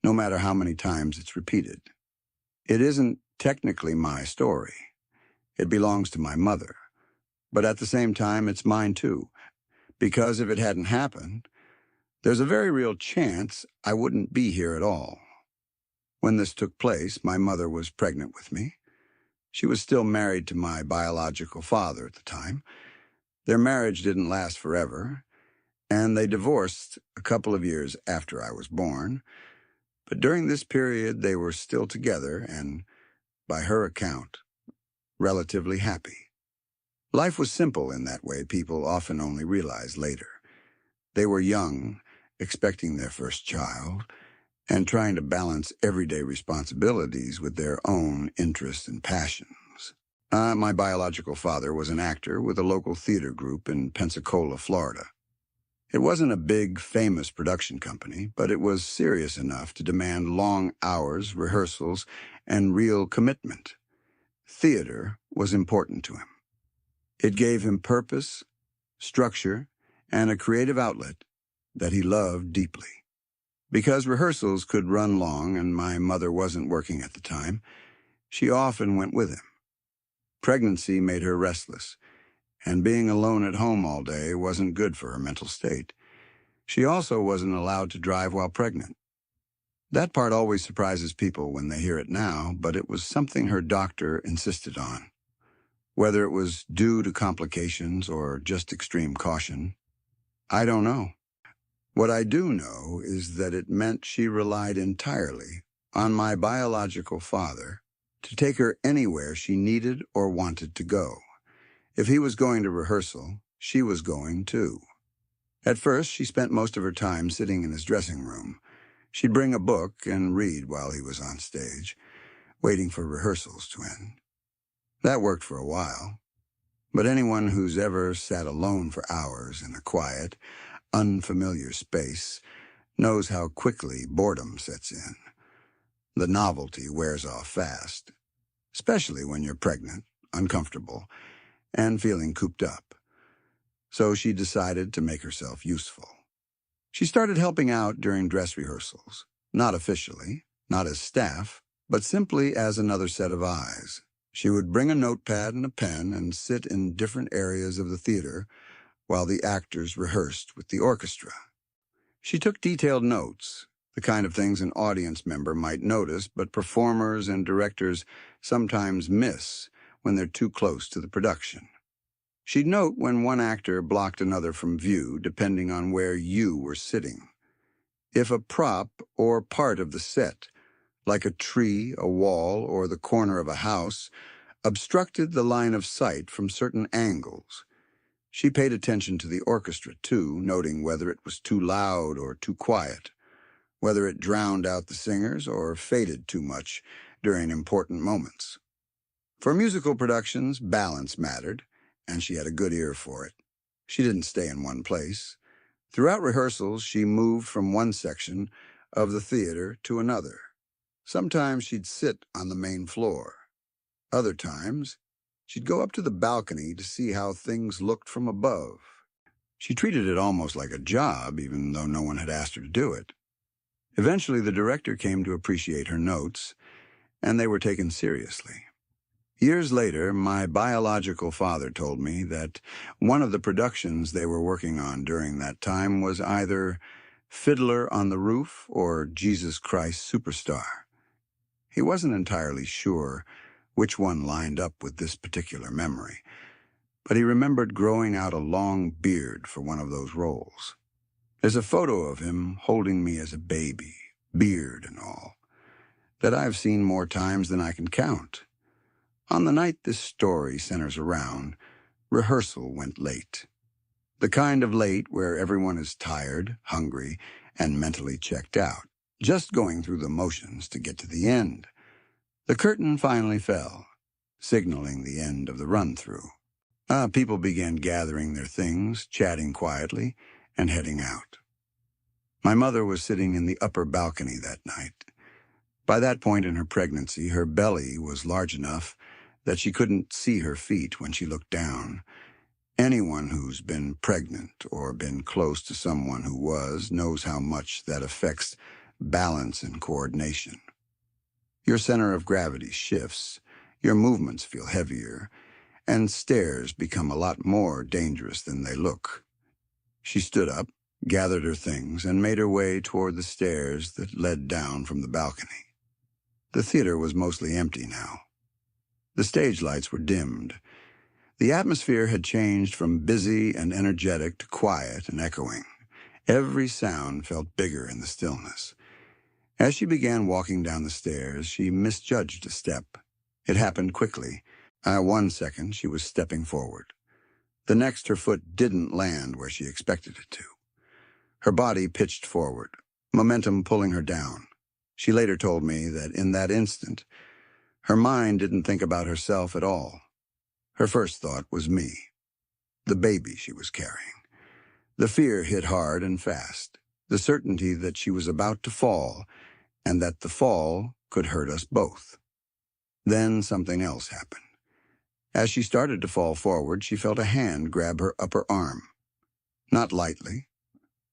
no matter how many times it's repeated. It isn't technically my story. It belongs to my mother. But at the same time, it's mine too, because if it hadn't happened, there's a very real chance I wouldn't be here at all. When this took place, my mother was pregnant with me. She was still married to my biological father at the time. Their marriage didn't last forever, and they divorced a couple of years after I was born. But during this period, they were still together and, by her account, relatively happy. Life was simple in that way people often only realize later. They were young, expecting their first child, and trying to balance everyday responsibilities with their own interests and passions. My biological father was an actor with a local theater group in Pensacola, Florida. It wasn't a big, famous production company, but it was serious enough to demand long hours, rehearsals, and real commitment. Theater was important to him. It gave him purpose, structure, and a creative outlet that he loved deeply. Because rehearsals could run long and my mother wasn't working at the time, she often went with him. Pregnancy made her restless, and being alone at home all day wasn't good for her mental state. She also wasn't allowed to drive while pregnant. That part always surprises people when they hear it now, but it was something her doctor insisted on. Whether it was due to complications or just extreme caution, I don't know. What I do know is that it meant she relied entirely on my biological father to take her anywhere she needed or wanted to go. If he was going to rehearsal, she was going too. At first, she spent most of her time sitting in his dressing room. She'd bring a book and read while he was on stage, waiting for rehearsals to end. That worked for a while. But anyone who's ever sat alone for hours in a quiet, unfamiliar space knows how quickly boredom sets in. The novelty wears off fast, especially when you're pregnant, uncomfortable, and feeling cooped up. So she decided to make herself useful. She started helping out during dress rehearsals, not officially, not as staff, but simply as another set of eyes. She would bring a notepad and a pen and sit in different areas of the theater while the actors rehearsed with the orchestra. She took detailed notes, the kind of things an audience member might notice, but performers and directors sometimes miss when they're too close to the production. She'd note when one actor blocked another from view, depending on where you were sitting. If a prop or part of the set, like a tree, a wall, or the corner of a house, obstructed the line of sight from certain angles, she paid attention to the orchestra, too, noting whether it was too loud or too quiet, whether it drowned out the singers or faded too much during important moments. For musical productions, balance mattered, and she had a good ear for it. She didn't stay in one place. Throughout rehearsals, she moved from one section of the theater to another. Sometimes she'd sit on the main floor. Other times, she'd go up to the balcony to see how things looked from above. She treated it almost like a job, even though no one had asked her to do it. Eventually, the director came to appreciate her notes, and they were taken seriously. Years later, my biological father told me that one of the productions they were working on during that time was either Fiddler on the Roof or Jesus Christ Superstar. He wasn't entirely sure which one lined up with this particular memory, but he remembered growing out a long beard for one of those roles. There's a photo of him holding me as a baby, beard and all, that I've seen more times than I can count. On the night this story centers around, rehearsal went late. The kind of late where everyone is tired, hungry, and mentally checked out, just going through the motions to get to the end. The curtain finally fell, signaling the end of the run-through. People began gathering their things, chatting quietly, and heading out. My mother was sitting in the upper balcony that night. By that point in her pregnancy, her belly was large enough that she couldn't see her feet when she looked down. Anyone who's been pregnant or been close to someone who was knows how much that affects balance and coordination. Your center of gravity shifts, your movements feel heavier, and stairs become a lot more dangerous than they look. She stood up, gathered her things, and made her way toward the stairs that led down from the balcony. The theater was mostly empty now. The stage lights were dimmed. The atmosphere had changed from busy and energetic to quiet and echoing. Every sound felt bigger in the stillness. As she began walking down the stairs, she misjudged a step. It happened quickly. 1 second, she was stepping forward. The next, her foot didn't land where she expected it to. Her body pitched forward, momentum pulling her down. She later told me that in that instant, her mind didn't think about herself at all. Her first thought was me, the baby she was carrying. The fear hit hard and fast, the certainty that she was about to fall and that the fall could hurt us both. Then something else happened. As she started to fall forward, she felt a hand grab her upper arm. Not lightly,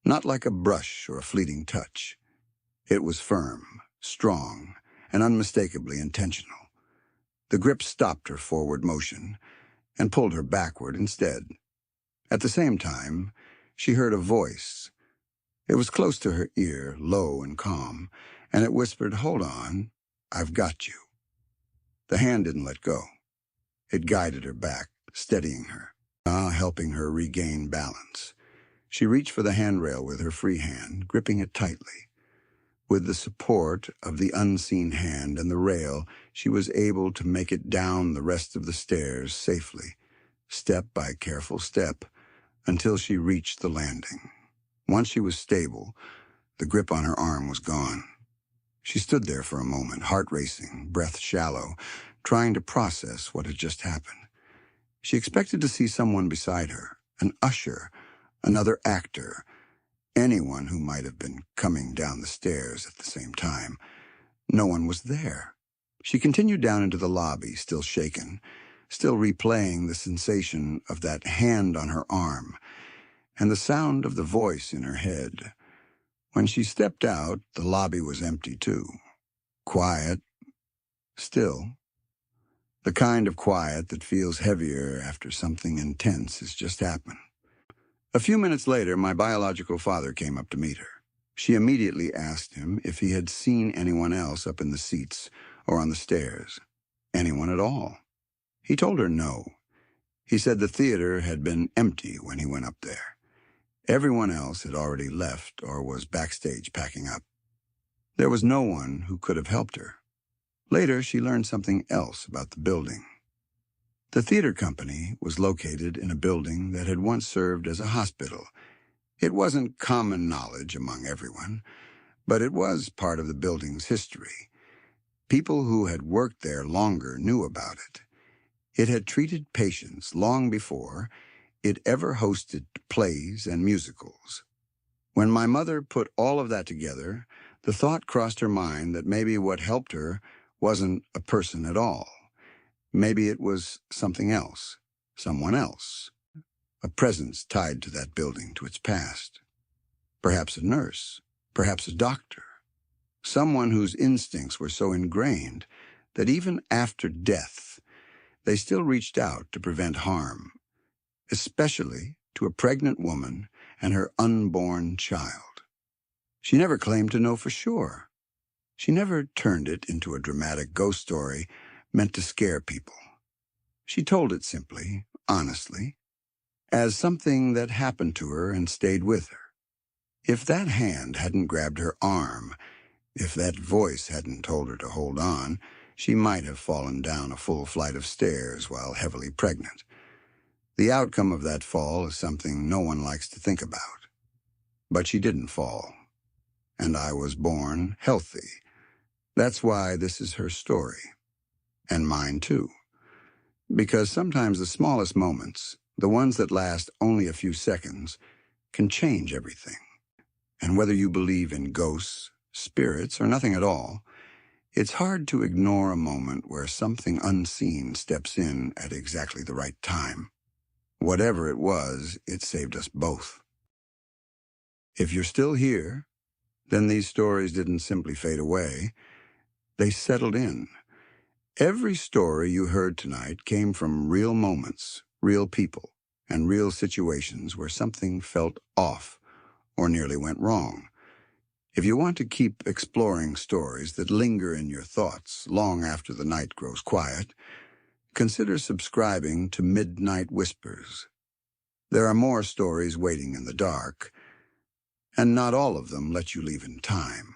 not like a brush or a fleeting touch. It was firm, strong, and unmistakably intentional. The grip stopped her forward motion and pulled her backward instead. At the same time, she heard a voice. It was close to her ear, low and calm, and it whispered, "Hold on, I've got you." The hand didn't let go. It guided her back, steadying her, helping her regain balance. She reached for the handrail with her free hand, gripping it tightly. With the support of the unseen hand and the rail, she was able to make it down the rest of the stairs safely, step by careful step, until she reached the landing. Once she was stable, the grip on her arm was gone. She stood there for a moment, heart racing, breath shallow, trying to process what had just happened. She expected to see someone beside her, an usher, another actor, anyone who might have been coming down the stairs at the same time. No one was there. She continued down into the lobby, still shaken, still replaying the sensation of that hand on her arm and the sound of the voice in her head. When she stepped out, the lobby was empty too. Quiet, still. The kind of quiet that feels heavier after something intense has just happened. A few minutes later, my biological father came up to meet her. She immediately asked him if he had seen anyone else up in the seats or on the stairs. Anyone at all. He told her no. He said the theater had been empty when he went up there. Everyone else had already left or was backstage packing up. There was no one who could have helped her. Later, she learned something else about the building. The theater company was located in a building that had once served as a hospital. It wasn't common knowledge among everyone, but it was part of the building's history. People who had worked there longer knew about it. It had treated patients long before it ever hosted plays and musicals. When my mother put all of that together, the thought crossed her mind that maybe what helped her wasn't a person at all. Maybe it was something else, someone else, a presence tied to that building, to its past. Perhaps a nurse, perhaps a doctor, someone whose instincts were so ingrained that even after death, they still reached out to prevent harm, especially to a pregnant woman and her unborn child. She never claimed to know for sure. She never turned it into a dramatic ghost story meant to scare people. She told it simply, honestly, as something that happened to her and stayed with her. If that hand hadn't grabbed her arm, if that voice hadn't told her to hold on, she might have fallen down a full flight of stairs while heavily pregnant. The outcome of that fall is something no one likes to think about. But she didn't fall, and I was born healthy. That's why this is her story, and mine too. Because sometimes the smallest moments, the ones that last only a few seconds, can change everything. And whether you believe in ghosts, spirits, or nothing at all, it's hard to ignore a moment where something unseen steps in at exactly the right time. Whatever it was, it saved us both. If you're still here, then these stories didn't simply fade away. They settled in. Every story you heard tonight came from real moments, real people, and real situations where something felt off or nearly went wrong. If you want to keep exploring stories that linger in your thoughts long after the night grows quiet, consider subscribing to Midnight Whispers. There are more stories waiting in the dark, and not all of them let you leave in time.